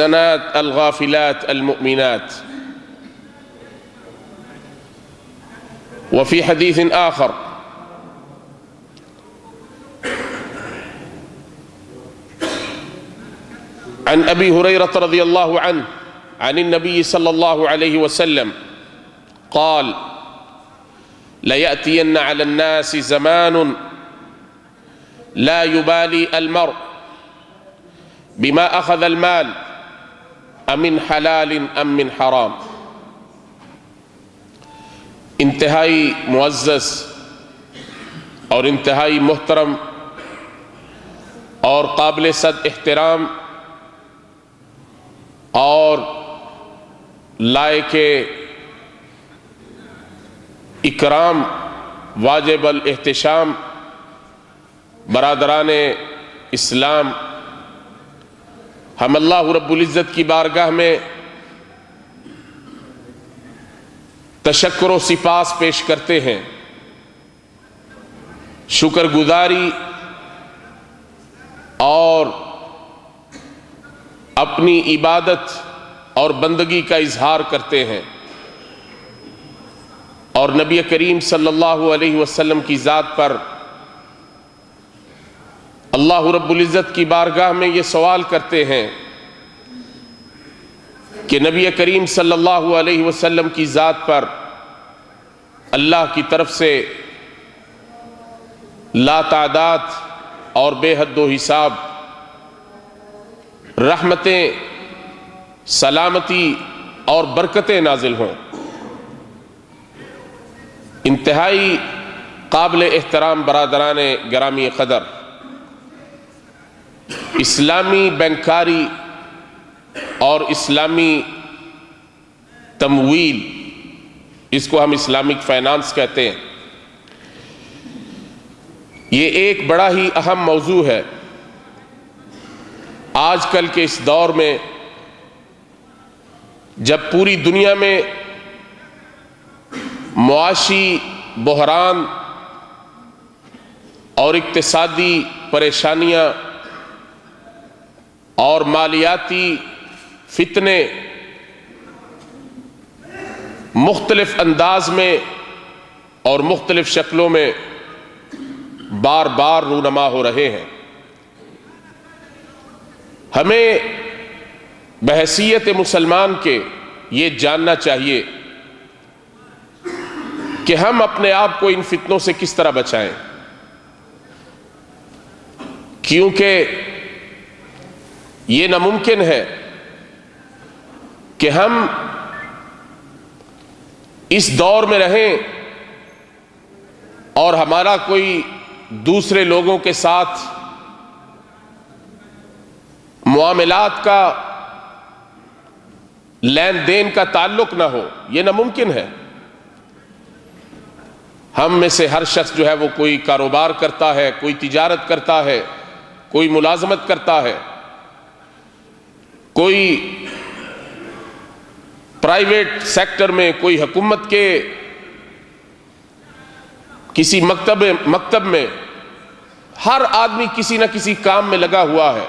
المحسنات الغافلات المؤمنات. وفي حديث آخر عن أبي هريرة رضي الله عنه عن النبي صلى الله عليه وسلم قال: ليأتين على الناس زمان لا يبالي المرء بما أخذ المال أمن حلال أم من حرام. انتہائی معزز اور انتہائی محترم اور قابل صد احترام اور لائق اکرام واجب الاحتشام برادران اسلام، ہم اللہ رب العزت کی بارگاہ میں تشکر و سپاس پیش کرتے ہیں، شکر گزاری اور اپنی عبادت اور بندگی کا اظہار کرتے ہیں، اور نبی کریم صلی اللہ علیہ وسلم کی ذات پر اللہ رب العزت کی بارگاہ میں یہ سوال کرتے ہیں کہ نبی کریم صلی اللہ علیہ وسلم کی ذات پر اللہ کی طرف سے لا تعداد اور بے حد و حساب رحمتیں، سلامتی اور برکتیں نازل ہوں۔ انتہائی قابل احترام برادران گرامی قدر، اسلامی بینکاری اور اسلامی تمویل، اس کو ہم اسلامک فائنانس کہتے ہیں، یہ ایک بڑا ہی اہم موضوع ہے۔ آج کل کے اس دور میں جب پوری دنیا میں معاشی بحران اور اقتصادی پریشانیاں اور مالیاتی فتنے مختلف انداز میں اور مختلف شکلوں میں بار بار رونما ہو رہے ہیں، ہمیں بحیثیت مسلمان کے یہ جاننا چاہیے کہ ہم اپنے آپ کو ان فتنوں سے کس طرح بچائیں، کیونکہ یہ ناممکن ہے کہ ہم اس دور میں رہیں اور ہمارا کوئی دوسرے لوگوں کے ساتھ معاملات کا، لین دین کا تعلق نہ ہو، یہ ناممکن ہے۔ ہم میں سے ہر شخص جو ہے وہ کوئی کاروبار کرتا ہے، کوئی تجارت کرتا ہے، کوئی ملازمت کرتا ہے، کوئی پرائیویٹ سیکٹر میں، کوئی حکومت کے کسی مکتب میں، ہر آدمی کسی نہ کسی کام میں لگا ہوا ہے،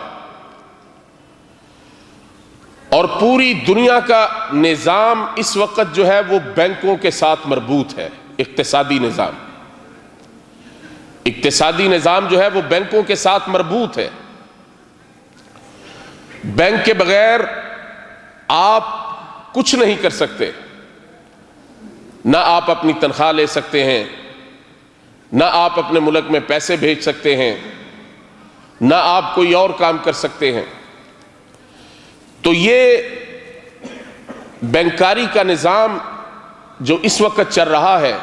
اور پوری دنیا کا نظام اس وقت جو ہے وہ بینکوں کے ساتھ مربوط ہے۔ اقتصادی نظام جو ہے وہ بینکوں کے ساتھ مربوط ہے۔ بینک کے بغیر آپ کچھ نہیں کر سکتے، نہ آپ اپنی تنخواہ لے سکتے ہیں، نہ آپ اپنے ملک میں پیسے بھیج سکتے ہیں، نہ آپ کوئی اور کام کر سکتے ہیں۔ تو یہ بینکاری کا نظام جو اس وقت چل رہا ہے،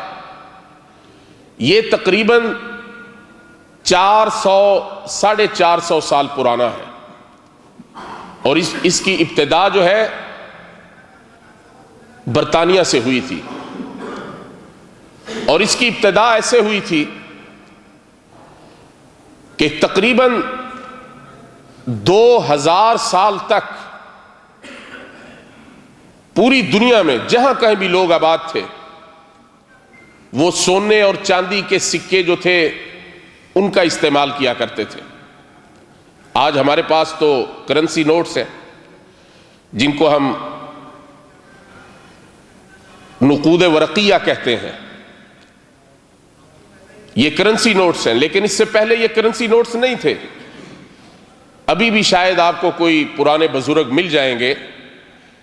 یہ تقریباً 400-450 سال پرانا ہے، اور اس کی ابتدا جو ہے برطانیہ سے ہوئی تھی، اور اس کی ابتدا ایسے ہوئی تھی کہ تقریباً 2000 سال تک پوری دنیا میں جہاں کہیں بھی لوگ آباد تھے، وہ سونے اور چاندی کے سکے جو تھے ان کا استعمال کیا کرتے تھے۔ آج ہمارے پاس تو کرنسی نوٹس ہیں، جن کو ہم نقود ورقیہ کہتے ہیں، یہ کرنسی نوٹس ہیں، لیکن اس سے پہلے یہ کرنسی نوٹس نہیں تھے۔ ابھی بھی شاید آپ کو کوئی پرانے بزرگ مل جائیں گے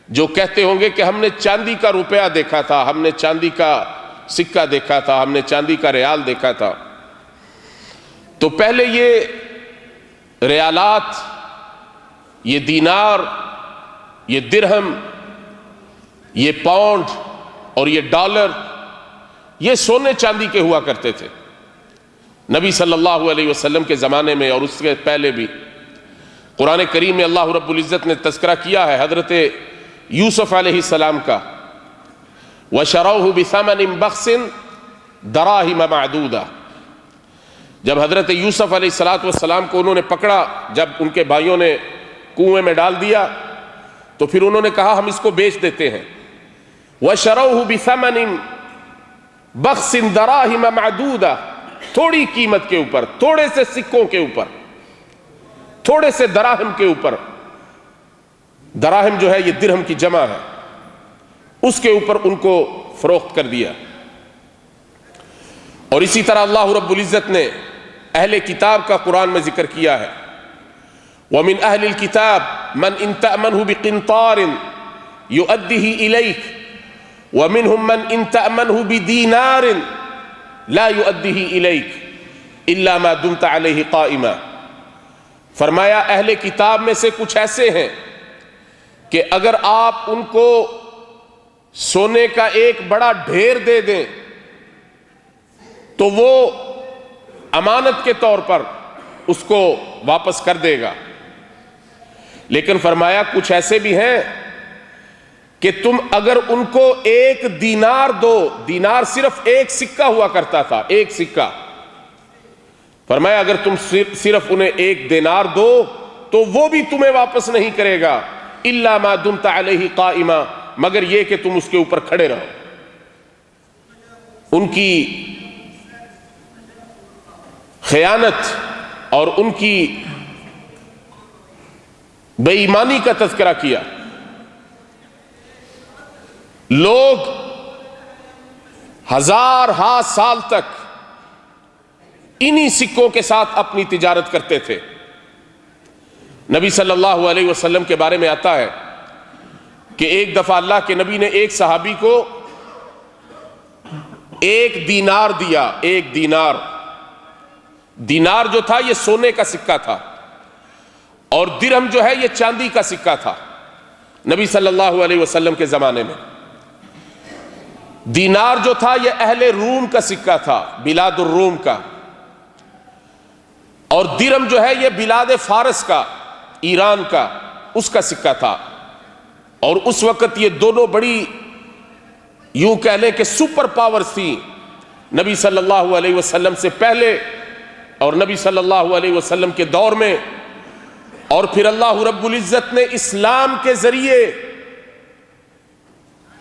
جو کہتے ہوں گے کہ ہم نے چاندی کا روپیہ دیکھا تھا، ہم نے چاندی کا سکہ دیکھا تھا، ہم نے چاندی کا ریال دیکھا تھا۔ تو پہلے یہ ریالات، یہ دینار، یہ درہم، یہ پاؤنڈ اور یہ ڈالر، یہ سونے چاندی کے ہوا کرتے تھے نبی صلی اللہ علیہ وسلم کے زمانے میں، اور اس سے پہلے بھی۔ قرآن کریم میں اللہ رب العزت نے تذکرہ کیا ہے حضرت یوسف علیہ السلام کا، وَشَرَوْهُ بِثَمَنٍ بَخْسٍ دَرَاهِمَ مَعْدُودَةٍ۔ جب حضرت یوسف علیہ السلام کو انہوں نے پکڑا، جب ان کے بھائیوں نے کنویں میں ڈال دیا، تو پھر انہوں نے کہا ہم اس کو بیچ دیتے ہیں۔ وَشَرَوْهُ بِثَمَنٍ بَخْسٍ دَرَاهِمَ مَعْدُودَةٍ، تھوڑی قیمت کے اوپر، تھوڑے سے سکوں کے اوپر، تھوڑے سے دراہم کے اوپر۔ دراہم جو ہے یہ درہم کی جمع ہے، اس کے اوپر ان کو فروخت کر دیا۔ اور اسی طرح اللہ رب العزت نے اہل کتاب کا قرآن میں ذکر کیا ہے، وَمِنْ أَهْلِ الْكِتَابِ مَنْ إِنْ تَأْمَنْهُ بِقِنْطَارٍ يُؤَدِّهِ إِلَيْكَ وَمِنْهُمْ مَنْ إِنْ تَأْمَنْهُ بِدِينَارٍ لَا يُؤَدِّهِ إِلَيْكَ إِلَّا مَا دُمْتَ عَلَيْهِ قَائِمًا۔ فرمایا اہل کتاب میں سے کچھ ایسے ہیں کہ اگر آپ ان کو سونے کا ایک بڑا ڈھیر دے دیں تو وہ امانت کے طور پر اس کو واپس کر دے گا، لیکن فرمایا کچھ ایسے بھی ہیں کہ تم اگر ان کو ایک دینار دو، دینار صرف ایک سکہ ہوا کرتا تھا، ایک سکہ، فرمایا اگر تم صرف انہیں ایک دینار دو تو وہ بھی تمہیں واپس نہیں کرے گا، الا ما دمت علیہ قائما، مگر یہ کہ تم اس کے اوپر کھڑے رہو۔ ان کی خیانت اور ان کی بے ایمانی کا تذکرہ کیا۔ لوگ ہزارہا سال تک انہی سکوں کے ساتھ اپنی تجارت کرتے تھے۔ نبی صلی اللہ علیہ وسلم کے بارے میں آتا ہے کہ ایک دفعہ اللہ کے نبی نے ایک صحابی کو ایک دینار دیا، ایک دینار۔ دینار جو تھا یہ سونے کا سکہ تھا، اور درہم جو ہے یہ چاندی کا سکہ تھا نبی صلی اللہ علیہ وسلم کے زمانے میں۔ دینار جو تھا یہ اہل روم کا سکہ تھا، بلاد الروم کا، اور درہم جو ہے یہ بلاد فارس کا، ایران کا، اس کا سکہ تھا۔ اور اس وقت یہ دونوں بڑی یوں کہہ لیں کہ سپر پاورز تھیں نبی صلی اللہ علیہ وسلم سے پہلے اور نبی صلی اللہ علیہ وسلم کے دور میں۔ اور پھر اللہ رب العزت نے اسلام کے ذریعے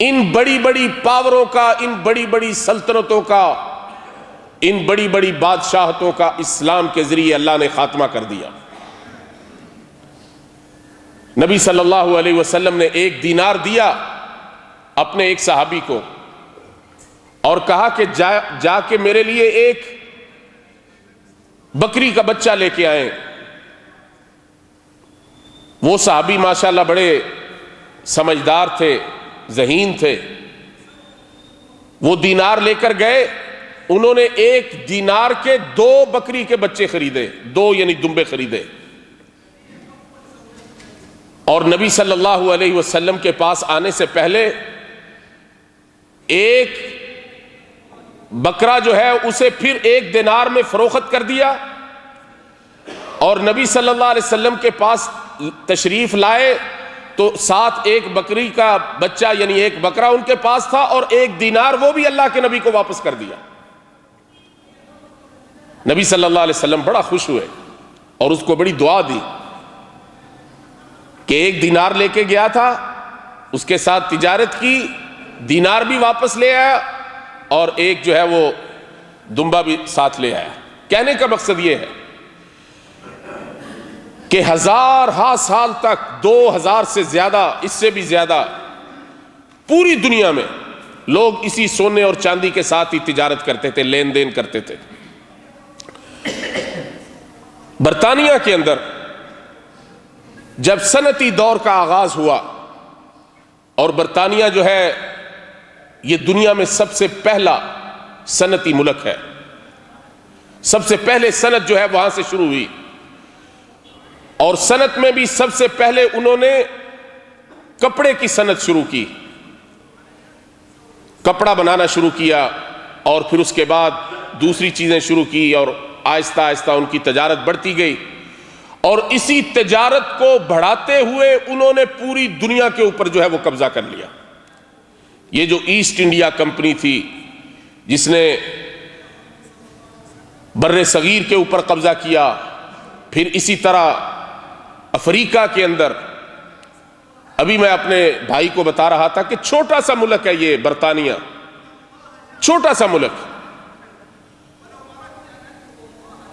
ان بڑی بڑی پاوروں کا، ان بڑی بڑی سلطنتوں کا، ان بڑی بڑی بادشاہتوں کا اسلام کے ذریعے اللہ نے خاتمہ کر دیا۔ نبی صلی اللہ علیہ وسلم نے ایک دینار دیا اپنے ایک صحابی کو اور کہا کہ جا کے میرے لیے ایک بکری کا بچہ لے کے آئیں۔ وہ صحابی ماشاءاللہ بڑے سمجھدار تھے، ذہین تھے، وہ دینار لے کر گئے۔ انہوں نے ایک دینار کے 2 بکری کے بچے خریدے، 2 یعنی دمبے خریدے، اور نبی صلی اللہ علیہ وسلم کے پاس آنے سے پہلے ایک بکرا جو ہے اسے پھر 1 دینار میں فروخت کر دیا، اور نبی صلی اللہ علیہ وسلم کے پاس تشریف لائے تو ساتھ ایک بکری کا بچہ یعنی ایک بکرا ان کے پاس تھا، اور 1 دینار وہ بھی اللہ کے نبی کو واپس کر دیا۔ نبی صلی اللہ علیہ وسلم بڑا خوش ہوئے اور اس کو بڑی دعا دی کہ 1 دینار لے کے گیا تھا، اس کے ساتھ تجارت کی، دینار بھی واپس لے آیا، اور ایک جو ہے وہ دمبا بھی ساتھ لے آیا۔ کہنے کا مقصد یہ ہے کہ ہزارہا سال تک 2000 سے زیادہ، اس سے بھی زیادہ، پوری دنیا میں لوگ اسی سونے اور چاندی کے ساتھ ہی تجارت کرتے تھے، لین دین کرتے تھے۔ برطانیہ کے اندر جب صنعتی دور کا آغاز ہوا، اور برطانیہ جو ہے یہ دنیا میں سب سے پہلا صنعتی ملک ہے، سب سے پہلے صنعت جو ہے وہاں سے شروع ہوئی، اور صنعت میں بھی سب سے پہلے انہوں نے کپڑے کی صنعت شروع کی، کپڑا بنانا شروع کیا، اور پھر اس کے بعد دوسری چیزیں شروع کی، اور آہستہ آہستہ ان کی تجارت بڑھتی گئی، اور اسی تجارت کو بڑھاتے ہوئے انہوں نے پوری دنیا کے اوپر جو ہے وہ قبضہ کر لیا۔ یہ جو ایسٹ انڈیا کمپنی تھی جس نے بر صغیر کے اوپر قبضہ کیا، پھر اسی طرح افریقہ کے اندر، ابھی میں اپنے بھائی کو بتا رہا تھا کہ چھوٹا سا ملک ہے یہ برطانیہ، چھوٹا سا ملک،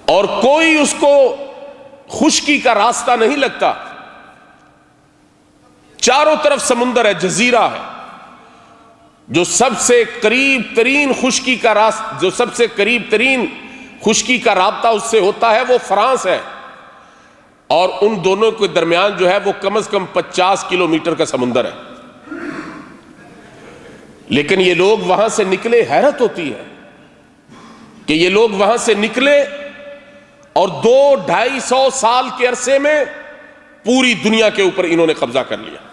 اور کوئی اس کو خشکی کا راستہ نہیں لگتا، چاروں طرف سمندر ہے، جزیرہ ہے۔ جو سب سے قریب ترین خشکی کا راستہ، جو سب سے قریب ترین خشکی کا رابطہ اس سے ہوتا ہے وہ فرانس ہے، اور ان دونوں کے درمیان جو ہے وہ کم از کم 50 کلومیٹر کا سمندر ہے۔ لیکن یہ لوگ وہاں سے نکلے، حیرت ہوتی ہے کہ یہ لوگ وہاں سے نکلے اور 200-250 سال کے عرصے میں پوری دنیا کے اوپر انہوں نے قبضہ کر لیا۔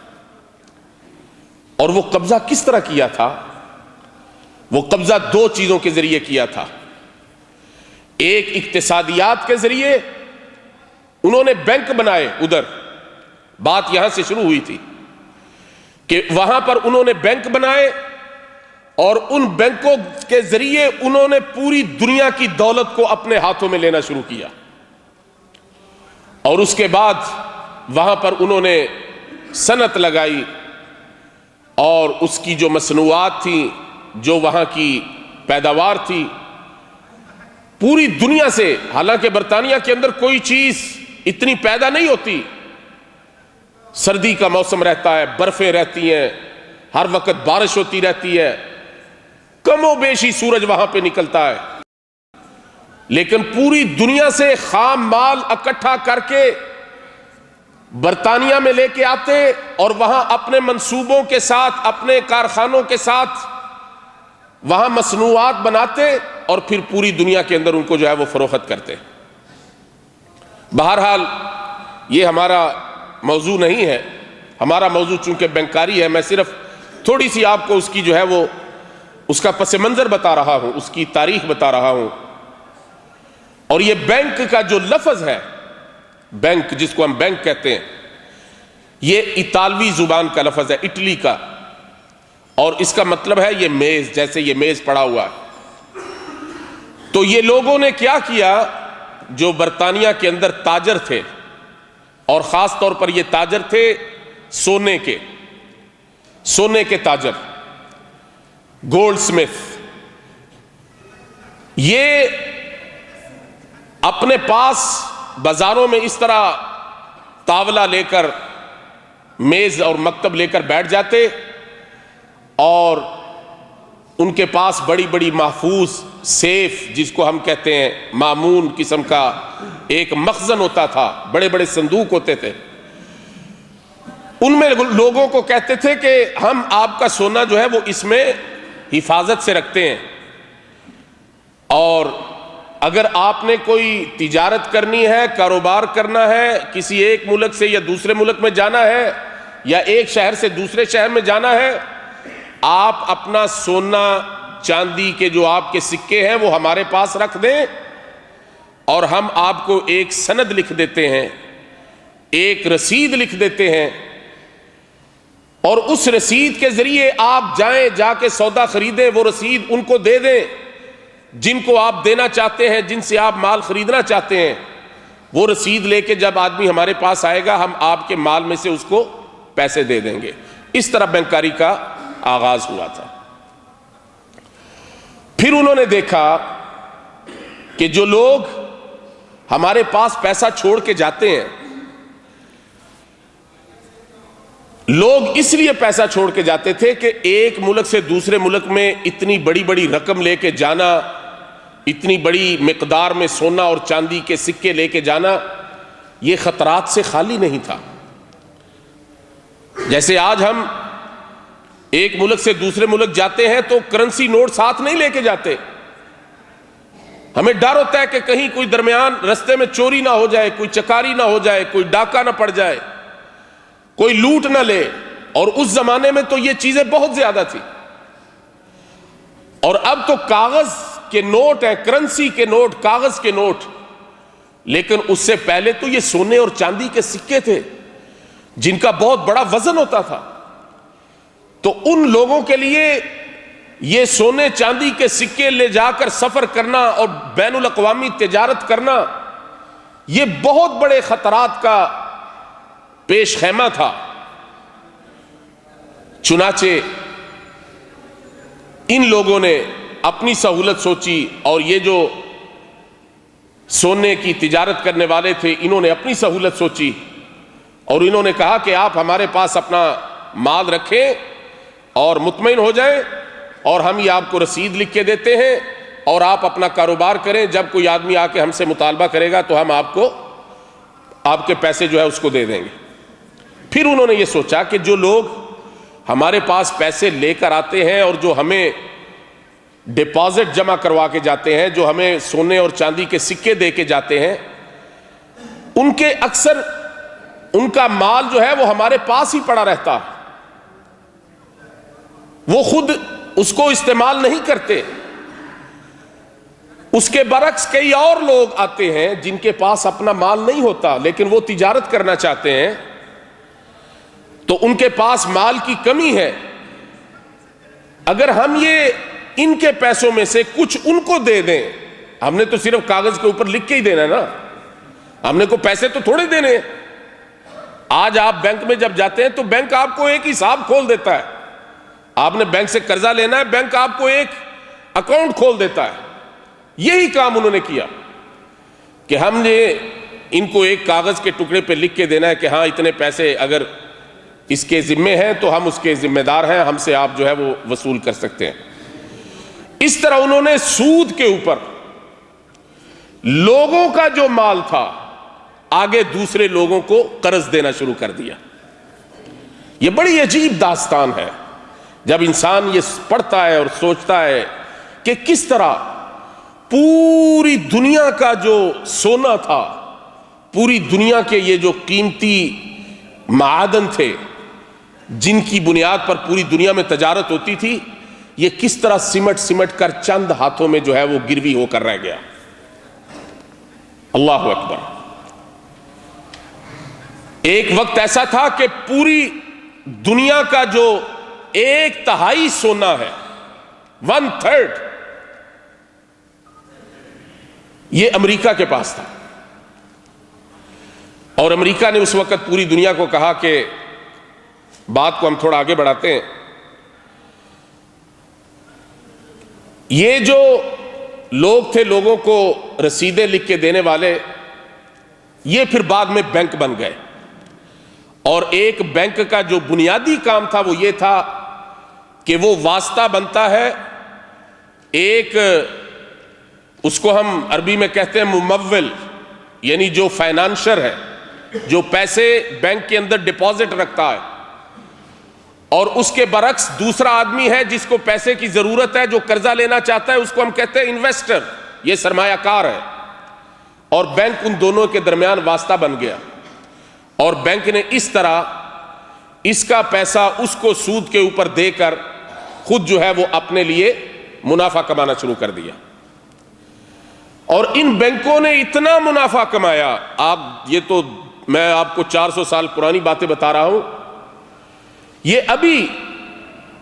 اور وہ قبضہ کس طرح کیا تھا؟ وہ قبضہ دو چیزوں کے ذریعے کیا تھا۔ ایک اقتصادیات کے ذریعے، انہوں نے بینک بنائے، ادھر بات یہاں سے شروع ہوئی تھی کہ وہاں پر انہوں نے بینک بنائے، اور ان بینکوں کے ذریعے انہوں نے پوری دنیا کی دولت کو اپنے ہاتھوں میں لینا شروع کیا، اور اس کے بعد وہاں پر انہوں نے صنعت لگائی، اور اس کی جو مصنوعات تھیں، جو وہاں کی پیداوار تھی، پوری دنیا سے، حالانکہ برطانیہ کے اندر کوئی چیز اتنی پیدا نہیں ہوتی، سردی کا موسم رہتا ہے، برفیں رہتی ہیں، ہر وقت بارش ہوتی رہتی ہے، کم و بیشی سورج وہاں پہ نکلتا ہے، لیکن پوری دنیا سے خام مال اکٹھا کر کے برطانیہ میں لے کے آتے، اور وہاں اپنے منصوبوں کے ساتھ، اپنے کارخانوں کے ساتھ وہاں مصنوعات بناتے، اور پھر پوری دنیا کے اندر ان کو جو ہے وہ فروخت کرتے۔ بہرحال یہ ہمارا موضوع نہیں ہے، ہمارا موضوع چونکہ بینکاری ہے، میں صرف تھوڑی سی آپ کو اس کی جو ہے وہ اس کا پس منظر بتا رہا ہوں، اس کی تاریخ بتا رہا ہوں۔ اور یہ بینک کا جو لفظ ہے، بینک جس کو ہم بینک کہتے ہیں، یہ اطالوی زبان کا لفظ ہے، اٹلی کا، اور اس کا مطلب ہے یہ میز، جیسے یہ میز پڑا ہوا ہے۔ تو یہ لوگوں نے کیا کیا، جو برطانیہ کے اندر تاجر تھے، اور خاص طور پر یہ تاجر تھے سونے کے تاجر، گولڈ سمتھ، یہ اپنے پاس بازاروں میں اس طرح طاولہ لے کر، میز اور مکتب لے کر بیٹھ جاتے، اور ان کے پاس بڑی بڑی محفوظ سیف، جس کو ہم کہتے ہیں مامون قسم کا ایک مخزن ہوتا تھا، بڑے بڑے صندوق ہوتے تھے، ان میں لوگوں کو کہتے تھے کہ ہم آپ کا سونا جو ہے وہ اس میں حفاظت سے رکھتے ہیں، اور اگر آپ نے کوئی تجارت کرنی ہے، کاروبار کرنا ہے، کسی ایک ملک سے یا دوسرے ملک میں جانا ہے، یا ایک شہر سے دوسرے شہر میں جانا ہے، آپ اپنا سونا چاندی کے جو آپ کے سکے ہیں وہ ہمارے پاس رکھ دیں، اور ہم آپ کو ایک سند لکھ دیتے ہیں، ایک رسید لکھ دیتے ہیں، اور اس رسید کے ذریعے آپ جائیں، جا کے سودا خریدیں، وہ رسید ان کو دے دیں جن کو آپ دینا چاہتے ہیں، جن سے آپ مال خریدنا چاہتے ہیں۔ وہ رسید لے کے جب آدمی ہمارے پاس آئے گا، ہم آپ کے مال میں سے اس کو پیسے دے دیں گے۔ اس طرح بینکاری کا آغاز ہوا تھا۔ پھر انہوں نے دیکھا کہ جو لوگ ہمارے پاس پیسہ چھوڑ کے جاتے ہیں، لوگ اس لیے پیسہ چھوڑ کے جاتے تھے کہ ایک ملک سے دوسرے ملک میں اتنی بڑی بڑی رقم لے کے جانا، اتنی بڑی مقدار میں سونا اور چاندی کے سکے لے کے جانا، یہ خطرات سے خالی نہیں تھا۔ جیسے آج ہم ایک ملک سے دوسرے ملک جاتے ہیں تو کرنسی نوٹ ساتھ نہیں لے کے جاتے، ہمیں ڈر ہوتا ہے کہ کہیں کوئی درمیان رستے میں چوری نہ ہو جائے، کوئی چکاری نہ ہو جائے، کوئی ڈاکہ نہ پڑ جائے، کوئی لوٹ نہ لے۔ اور اس زمانے میں تو یہ چیزیں بہت زیادہ تھی، اور اب تو کاغذ کے نوٹ ہیں، کرنسی کے نوٹ، کاغذ کے نوٹ، لیکن اس سے پہلے تو یہ سونے اور چاندی کے سکے تھے جن کا بہت بڑا وزن ہوتا تھا۔ تو ان لوگوں کے لیے یہ سونے چاندی کے سکے لے جا کر سفر کرنا اور بین الاقوامی تجارت کرنا، یہ بہت بڑے خطرات کا پیش خیمہ تھا۔ چنانچہ ان لوگوں نے اپنی سہولت سوچی، اور یہ جو سونے کی تجارت کرنے والے تھے انہوں نے اپنی سہولت سوچی، اور انہوں نے کہا کہ آپ ہمارے پاس اپنا مال رکھیں اور مطمئن ہو جائیں، اور ہم یہ آپ کو رسید لکھ کے دیتے ہیں، اور آپ اپنا کاروبار کریں، جب کوئی آدمی آ کے ہم سے مطالبہ کرے گا تو ہم آپ کو آپ کے پیسے جو ہے اس کو دے دیں گے۔ پھر انہوں نے یہ سوچا کہ جو لوگ ہمارے پاس پیسے لے کر آتے ہیں اور جو ہمیں ڈپازٹ جمع کروا کے جاتے ہیں، جو ہمیں سونے اور چاندی کے سکے دے کے جاتے ہیں، ان کے اکثر ان کا مال جو ہے وہ ہمارے پاس ہی پڑا رہتا ہے، وہ خود اس کو استعمال نہیں کرتے۔ اس کے برعکس کئی اور لوگ آتے ہیں جن کے پاس اپنا مال نہیں ہوتا لیکن وہ تجارت کرنا چاہتے ہیں، تو ان کے پاس مال کی کمی ہے۔ اگر ہم یہ ان کے پیسوں میں سے کچھ ان کو دے دیں، ہم نے تو صرف کاغذ کے اوپر لکھ کے ہی دینا نا، ہم نے کو پیسے تو تھوڑے دینے ہیں۔ آج آپ بینک میں جب جاتے ہیں تو بینک آپ کو ایک حساب کھول دیتا ہے، آپ نے بینک سے قرضہ لینا ہے، بینک آپ کو ایک اکاؤنٹ کھول دیتا ہے۔ یہی کام انہوں نے کیا کہ ہم نے ان کو ایک کاغذ کے ٹکڑے پہ لکھ کے دینا ہے کہ ہاں اتنے پیسے اگر اس کے ذمے ہیں تو ہم اس کے ذمہ دار ہیں، ہم سے آپ جو ہے وہ وصول کر سکتے ہیں۔ اس طرح انہوں نے سود کے اوپر لوگوں کا جو مال تھا آگے دوسرے لوگوں کو قرض دینا شروع کر دیا۔ یہ بڑی عجیب داستان ہے جب انسان یہ پڑھتا ہے اور سوچتا ہے کہ کس طرح پوری دنیا کا جو سونا تھا، پوری دنیا کے یہ جو قیمتی معادن تھے جن کی بنیاد پر پوری دنیا میں تجارت ہوتی تھی، یہ کس طرح سمٹ کر چند ہاتھوں میں جو ہے وہ گروی ہو کر رہ گیا۔ اللہ اکبر۔ ایک وقت ایسا تھا کہ پوری دنیا کا جو 1/3 سونا ہے، 1/3، یہ امریکہ کے پاس تھا، اور امریکہ نے اس وقت پوری دنیا کو کہا کہ بات کو ہم تھوڑا آگے بڑھاتے ہیں، یہ جو لوگ تھے لوگوں کو رسیدیں لکھ کے دینے والے، یہ پھر بعد میں بینک بن گئے، اور ایک بینک کا جو بنیادی کام تھا وہ یہ تھا کہ وہ واسطہ بنتا ہے، ایک اس کو ہم عربی میں کہتے ہیں ممول، یعنی جو فائنانشر ہے، جو پیسے بینک کے اندر ڈپازٹ رکھتا ہے، اور اس کے برعکس دوسرا آدمی ہے جس کو پیسے کی ضرورت ہے، جو قرضہ لینا چاہتا ہے، اس کو ہم کہتے ہیں انویسٹر، یہ سرمایہ کار ہے، اور بینک ان دونوں کے درمیان واسطہ بن گیا، اور بینک نے اس طرح اس کا پیسہ اس کو سود کے اوپر دے کر خود جو ہے وہ اپنے لیے منافع کمانا شروع کر دیا۔ اور ان بینکوں نے اتنا منافع کمایا، یہ تو میں آپ کو 400 سال پرانی باتیں بتا رہا ہوں، یہ ابھی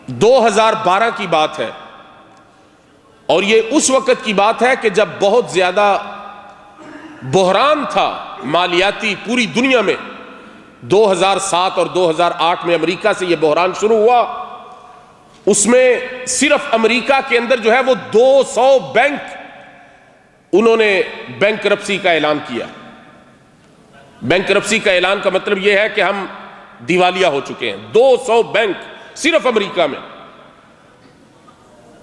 2012 کی بات ہے، اور یہ اس وقت کی بات ہے کہ جب بہت زیادہ بحران تھا مالیاتی پوری دنیا میں۔ 2007 اور 2008 میں امریکہ سے یہ بحران شروع ہوا، اس میں صرف امریکہ کے اندر جو ہے وہ 200 بینک انہوں نے بینکرپسی کا اعلان کیا۔ بینکرپسی کا اعلان کا مطلب یہ ہے کہ ہم دیوالیہ ہو چکے ہیں 200 بینک صرف امریکہ میں.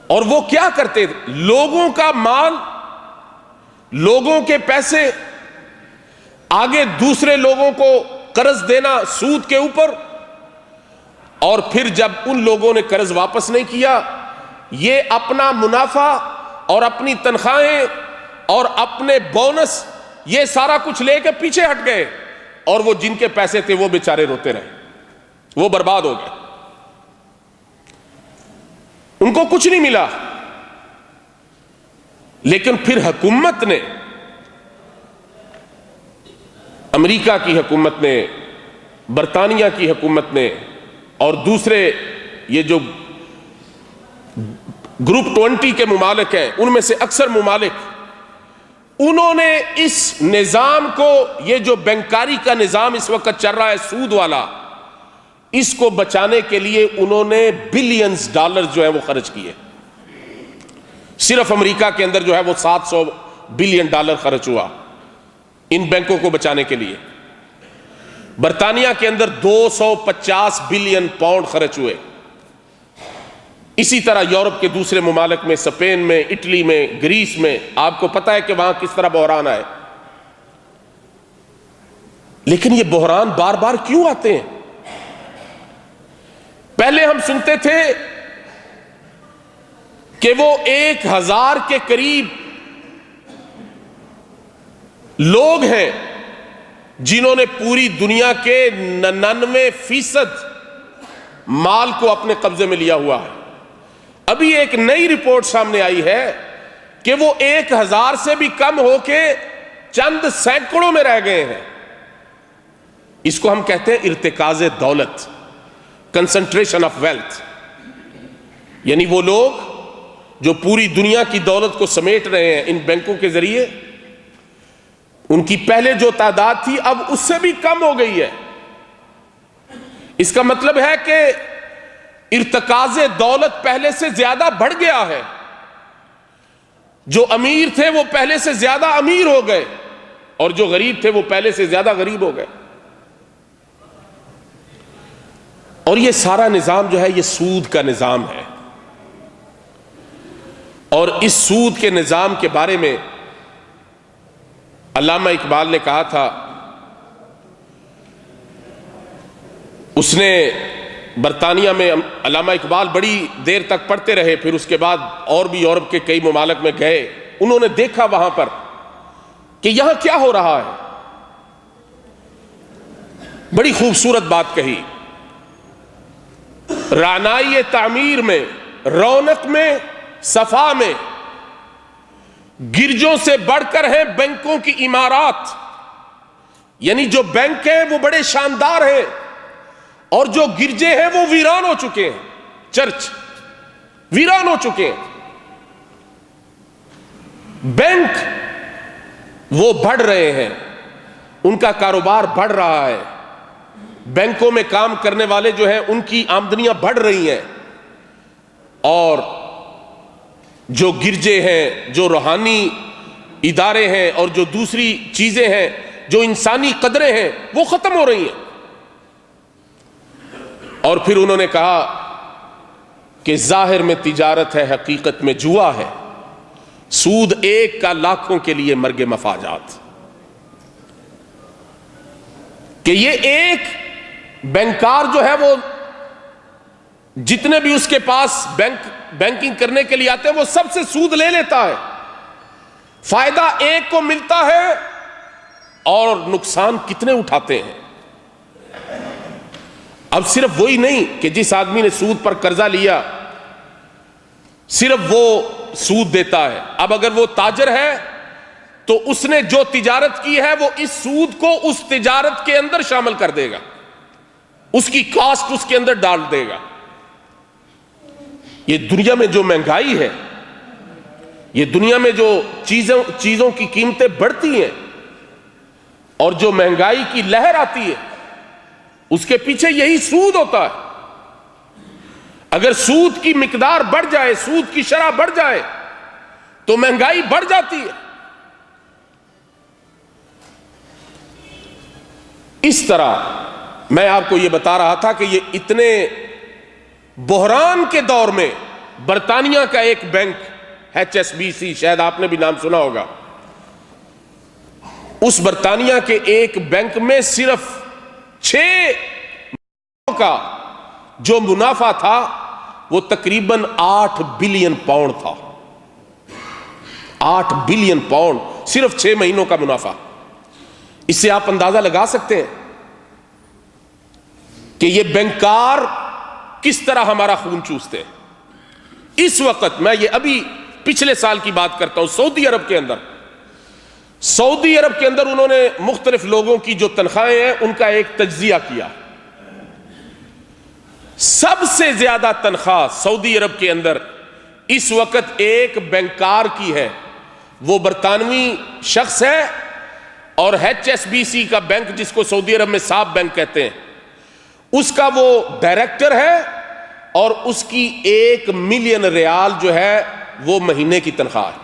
اور وہ کیا کرتے تھے؟ لوگوں کا مال، لوگوں کے پیسے آگے دوسرے لوگوں کو قرض دینا سود کے اوپر، اور پھر جب ان لوگوں نے قرض واپس نہیں کیا، یہ اپنا منافع اور اپنی تنخواہیں اور اپنے بونس یہ سارا کچھ لے کے پیچھے ہٹ گئے، اور وہ جن کے پیسے تھے وہ بیچارے روتے رہے، وہ برباد ہو گئے، ان کو کچھ نہیں ملا. لیکن پھر حکومت نے، امریکہ کی حکومت نے، برطانیہ کی حکومت نے اور دوسرے یہ جو گروپ 20 کے ممالک ہیں ان میں سے اکثر ممالک، انہوں نے اس نظام کو، یہ جو بینکاری کا نظام اس وقت چل رہا ہے سود والا، اس کو بچانے کے لیے انہوں نے بلینز ڈالر جو ہے وہ خرچ کیے. صرف امریکہ کے اندر جو ہے وہ $700 بلین خرچ ہوا ان بینکوں کو بچانے کے لیے. برطانیہ کے اندر 250 بلین پاؤنڈ خرچ ہوئے. اسی طرح یورپ کے دوسرے ممالک میں، اسپین میں، اٹلی میں، گریس میں، آپ کو پتا ہے کہ وہاں کس طرح بحران آئے. لیکن یہ بحران بار بار کیوں آتے ہیں؟ پہلے ہم سنتے تھے کہ وہ 1000 کے قریب لوگ ہیں جنہوں نے پوری دنیا کے 99% مال کو اپنے قبضے میں لیا ہوا ہے. ابھی ایک نئی رپورٹ سامنے آئی ہے کہ وہ 1000 سے بھی کم ہو کے چند سینکڑوں میں رہ گئے ہیں. اس کو ہم کہتے ہیں ارتکاز دولت، کنسنٹریشن آف ویلتھ. یعنی وہ لوگ جو پوری دنیا کی دولت کو سمیٹ رہے ہیں ان بینکوں کے ذریعے، ان کی پہلے جو تعداد تھی اب اس سے بھی کم ہو گئی ہے. اس کا مطلب ہے کہ ارتکاز دولت پہلے سے زیادہ بڑھ گیا ہے. جو امیر تھے وہ پہلے سے زیادہ امیر ہو گئے، اور جو غریب تھے وہ پہلے سے زیادہ غریب ہو گئے. اور یہ سارا نظام جو ہے یہ سود کا نظام ہے. اور اس سود کے نظام کے بارے میں علامہ اقبال نے کہا تھا، اس نے برطانیہ میں، علامہ اقبال بڑی دیر تک پڑھتے رہے، پھر اس کے بعد اور بھی یورپ کے کئی ممالک میں گئے. انہوں نے دیکھا وہاں پر کہ یہاں کیا ہو رہا ہے. بڑی خوبصورت بات کہی، رعنائی تعمیر میں، رونق میں، صفا میں، گرجوں سے بڑھ کر ہیں بینکوں کی عمارات. یعنی جو بینک ہیں وہ بڑے شاندار ہیں، اور جو گرجے ہیں وہ ویران ہو چکے ہیں. چرچ ویران ہو چکے ہیں. بینک وہ بڑھ رہے ہیں، ان کا کاروبار بڑھ رہا ہے. بینکوں میں کام کرنے والے جو ہیں ان کی آمدنیاں بڑھ رہی ہیں، اور جو گرجے ہیں، جو روحانی ادارے ہیں، اور جو دوسری چیزیں ہیں، جو انسانی قدریں ہیں، وہ ختم ہو رہی ہیں. اور پھر انہوں نے کہا کہ ظاہر میں تجارت ہے، حقیقت میں جوا ہے. سود ایک کا لاکھوں کے لیے مرگ مفاجات. کہ یہ ایک بینکار جو ہے وہ جتنے بھی اس کے پاس بینکنگ کرنے کے لیے آتے ہیں وہ سب سے سود لے لیتا ہے. فائدہ ایک کو ملتا ہے اور نقصان کتنے اٹھاتے ہیں. اب صرف وہی نہیں کہ جس آدمی نے سود پر قرضہ لیا صرف وہ سود دیتا ہے. اب اگر وہ تاجر ہے تو اس نے جو تجارت کی ہے وہ اس سود کو اس تجارت کے اندر شامل کر دے گا، اس کی کاسٹ اس کے اندر ڈال دے گا. یہ دنیا میں جو مہنگائی ہے، یہ دنیا میں جو چیزوں کی قیمتیں بڑھتی ہیں اور جو مہنگائی کی لہر آتی ہے، اس کے پیچھے یہی سود ہوتا ہے. اگر سود کی مقدار بڑھ جائے، سود کی شرح بڑھ جائے تو مہنگائی بڑھ جاتی ہے. اس طرح میں آپ کو یہ بتا رہا تھا کہ یہ اتنے بحران کے دور میں برطانیہ کا ایک بینک HSBC، شاید آپ نے بھی نام سنا ہوگا، اس برطانیہ کے ایک بینک میں صرف 6 کا جو منافع تھا وہ تقریباً 8 بلین پاؤنڈ تھا۔ 8 بلین پاؤنڈ صرف 6 مہینوں کا منافع۔ اس سے آپ اندازہ لگا سکتے ہیں کہ یہ بینکار کس طرح ہمارا خون چوستے ہیں۔ اس وقت میں یہ ابھی پچھلے سال کی بات کرتا ہوں، سعودی عرب کے اندر انہوں نے مختلف لوگوں کی جو تنخواہیں ہیں ان کا ایک تجزیہ کیا۔ سب سے زیادہ تنخواہ سعودی عرب کے اندر اس وقت ایک بینکار کی ہے، وہ برطانوی شخص ہے، اور HSBC کا بینک جس کو سعودی عرب میں صاحب بینک کہتے ہیں، اس کا وہ ڈائریکٹر ہے، اور اس کی 1 ملین ریال جو ہے وہ مہینے کی تنخواہ ہے۔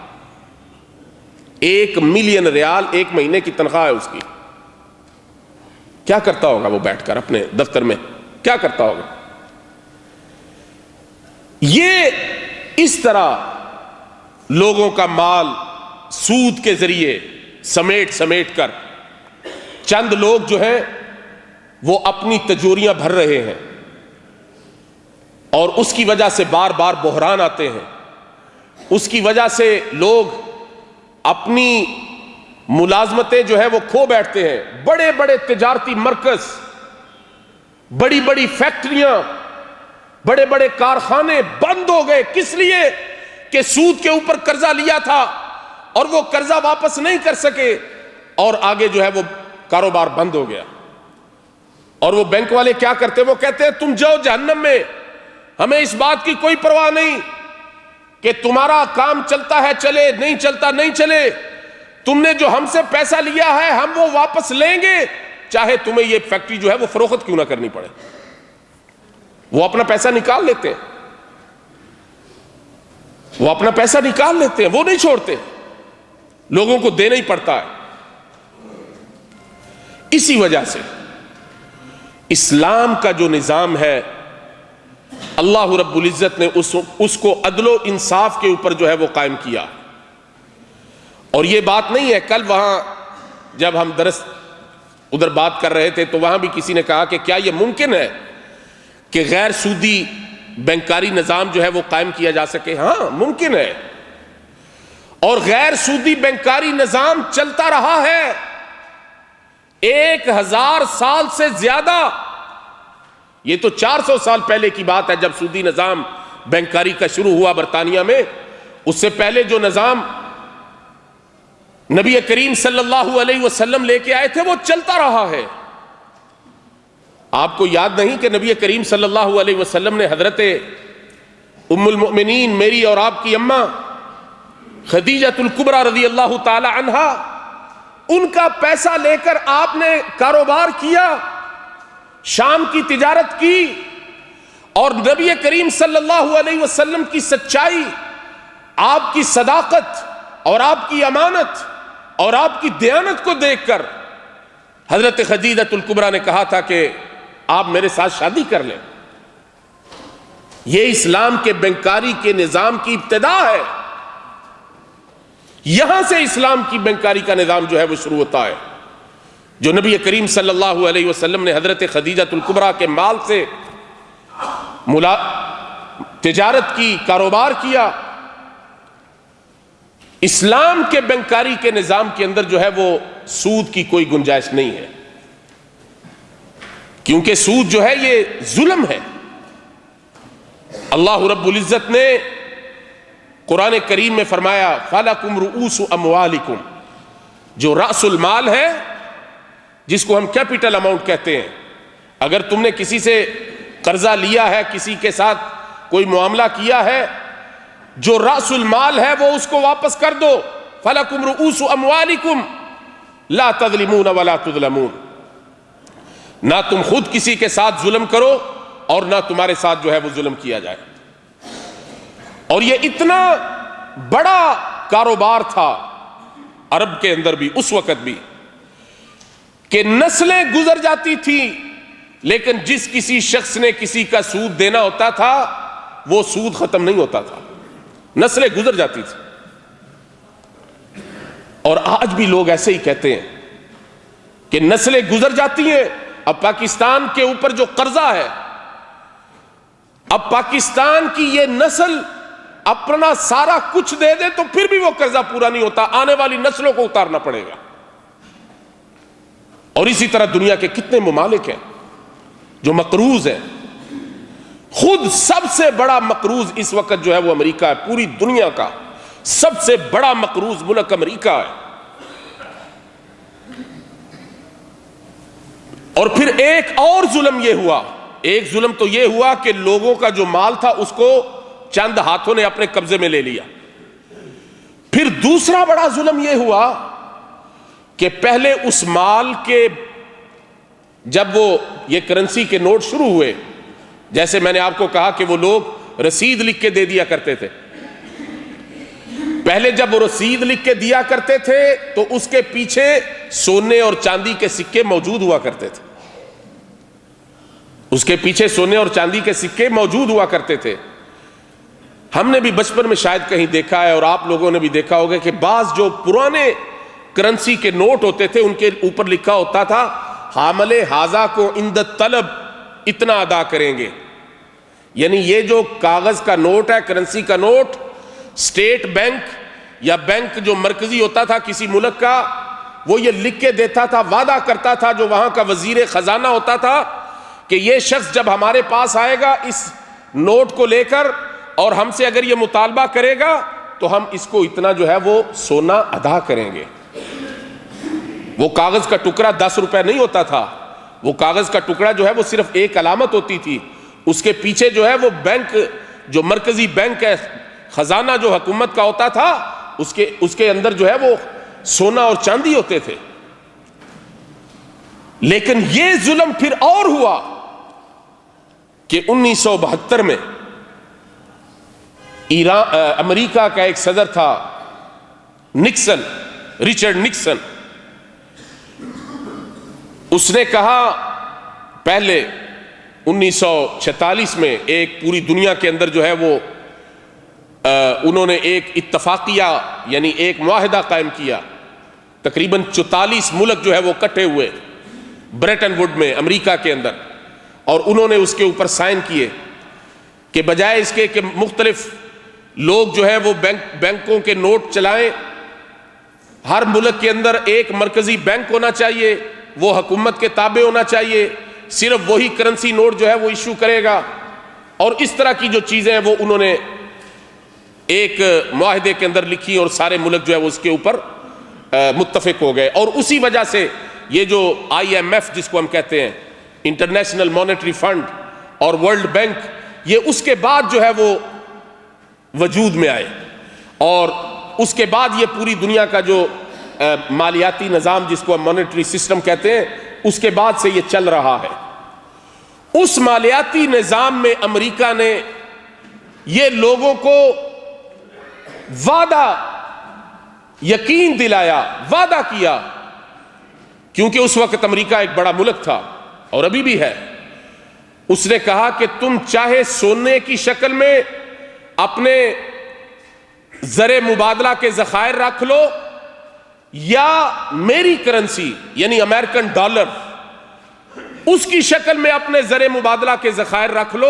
1 ملین ریال 1 مہینے کی تنخواہ ہے اس کی۔ کیا کرتا ہوگا وہ بیٹھ کر اپنے دفتر میں، کیا کرتا ہوگا؟ یہ اس طرح لوگوں کا مال سود کے ذریعے سمیٹ کر چند لوگ جو ہیں وہ اپنی تجوریاں بھر رہے ہیں، اور اس کی وجہ سے بار بار بحران آتے ہیں۔ اس کی وجہ سے لوگ اپنی ملازمتیں جو ہے وہ کھو بیٹھتے ہیں۔ بڑے بڑے تجارتی مرکز، بڑی بڑی فیکٹریاں، بڑے بڑے کارخانے بند ہو گئے۔ کس لیے؟ کہ سود کے اوپر قرضہ لیا تھا اور وہ قرضہ واپس نہیں کر سکے، اور آگے جو ہے وہ کاروبار بند ہو گیا۔ اور وہ بینک والے کیا کرتے ہیں؟ وہ کہتے ہیں تم جاؤ جہنم میں، ہمیں اس بات کی کوئی پرواہ نہیں کہ تمہارا کام چلتا ہے چلے، نہیں چلتا نہیں چلے، تم نے جو ہم سے پیسہ لیا ہے ہم وہ واپس لیں گے، چاہے تمہیں یہ فیکٹری جو ہے وہ فروخت کیوں نہ کرنی پڑے۔ وہ اپنا پیسہ نکال لیتے ہیں، وہ اپنا پیسہ نکال لیتے ہیں، وہ نہیں چھوڑتے، لوگوں کو دینا ہی پڑتا ہے۔ اسی وجہ سے اسلام کا جو نظام ہے، اللہ رب العزت نے اس کو عدل و انصاف کے اوپر جو ہے وہ قائم کیا۔ اور یہ بات نہیں ہے، کل وہاں جب ہم درس ادھر بات کر رہے تھے تو وہاں بھی کسی نے کہا کہ کیا یہ ممکن ہے کہ غیر سودی بینکاری نظام جو ہے وہ قائم کیا جا سکے؟ ہاں ممکن ہے، اور غیر سودی بینکاری نظام چلتا رہا ہے 1000 سال سے زیادہ۔ یہ تو 400 سال پہلے کی بات ہے جب سودی نظام بینکاری کا شروع ہوا برطانیہ میں۔ اس سے پہلے جو نظام نبی کریم صلی اللہ علیہ وسلم لے کے آئے تھے وہ چلتا رہا ہے۔ آپ کو یاد نہیں کہ نبی کریم صلی اللہ علیہ وسلم نے حضرت ام المؤمنین، میری اور آپ کی اماں خدیجۃ الکبریٰ رضی اللہ تعالی عنہا، ان کا پیسہ لے کر آپ نے کاروبار کیا، شام کی تجارت کی، اور نبی کریم صلی اللہ علیہ وسلم کی سچائی، آپ کی صداقت اور آپ کی امانت اور آپ کی دیانت کو دیکھ کر حضرت خدیجۃ الکبریٰ نے کہا تھا کہ آپ میرے ساتھ شادی کر لیں۔ یہ اسلام کے بینکاری کے نظام کی ابتدا ہے، یہاں سے اسلام کی بینکاری کا نظام جو ہے وہ شروع ہوتا ہے، جو نبی کریم صلی اللہ علیہ وسلم نے حضرت خدیجۃ الکبریٰ کے مال سے تجارت کی، کاروبار کیا۔ اسلام کے بینکاری کے نظام کے اندر جو ہے وہ سود کی کوئی گنجائش نہیں ہے، کیونکہ سود جو ہے یہ ظلم ہے۔ اللہ رب العزت نے قرآن کریم میں فرمایا فَلَكُمْ رُؤُوسُ أَمْوَالِكُمْ، جو رأس المال ہے، جس کو ہم کیپٹل اماؤنٹ کہتے ہیں، اگر تم نے کسی سے قرضہ لیا ہے، کسی کے ساتھ کوئی معاملہ کیا ہے، جو رأس المال ہے وہ اس کو واپس کر دو۔ فَلَكُمْ رُؤُوسُ أَمْوَالِكُمْ لَا تَظْلِمُونَ وَلَا تُظْلَمُونَ، نہ تم خود کسی کے ساتھ ظلم کرو اور نہ تمہارے ساتھ جو ہے وہ ظلم کیا جائے۔ اور یہ اتنا بڑا کاروبار تھا عرب کے اندر بھی اس وقت بھی کہ نسلیں گزر جاتی تھی لیکن جس کسی شخص نے کسی کا سود دینا ہوتا تھا وہ سود ختم نہیں ہوتا تھا، نسلیں گزر جاتی تھی. اور آج بھی لوگ ایسے ہی کہتے ہیں کہ نسلیں گزر جاتی ہیں. اب پاکستان کے اوپر جو قرضہ ہے، اب پاکستان کی یہ نسل اپنا سارا کچھ دے دے تو پھر بھی وہ قرضہ پورا نہیں ہوتا، آنے والی نسلوں کو اتارنا پڑے گا. اور اسی طرح دنیا کے کتنے ممالک ہیں جو مقروض ہیں. خود سب سے بڑا مقروض اس وقت جو ہے وہ امریکہ ہے. پوری دنیا کا سب سے بڑا مقروض ملک امریکہ ہے. اور پھر ایک اور ظلم یہ ہوا، ایک ظلم تو یہ ہوا کہ لوگوں کا جو مال تھا اس کو چند ہاتھوں نے اپنے قبضے میں لے لیا. پھر دوسرا بڑا ظلم یہ ہوا کہ پہلے اس مال کے، جب وہ یہ کرنسی کے نوٹ شروع ہوئے، جیسے میں نے آپ کو کہا کہ وہ لوگ رسید لکھ کے دے دیا کرتے تھے. پہلے جب وہ رسید لکھ کے دیا کرتے تھے تو اس کے پیچھے سونے اور چاندی کے سکے موجود ہوا کرتے تھے. اس کے پیچھے سونے اور چاندی کے سکے موجود ہوا کرتے تھے. ہم نے بھی بچپن میں شاید کہیں دیکھا ہے اور آپ لوگوں نے بھی دیکھا ہوگا کہ بعض جو پرانے کرنسی کے نوٹ ہوتے تھے ان کے اوپر لکھا ہوتا تھا حامل حاضہ کو عند طلب اتنا ادا کریں گے. یعنی یہ جو کاغذ کا نوٹ ہے، کرنسی کا نوٹ، اسٹیٹ بینک یا بینک جو مرکزی ہوتا تھا کسی ملک کا، وہ یہ لکھ کے دیتا تھا، وعدہ کرتا تھا جو وہاں کا وزیر خزانہ ہوتا تھا کہ یہ شخص جب ہمارے پاس آئے گا اس نوٹ کو لے کر اور ہم سے اگر یہ مطالبہ کرے گا تو ہم اس کو اتنا جو ہے وہ سونا ادا کریں گے. وہ کاغذ کا ٹکڑا 10 روپے نہیں ہوتا تھا، وہ کاغذ کا ٹکڑا جو ہے وہ صرف ایک علامت ہوتی تھی. اس کے پیچھے جو ہے وہ بینک، جو مرکزی بینک ہے، خزانہ جو حکومت کا ہوتا تھا، اس کے اندر جو ہے وہ سونا اور چاندی ہوتے تھے. لیکن یہ ظلم پھر اور ہوا کہ 1972 میں امریکہ کا ایک صدر تھا نکسن، رچرڈ نکسن. اس نے کہا پہلے 1946 میں ایک پوری دنیا کے اندر جو ہے وہ انہوں نے ایک اتفاقیہ یعنی ایک معاہدہ قائم کیا. تقریباً 44 ملک جو ہے وہ اکٹھے ہوئے بریٹن ووڈ میں امریکہ کے اندر، اور انہوں نے اس کے اوپر سائن کیے کہ بجائے اس کے کہ مختلف لوگ جو ہے وہ بینکوں کے نوٹ چلائیں، ہر ملک کے اندر ایک مرکزی بینک ہونا چاہیے، وہ حکومت کے تابع ہونا چاہیے، صرف وہی کرنسی نوٹ جو ہے وہ ایشو کرے گا. اور اس طرح کی جو چیزیں ہیں وہ انہوں نے ایک معاہدے کے اندر لکھی اور سارے ملک جو ہے وہ اس کے اوپر متفق ہو گئے. اور اسی وجہ سے یہ جو IMF جس کو ہم کہتے ہیں، انٹرنیشنل مانیٹری فنڈ، اور ورلڈ بینک، یہ اس کے بعد جو ہے وہ وجود میں آئے. اور اس کے بعد یہ پوری دنیا کا جو مالیاتی نظام جس کو ہم مانیٹری سسٹم کہتے ہیں، اس کے بعد سے یہ چل رہا ہے. اس مالیاتی نظام میں امریکہ نے یہ لوگوں کو وعدہ یقین دلایا، وعدہ کیا، کیونکہ اس وقت امریکہ ایک بڑا ملک تھا اور ابھی بھی ہے. اس نے کہا کہ تم چاہے سونے کی شکل میں اپنے زر مبادلہ کے ذخائر رکھ لو یا میری کرنسی یعنی امریکن ڈالر، اس کی شکل میں اپنے زر مبادلہ کے ذخائر رکھ لو.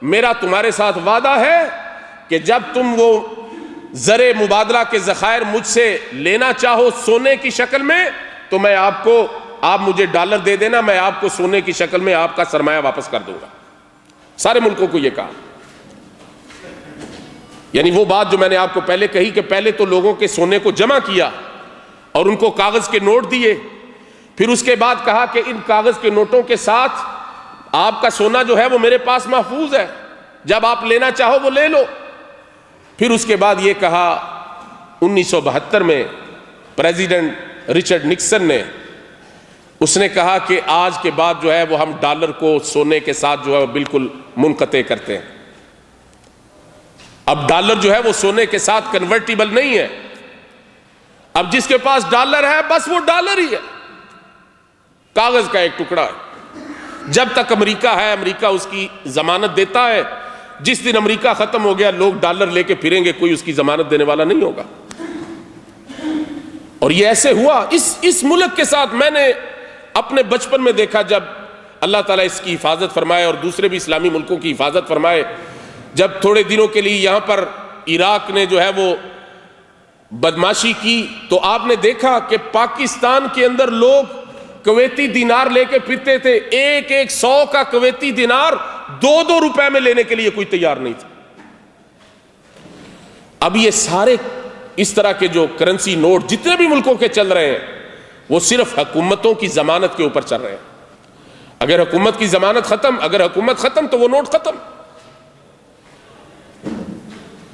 میرا تمہارے ساتھ وعدہ ہے کہ جب تم وہ زر مبادلہ کے ذخائر مجھ سے لینا چاہو سونے کی شکل میں تو میں آپ مجھے ڈالر دے دینا، میں آپ کو سونے کی شکل میں آپ کا سرمایہ واپس کر دوں گا. سارے ملکوں کو یہ کہا. یعنی وہ بات جو میں نے آپ کو پہلے کہی کہ پہلے تو لوگوں کے سونے کو جمع کیا اور ان کو کاغذ کے نوٹ دیے، پھر اس کے بعد کہا کہ ان کاغذ کے نوٹوں کے ساتھ آپ کا سونا جو ہے وہ میرے پاس محفوظ ہے، جب آپ لینا چاہو وہ لے لو. پھر اس کے بعد یہ کہا 1972 میں پریزیڈنٹ رچرڈ نکسن نے، اس نے کہا کہ آج کے بعد جو ہے وہ ہم ڈالر کو سونے کے ساتھ جو ہے بالکل منقطع کرتے ہیں. اب ڈالر جو ہے وہ سونے کے ساتھ کنورٹیبل نہیں ہے. اب جس کے پاس ڈالر ہے بس وہ ڈالر ہی ہے، کاغذ کا ایک ٹکڑا ہے. جب تک امریکہ ہے امریکہ اس کی ضمانت دیتا ہے. جس دن امریکہ ختم ہو گیا لوگ ڈالر لے کے پھریں گے, کوئی اس کی ضمانت دینے والا نہیں ہوگا. اور یہ ایسے ہوا اس ملک کے ساتھ. میں نے اپنے بچپن میں دیکھا جب اللہ تعالیٰ اس کی حفاظت فرمائے اور دوسرے بھی اسلامی ملکوں کی حفاظت فرمائے, جب تھوڑے دنوں کے لیے یہاں پر عراق نے جو ہے وہ بدماشی کی تو آپ نے دیکھا کہ پاکستان کے اندر لوگ کویتی دینار لے کے پھرتے تھے. ایک 100 کا کویتی دینار 2 روپے میں لینے کے لیے کوئی تیار نہیں تھا. اب یہ سارے اس طرح کے جو کرنسی نوٹ جتنے بھی ملکوں کے چل رہے ہیں وہ صرف حکومتوں کی ضمانت کے اوپر چل رہے ہیں. اگر حکومت کی ضمانت ختم, اگر حکومت ختم تو وہ نوٹ ختم.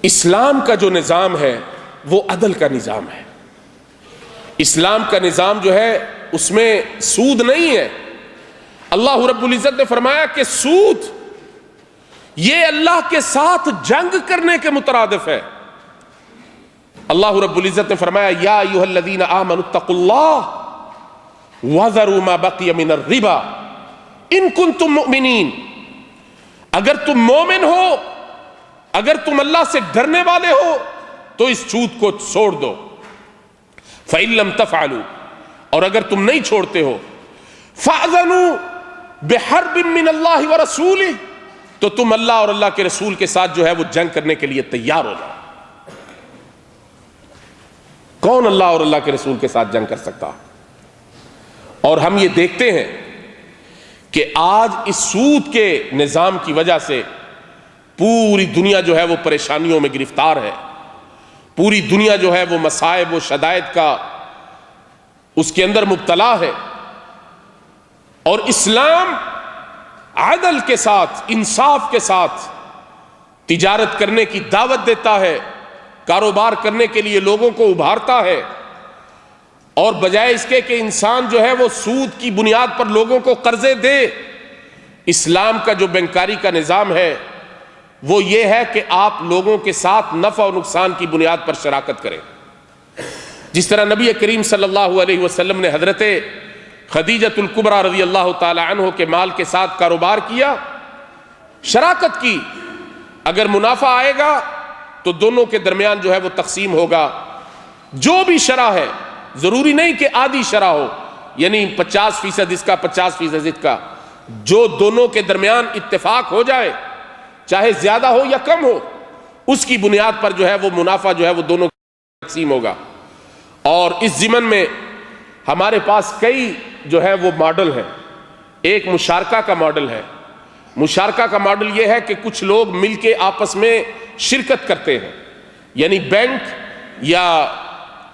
اسلام کا جو نظام ہے وہ عدل کا نظام ہے. اسلام کا نظام جو ہے اس میں سود نہیں ہے. اللہ رب العزت نے فرمایا کہ سود یہ اللہ کے ساتھ جنگ کرنے کے مترادف ہے. اللہ رب العزت نے فرمایا یا ایھا الذین آمنوا اتقوا اللہ وذروا ما بقی من الربا ان کنتم مؤمنین. اگر تم مومن ہو, اگر تم اللہ سے ڈرنے والے ہو تو اس سود کو چھوڑ دو. فإن لم تفعلوا, اور اگر تم نہیں چھوڑتے ہو, فأذنوا بحرب من اللہ ورسولہ, تو تم اللہ اور اللہ کے رسول کے ساتھ جو ہے وہ جنگ کرنے کے لیے تیار ہو جاؤ. کون اللہ اور اللہ کے رسول کے ساتھ جنگ کر سکتا؟ اور ہم یہ دیکھتے ہیں کہ آج اس سود کے نظام کی وجہ سے پوری دنیا جو ہے وہ پریشانیوں میں گرفتار ہے. پوری دنیا جو ہے وہ مصائب و شدائد کا اس کے اندر مبتلا ہے. اور اسلام عدل کے ساتھ, انصاف کے ساتھ تجارت کرنے کی دعوت دیتا ہے, کاروبار کرنے کے لیے لوگوں کو ابھارتا ہے. اور بجائے اس کے کہ انسان جو ہے وہ سود کی بنیاد پر لوگوں کو قرضے دے, اسلام کا جو بینکاری کا نظام ہے وہ یہ ہے کہ آپ لوگوں کے ساتھ نفع و نقصان کی بنیاد پر شراکت کریں. جس طرح نبی کریم صلی اللہ علیہ وسلم نے حضرت خدیجۃ الکبریٰ رضی اللہ تعالی عنہ کے مال کے ساتھ کاروبار کیا, شراکت کی. اگر منافع آئے گا تو دونوں کے درمیان جو ہے وہ تقسیم ہوگا. جو بھی شرح ہے, ضروری نہیں کہ آدھی شرح ہو, یعنی 50% اس کا 50% اس کا, جو دونوں کے درمیان اتفاق ہو جائے, چاہے زیادہ ہو یا کم ہو, اس کی بنیاد پر جو ہے وہ منافع جو ہے وہ دونوں تقسیم ہوگا. اور اس ضمن میں ہمارے پاس کئی جو ہے وہ ماڈل ہیں. ایک مشارکہ کا ماڈل ہے. مشارکہ کا ماڈل یہ ہے کہ کچھ لوگ مل کے آپس میں شرکت کرتے ہیں, یعنی بینک یا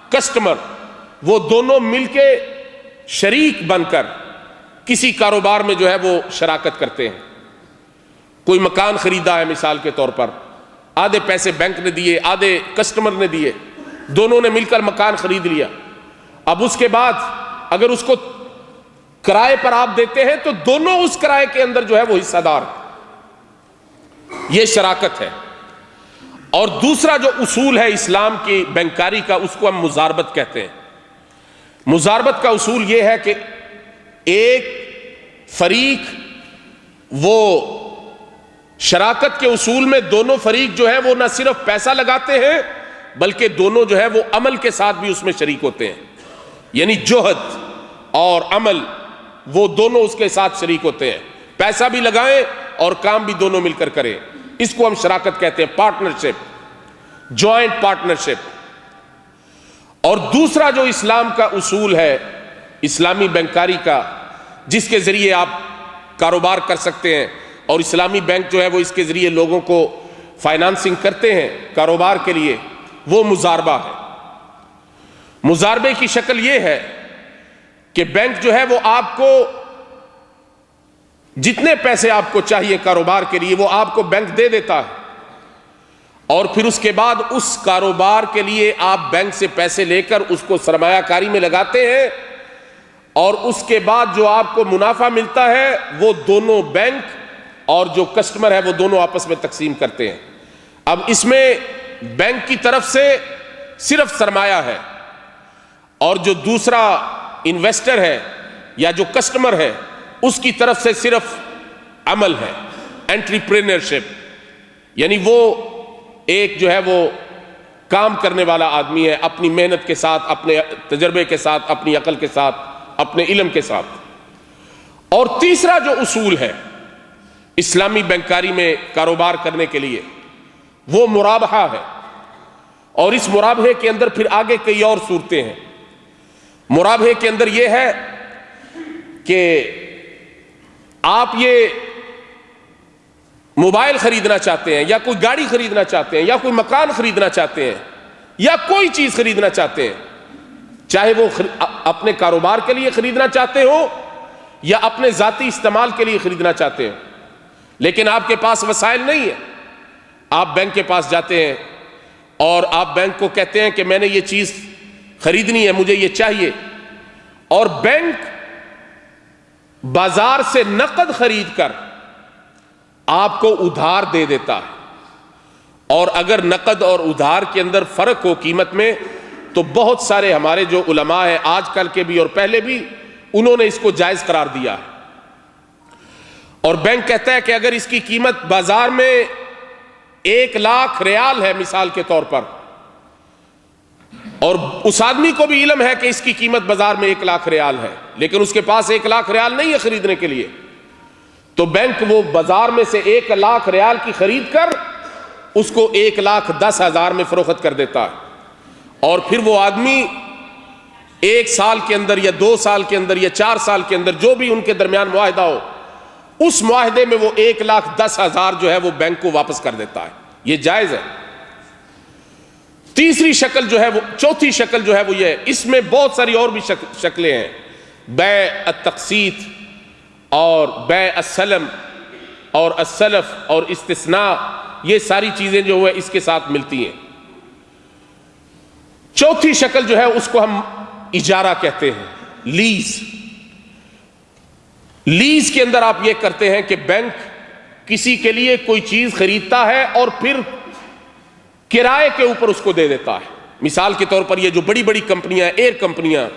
کسٹمر وہ دونوں مل کے شریک بن کر کسی کاروبار میں جو ہے وہ شراکت کرتے ہیں. کوئی مکان خریدا ہے مثال کے طور پر, آدھے پیسے بینک نے دیے, آدھے کسٹمر نے دیے, دونوں نے مل کر مکان خرید لیا. اب اس کے بعد اگر اس کو کرائے پر آپ دیتے ہیں تو دونوں اس کرائے کے اندر جو ہے وہ حصہ دار, یہ شراکت ہے. اور دوسرا جو اصول ہے اسلام کی بینکاری کا, اس کو ہم مزاربت کہتے ہیں. مزاربت کا اصول یہ ہے کہ ایک فریق وہ شراکت کے اصول میں دونوں فریق جو ہے وہ نہ صرف پیسہ لگاتے ہیں بلکہ دونوں جو ہے وہ عمل کے ساتھ بھی اس میں شریک ہوتے ہیں. یعنی جوہد اور عمل وہ دونوں اس کے ساتھ شریک ہوتے ہیں. پیسہ بھی لگائیں اور کام بھی دونوں مل کر کریں. اس کو ہم شراکت کہتے ہیں, پارٹنرشپ, جوائنٹ پارٹنرشپ. اور دوسرا جو اسلام کا اصول ہے اسلامی بینکاری کا, جس کے ذریعے آپ کاروبار کر سکتے ہیں, اور اسلامی بینک جو ہے وہ اس کے ذریعے لوگوں کو فائنانسنگ کرتے ہیں کاروبار کے لیے, وہ مزاربہ ہے. مزاربے کی شکل یہ ہے کہ بینک جو ہے وہ آپ کو جتنے پیسے آپ کو چاہیے کاروبار کے لیے وہ آپ کو بینک دے دیتا ہے, اور پھر اس کے بعد اس کاروبار کے لیے آپ بینک سے پیسے لے کر اس کو سرمایہ کاری میں لگاتے ہیں, اور اس کے بعد جو آپ کو منافع ملتا ہے وہ دونوں بینک اور جو کسٹمر ہے وہ دونوں آپس میں تقسیم کرتے ہیں. اب اس میں بینک کی طرف سے صرف سرمایہ ہے, اور جو دوسرا انویسٹر ہے یا جو کسٹمر ہے اس کی طرف سے صرف عمل ہے، انٹرپرینرشپ، یعنی وہ ایک جو ہے وہ کام کرنے والا آدمی ہے، اپنی محنت کے ساتھ، اپنے تجربے کے ساتھ، اپنی عقل کے ساتھ، اپنے علم کے ساتھ۔ اور تیسرا جو اصول ہے اسلامی بینکاری میں کاروبار کرنے کے لیے، وہ مرابحہ ہے، اور اس مرابحے کے اندر پھر آگے کئی اور صورتیں ہیں۔ مرابحے کے اندر یہ ہے کہ آپ یہ موبائل خریدنا چاہتے ہیں، یا کوئی گاڑی خریدنا چاہتے ہیں، یا کوئی مکان خریدنا چاہتے ہیں، یا کوئی چیز خریدنا چاہتے ہیں، چاہے وہ اپنے کاروبار کے لیے خریدنا چاہتے ہو یا اپنے ذاتی استعمال کے لیے خریدنا چاہتے ہیں، لیکن آپ کے پاس وسائل نہیں ہے۔ آپ بینک کے پاس جاتے ہیں اور آپ بینک کو کہتے ہیں کہ میں نے یہ چیز خریدنی ہے، مجھے یہ چاہیے، اور بینک بازار سے نقد خرید کر آپ کو ادھار دے دیتا ہے۔ اور اگر نقد اور ادھار کے اندر فرق ہو قیمت میں، تو بہت سارے ہمارے جو علماء ہیں آج کل کے بھی اور پہلے بھی، انہوں نے اس کو جائز قرار دیا ہے۔ اور بینک کہتا ہے کہ اگر اس کی قیمت بازار میں 1,00,000 ریال ہے مثال کے طور پر، اور اس آدمی کو بھی علم ہے کہ اس کی قیمت بازار میں 1,00,000 ریال ہے، لیکن اس کے پاس 1,00,000 ریال نہیں ہے خریدنے کے لیے، تو بینک وہ بازار میں سے 1,00,000 ریال کی خرید کر اس کو 1,10,000 میں فروخت کر دیتا ہے۔ اور پھر وہ آدمی 1 سال کے اندر یا 2 سال کے اندر یا 4 سال کے اندر جو بھی ان کے درمیان معاہدہ ہو، اس معاہدے میں وہ 1,10,000 جو ہے وہ بینک کو واپس کر دیتا ہے۔ یہ جائز ہے۔ تیسری شکل جو ہے وہ، چوتھی شکل جو ہے وہ یہ ہے، اس میں بہت ساری اور بھی شکلیں ہیں، بیع التقسیط اور بیع السلم اور السلف اور استثناء، یہ ساری چیزیں جو ہے اس کے ساتھ ملتی ہیں۔ چوتھی شکل جو ہے اس کو ہم اجارہ کہتے ہیں، لیز۔ لیز کے اندر آپ یہ کرتے ہیں کہ بینک کسی کے لیے کوئی چیز خریدتا ہے اور پھر کرائے کے اوپر اس کو دے دیتا ہے۔ مثال کے طور پر یہ جو بڑی بڑی کمپنیاں، ایئر کمپنیاں،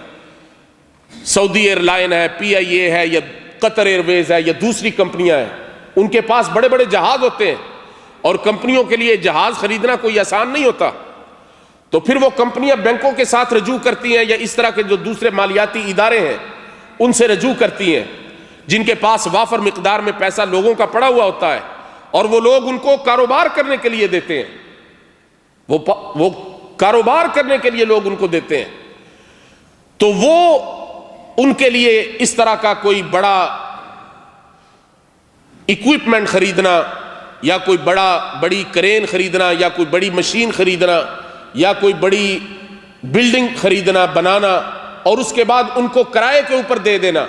سعودی ایئر لائن ہے، PIA ہے، یا قطر ایئر ویز ہے، یا دوسری کمپنیاں ہیں، ان کے پاس بڑے بڑے جہاز ہوتے ہیں، اور کمپنیوں کے لیے جہاز خریدنا کوئی آسان نہیں ہوتا، تو پھر وہ کمپنیاں بینکوں کے ساتھ رجوع کرتی ہیں، یا اس طرح کے جو دوسرے مالیاتی ادارے ہیں ان سے رجوع کرتی ہیں، جن کے پاس وافر مقدار میں پیسہ لوگوں کا پڑا ہوا ہوتا ہے، اور وہ لوگ ان کو کاروبار کرنے کے لیے دیتے ہیں، وہ کاروبار کرنے کے لیے لوگ ان کو دیتے ہیں، تو وہ ان کے لیے اس طرح کا کوئی بڑا اکوپمنٹ خریدنا، یا کوئی بڑی کرین خریدنا، یا کوئی بڑی مشین خریدنا، یا کوئی بڑی بلڈنگ خریدنا، بنانا، اور اس کے بعد ان کو کرائے کے اوپر دے دینا،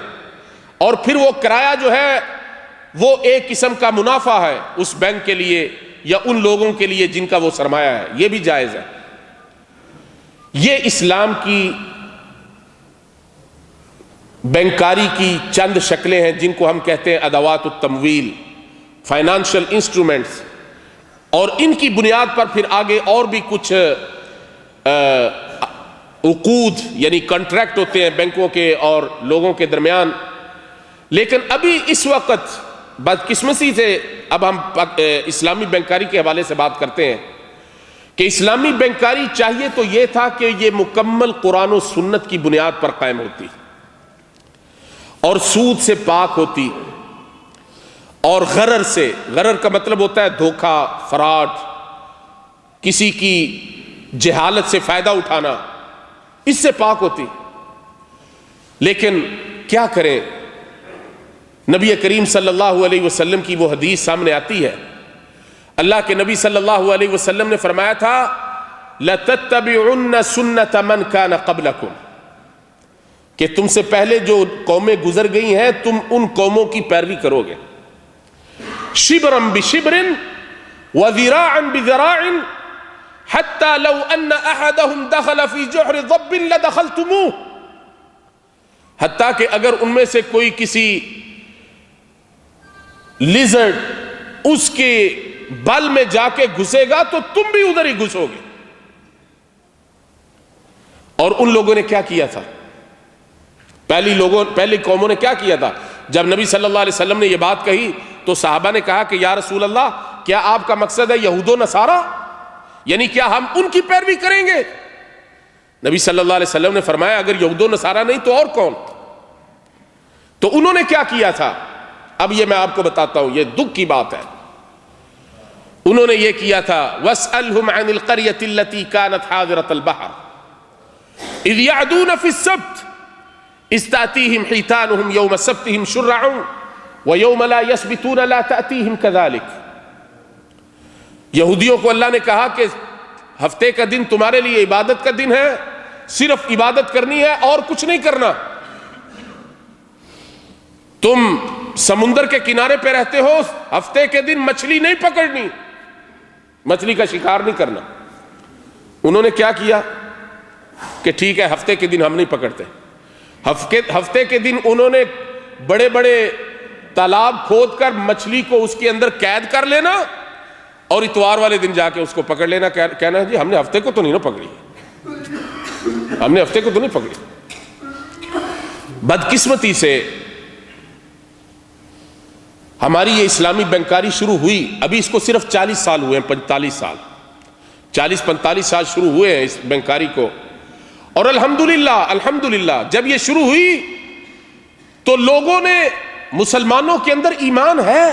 اور پھر وہ کرایہ جو ہے وہ ایک قسم کا منافع ہے اس بینک کے لیے یا ان لوگوں کے لیے جن کا وہ سرمایہ ہے، یہ بھی جائز ہے۔ یہ اسلام کی بینکاری کی چند شکلیں ہیں جن کو ہم کہتے ہیں ادوات التمویل، فائنانشل انسٹرومنٹس، اور ان کی بنیاد پر پھر آگے اور بھی کچھ عقود یعنی کنٹریکٹ ہوتے ہیں بینکوں کے اور لوگوں کے درمیان۔ لیکن ابھی اس وقت بدقسمتی سے اب ہم اسلامی بینکاری کے حوالے سے بات کرتے ہیں کہ اسلامی بینکاری چاہیے تو یہ تھا کہ یہ مکمل قرآن و سنت کی بنیاد پر قائم ہوتی اور سود سے پاک ہوتی اور غرر سے، غرر کا مطلب ہوتا ہے دھوکہ، فراڈ، کسی کی جہالت سے فائدہ اٹھانا، اس سے پاک ہوتی۔ لیکن کیا کریں، نبی کریم صلی اللہ علیہ وسلم کی وہ حدیث سامنے آتی ہے، اللہ کے نبی صلی اللہ علیہ وسلم نے فرمایا تھا لَتَتَّبِعُنَّ سُنَّةَ مَنْ كَانَ قَبْلَكُمْ، کہ تم سے پہلے جو قومیں گزر گئی ہیں تم ان قوموں کی پیروی کرو گے، شبرا بشبر وذراعا بذراع حتى لو ان احدهم دخل في جحر ضب لدخلتموه، حتیٰ کہ اگر ان میں سے کوئی کسی لیزرڈ اس کے بل میں جا کے گھسے گا تو تم بھی ادھر ہی گھسو گے۔ اور ان لوگوں نے کیا کیا تھا، پہلی قوموں نے کیا کیا تھا، جب نبی صلی اللہ علیہ وسلم نے یہ بات کہی تو صحابہ نے کہا کہ یا رسول اللہ کیا آپ کا مقصد ہے یہود و نصارہ، یعنی کیا ہم ان کی پیروی کریں گے؟ نبی صلی اللہ علیہ وسلم نے فرمایا اگر یہود و نصارہ نہیں تو اور کون؟ تو انہوں نے کیا کیا تھا، اب یہ میں آپ کو بتاتا ہوں، یہ دکھ کی بات ہے۔ انہوں نے یہ کیا تھا وَاسْأَلْهُمْ عَنِ الْقَرْيَةِ الَّتِي كَانَتْ حَاضِرَةَ الْبَحْرِ إِذْ يَعْدُونَ فِي السَّبْتِ إِذْ تَأْتِيهِمْ حِيتَانُهُمْ يَوْمَ سَبْتِهِمْ شُرَّعًا وَيَوْمَ لَا يَسْبِتُونَ لَا تَأْتِيهِمْ كَذَلِكَ۔ یہودیوں کو اللہ نے کہا کہ ہفتے کا دن تمہارے لیے عبادت کا دن ہے، صرف عبادت کرنی ہے اور کچھ نہیں کرنا۔ تم سمندر کے کنارے پہ رہتے ہو، ہفتے کے دن مچھلی نہیں پکڑنی، مچھلی کا شکار نہیں کرنا۔ انہوں نے کیا کیا کہ ٹھیک ہے ہفتے کے دن ہم نہیں پکڑتے، ہفتے کے دن انہوں نے بڑے بڑے تالاب کھود کر مچھلی کو اس کے اندر قید کر لینا اور اتوار والے دن جا کے اس کو پکڑ لینا، کہنا جی ہم نے ہفتے کو تو نہیں نا پکڑی، ہم نے ہفتے کو تو نہیں پکڑی۔ بدقسمتی سے ہماری یہ اسلامی بینکاری شروع ہوئی، ابھی اس کو صرف 40 سال ہوئے ہیں، 45 سال 40-45 سال شروع ہوئے ہیں اس بینکاری کو، اور الحمدللہ جب یہ شروع ہوئی تو لوگوں نے، مسلمانوں کے اندر ایمان ہے،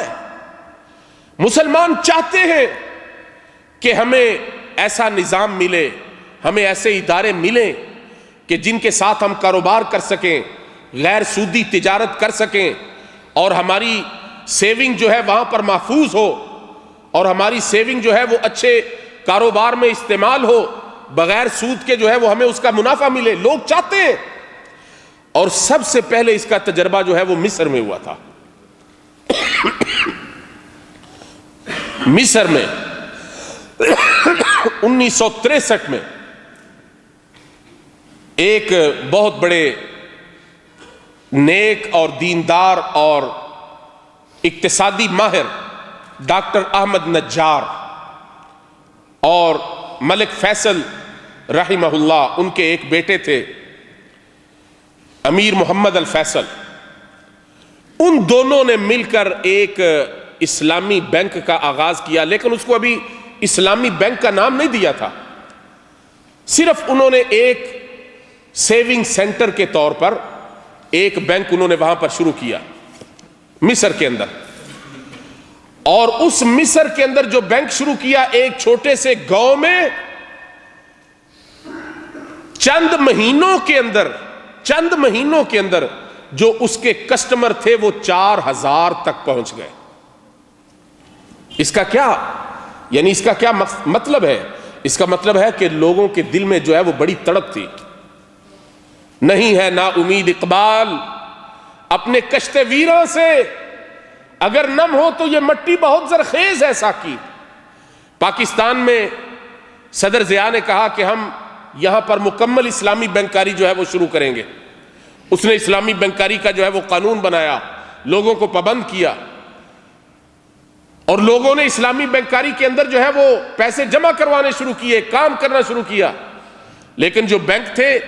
مسلمان چاہتے ہیں کہ ہمیں ایسا نظام ملے، ہمیں ایسے ادارے ملیں کہ جن کے ساتھ ہم کاروبار کر سکیں، غیر سودی تجارت کر سکیں، اور ہماری سیونگ جو ہے وہاں پر محفوظ ہو، اور ہماری سیونگ جو ہے وہ اچھے کاروبار میں استعمال ہو، بغیر سود کے جو ہے وہ ہمیں اس کا منافع ملے، لوگ چاہتے ہیں۔ اور سب سے پہلے اس کا تجربہ جو ہے وہ مصر میں ہوا تھا۔ مصر میں 1963 میں ایک بہت بڑے نیک اور دیندار اور اقتصادی ماہر ڈاکٹر احمد نجار اور ملک فیصل رحمہ اللہ، ان کے ایک بیٹے تھے امیر محمد الفیصل، ان دونوں نے مل کر ایک اسلامی بینک کا آغاز کیا، لیکن اس کو ابھی اسلامی بینک کا نام نہیں دیا تھا، صرف انہوں نے ایک سیونگ سینٹر کے طور پر ایک بینک انہوں نے وہاں پر شروع کیا مصر کے اندر۔ اور اس مصر کے اندر جو بینک شروع کیا، ایک چھوٹے سے گاؤں میں چند مہینوں کے اندر جو اس کے کسٹمر تھے وہ 4000 تک پہنچ گئے۔ اس کا کیا یعنی اس کا کیا مطلب ہے؟ اس کا مطلب ہے کہ لوگوں کے دل میں جو ہے وہ بڑی تڑپ تھی، نہیں ہے نا امید اقبال اپنے کشتے ویروں سے، اگر نم ہو تو یہ مٹی بہت زرخیز ہے ساکی۔ پاکستان میں صدر ضیاء نے کہا کہ ہم یہاں پر مکمل اسلامی بینکاری جو ہے وہ شروع کریں گے۔ اس نے اسلامی بینکاری کا جو ہے وہ قانون بنایا، لوگوں کو پابند کیا، اور لوگوں نے اسلامی بینکاری کے اندر جو ہے وہ پیسے جمع کروانے شروع کیے، کام کرنا شروع کیا۔ لیکن جو بینک تھے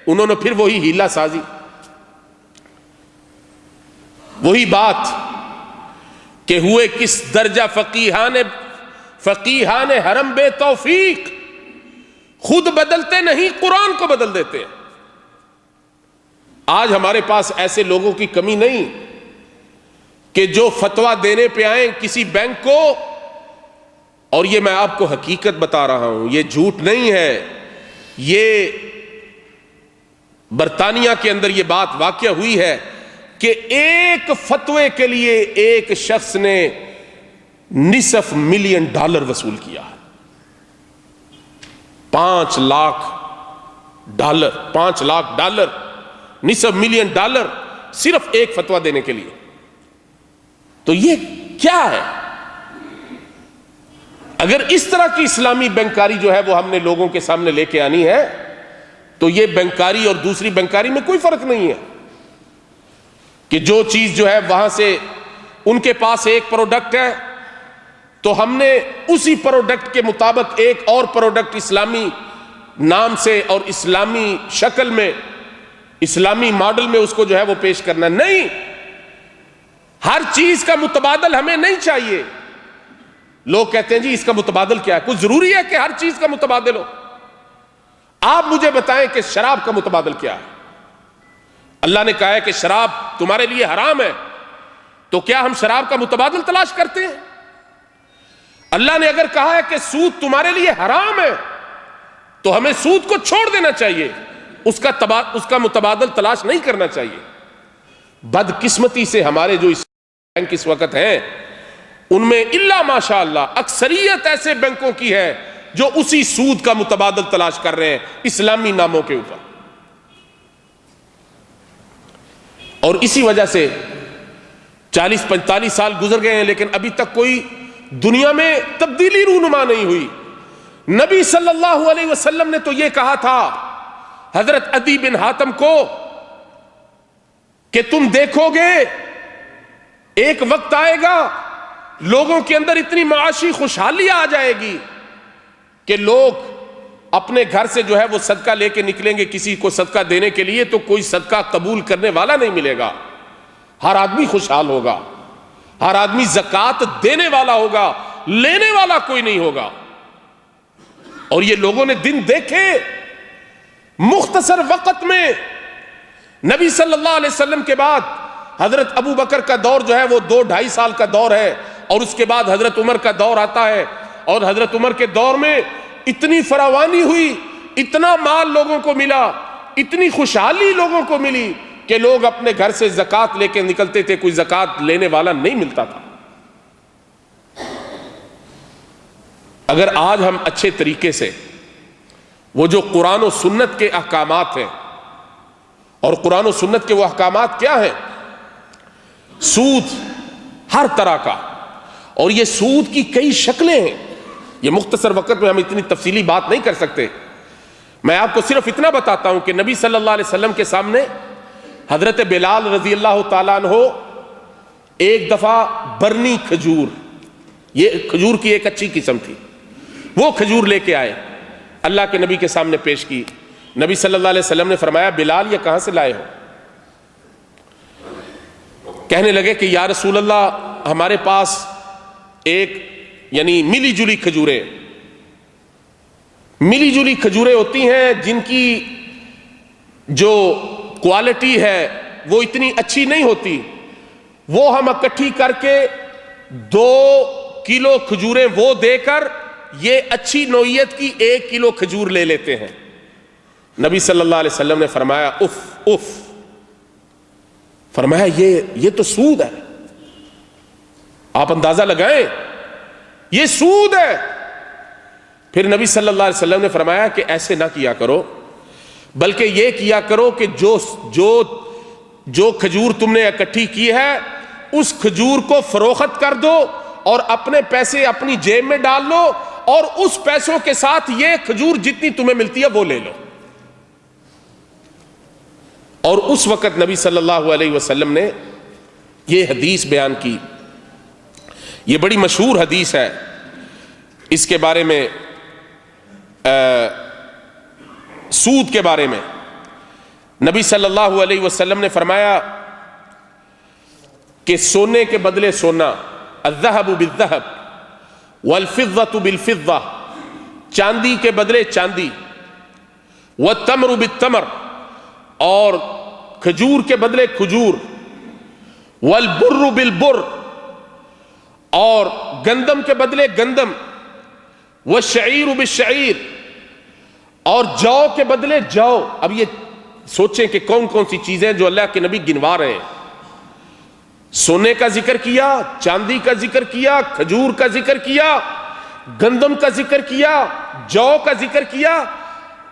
انہوں نے پھر وہی ہیلا سازی، وہی بات کہ ہوئے کس درجہ فقیہان حرم بے توفیق، خود بدلتے نہیں قرآن کو بدل دیتے ہیں۔ آج ہمارے پاس ایسے لوگوں کی کمی نہیں کہ جو فتویٰ دینے پہ آئیں کسی بینک کو، اور یہ میں آپ کو حقیقت بتا رہا ہوں، یہ جھوٹ نہیں ہے، یہ برطانیہ کے اندر یہ بات واقع ہوئی ہے کہ ایک فتوے کے لیے ایک شخص نے $5 ملین وصول کیا، $5 لاکھ، $5 ملین صرف ایک فتویٰ دینے کے لیے۔ تو یہ کیا ہے؟ اگر اس طرح کی اسلامی بینکاری جو ہے وہ ہم نے لوگوں کے سامنے لے کے آنی ہے تو یہ بینکاری اور دوسری بینکاری میں کوئی فرق نہیں ہے، کہ جو چیز جو ہے وہاں سے ان کے پاس ایک پروڈکٹ ہے تو ہم نے اسی پروڈکٹ کے مطابق ایک اور پروڈکٹ اسلامی نام سے اور اسلامی شکل میں، اسلامی ماڈل میں اس کو جو ہے وہ پیش کرنا۔ نہیں، ہر چیز کا متبادل ہمیں نہیں چاہیے. لوگ کہتے ہیں جی اس کا متبادل کیا ہے؟ کچھ ضروری ہے کہ ہر چیز کا متبادل ہو؟ آپ مجھے بتائیں کہ شراب کا متبادل کیا ہے؟ اللہ نے کہا ہے کہ شراب تمہارے لیے حرام ہے، تو کیا ہم شراب کا متبادل تلاش کرتے ہیں؟ اللہ نے اگر کہا ہے کہ سود تمہارے لیے حرام ہے تو ہمیں سود کو چھوڑ دینا چاہیے، اس کا متبادل تلاش نہیں کرنا چاہیے. بدقسمتی سے ہمارے جو بینک اس وقت ہیں ان میں الا ماشاء اللہ اکثریت ایسے بینکوں کی ہے جو اسی سود کا متبادل تلاش کر رہے ہیں اسلامی ناموں کے اوپر. اور اسی وجہ سے 40-45 سال گزر گئے ہیں لیکن ابھی تک کوئی دنیا میں تبدیلی رونما نہیں ہوئی. نبی صلی اللہ علیہ وسلم نے تو یہ کہا تھا حضرت عدی بن حاتم کو کہ تم دیکھو گے ایک وقت آئے گا لوگوں کے اندر اتنی معاشی خوشحالی آ جائے گی کہ لوگ اپنے گھر سے جو ہے وہ صدقہ لے کے نکلیں گے کسی کو صدقہ دینے کے لیے تو کوئی صدقہ قبول کرنے والا نہیں ملے گا. ہر آدمی خوشحال ہوگا، ہر آدمی زکوٰۃ دینے والا ہوگا، لینے والا کوئی نہیں ہوگا. اور یہ لوگوں نے دن دیکھے، مختصر وقت میں نبی صلی اللہ علیہ وسلم کے بعد حضرت ابو بکر کا دور جو ہے وہ 2-2.5 سال کا دور ہے، اور اس کے بعد حضرت عمر کا دور آتا ہے. اور حضرت عمر کے دور میں اتنی فراوانی ہوئی، اتنا مال لوگوں کو ملا، اتنی خوشحالی لوگوں کو ملی کہ لوگ اپنے گھر سے زکوٰۃ لے کے نکلتے تھے، کوئی زکوٰۃ لینے والا نہیں ملتا تھا. اگر آج ہم اچھے طریقے سے وہ جو قرآن و سنت کے احکامات ہیں، اور قرآن و سنت کے وہ احکامات کیا ہیں؟ سود ہر طرح کا، اور یہ سود کی کئی شکلیں ہیں. یہ مختصر وقت میں ہم اتنی تفصیلی بات نہیں کر سکتے. میں آپ کو صرف اتنا بتاتا ہوں کہ نبی صلی اللہ علیہ وسلم کے سامنے حضرت بلال رضی اللہ تعالیٰ عنہ ایک دفعہ برنی کھجور، یہ کھجور کی ایک اچھی قسم تھی، وہ کھجور لے کے آئے، اللہ کے نبی کے سامنے پیش کی. نبی صلی اللہ علیہ وسلم نے فرمایا بلال یہ کہاں سے لائے ہو؟ کہنے لگے کہ یا رسول اللہ ہمارے پاس ایک یعنی ملی جلی کھجوریں ہوتی ہیں جن کی جو کوالٹی ہے وہ اتنی اچھی نہیں ہوتی، وہ ہم اکٹھی کر کے 2 کلو کھجوریں وہ دے کر یہ اچھی نوعیت کی 1 کلو کھجور لے لیتے ہیں. نبی صلی اللہ علیہ وسلم نے فرمایا اف اف، فرمایا یہ تو سود ہے. آپ اندازہ لگائیں یہ سود ہے. پھر نبی صلی اللہ علیہ وسلم نے فرمایا کہ ایسے نہ کیا کرو، بلکہ یہ کیا کرو کہ جو کھجور تم نے اکٹھی کی ہے اس کھجور کو فروخت کر دو اور اپنے پیسے اپنی جیب میں ڈال لو، اور اس پیسوں کے ساتھ یہ کھجور جتنی تمہیں ملتی ہے وہ لے لو. اور اس وقت نبی صلی اللہ علیہ وسلم نے یہ حدیث بیان کی. یہ بڑی مشہور حدیث ہے. اس کے بارے میں سود کے بارے میں نبی صلی اللہ علیہ وسلم نے فرمایا کہ سونے کے بدلے سونا، الذهب بالذهب والفضة بالفضة، چاندی کے بدلے چاندی، والتمر بالتمر، اور کھجور کے بدلے کھجور، والبر بالبر، اور گندم کے بدلے گندم، والشعیر بالشعیر، اور جو کے بدلے جو. اب یہ سوچیں کہ کون کون سی چیزیں جو اللہ کے نبی گنوا رہے ہیں. سونے کا ذکر کیا، چاندی کا ذکر کیا، کھجور کا ذکر کیا، گندم کا ذکر کیا، جو کا ذکر کیا،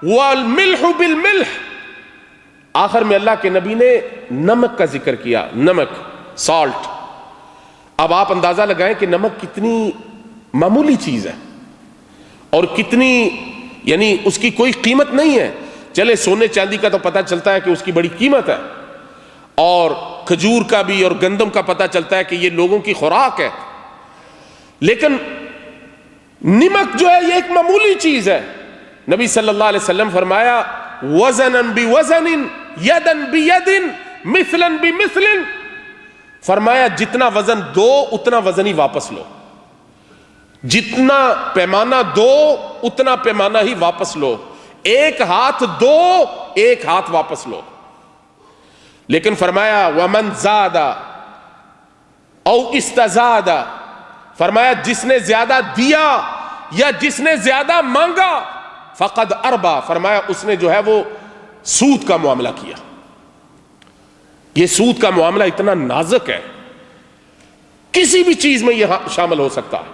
والملح بالملح، آخر میں اللہ کے نبی نے نمک کا ذکر کیا، نمک، سالٹ. اب آپ اندازہ لگائیں کہ نمک کتنی معمولی چیز ہے اور کتنی یعنی اس کی کوئی قیمت نہیں ہے. چلے سونے چاندی کا تو پتہ چلتا ہے کہ اس کی بڑی قیمت ہے، اور کھجور کا بھی اور گندم کا پتہ چلتا ہے کہ یہ لوگوں کی خوراک ہے، لیکن نمک جو ہے یہ ایک معمولی چیز ہے. نبی صلی اللہ علیہ وسلم فرمایا وزنا بوزن، یدا بید، مثلا بمثل، فرمایا جتنا وزن دو اتنا وزن ہی واپس لو، جتنا پیمانہ دو اتنا پیمانہ ہی واپس لو، ایک ہاتھ دو ایک ہاتھ واپس لو۔ لیکن فرمایا ومن زاد او استزاد، فرمایا جس نے زیادہ دیا یا جس نے زیادہ مانگا فقد اربا، فرمایا اس نے جو ہے وہ سود کا معاملہ کیا۔ یہ سود کا معاملہ اتنا نازک ہے، کسی بھی چیز میں یہ شامل ہو سکتا ہے۔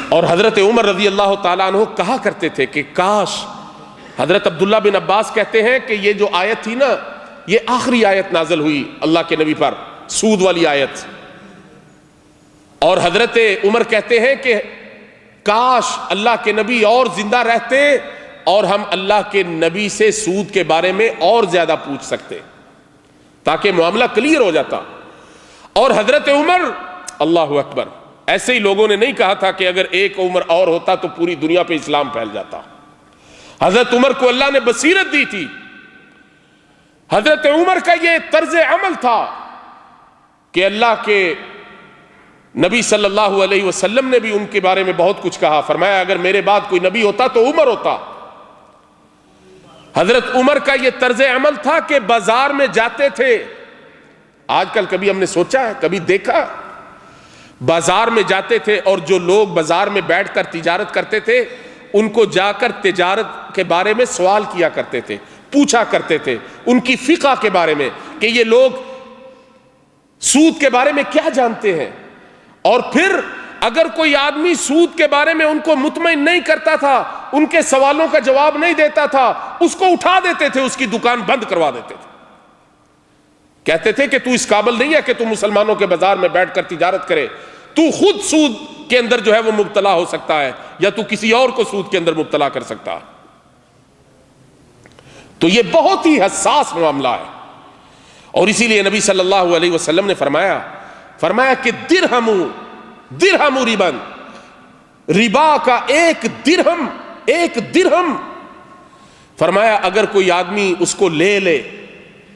اور حضرت عمر رضی اللہ تعالیٰ عنہ کہا کرتے تھے کہ کاش، حضرت عبداللہ بن عباس کہتے ہیں کہ یہ جو آیت تھی نا، یہ آخری آیت نازل ہوئی اللہ کے نبی پر، سود والی آیت۔ اور حضرت عمر کہتے ہیں کہ کاش اللہ کے نبی اور زندہ رہتے اور ہم اللہ کے نبی سے سود کے بارے میں اور زیادہ پوچھ سکتے تاکہ معاملہ کلیئر ہو جاتا۔ اور حضرت عمر، اللہ اکبر، ایسے ہی لوگوں نے نہیں کہا تھا کہ اگر ایک عمر اور ہوتا تو پوری دنیا پہ اسلام پھیل جاتا۔ حضرت عمر کو اللہ نے بصیرت دی تھی۔ حضرت عمر کا یہ طرز عمل تھا کہ اللہ کے نبی صلی اللہ علیہ وسلم نے بھی ان کے بارے میں بہت کچھ کہا، فرمایا اگر میرے بعد کوئی نبی ہوتا تو عمر ہوتا۔ حضرت عمر کا یہ طرز عمل تھا کہ بازار میں جاتے تھے، آج کل کبھی ہم نے سوچا ہے، کبھی دیکھا؟ بازار میں جاتے تھے اور جو لوگ بازار میں بیٹھ کر تجارت کرتے تھے ان کو جا کر تجارت کے بارے میں سوال کیا کرتے تھے، پوچھا کرتے تھے ان کی فقہ کے بارے میں کہ یہ لوگ سود کے بارے میں کیا جانتے ہیں۔ اور پھر اگر کوئی آدمی سود کے بارے میں ان کو مطمئن نہیں کرتا تھا، ان کے سوالوں کا جواب نہیں دیتا تھا، اس کو اٹھا دیتے تھے، اس کی دکان بند کروا دیتے تھے، کہتے تھے کہ تو اس قابل نہیں ہے کہ تو مسلمانوں کے بازار میں بیٹھ کر تجارت کرے، تو خود سود کے اندر جو ہے وہ مبتلا ہو سکتا ہے یا تو کسی اور کو سود کے اندر مبتلا کر سکتا ہے۔ تو یہ بہت ہی حساس معاملہ ہے، اور اسی لیے نبی صلی اللہ علیہ وسلم نے فرمایا کہ درہم ربن، ربا کا ایک درہم، فرمایا اگر کوئی آدمی اس کو لے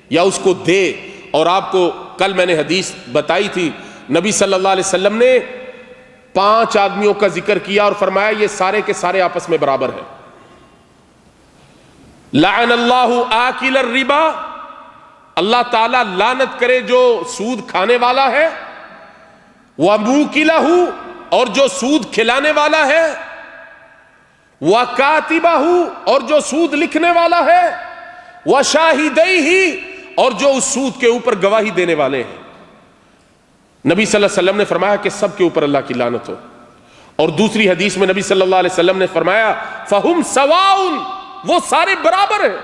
یا اس کو دے، اور آپ کو کل میں نے حدیث بتائی تھی، نبی صلی اللہ علیہ وسلم نے 5 آدمیوں کا ذکر کیا اور فرمایا یہ سارے کے سارے آپس میں برابر ہیں۔ لعن اللہ آکل الربا، اللہ تعالیٰ لعنت کرے جو سود کھانے والا ہے، وَمُوكِلَهُ، اور جو سود کھلانے والا ہے، وَكَاتِبَهُ، اور جو سود لکھنے والا ہے، وَشَاهِدَيْهِ، اور جو اس سود کے اوپر گواہی دینے والے ہیں۔ نبی صلی اللہ علیہ وسلم نے فرمایا کہ سب کے اوپر اللہ کی لعنت ہو۔ اور دوسری حدیث میں نبی صلی اللہ علیہ وسلم نے فرمایا فَهُمْ سَوَاءٌ، وہ سارے برابر ہیں۔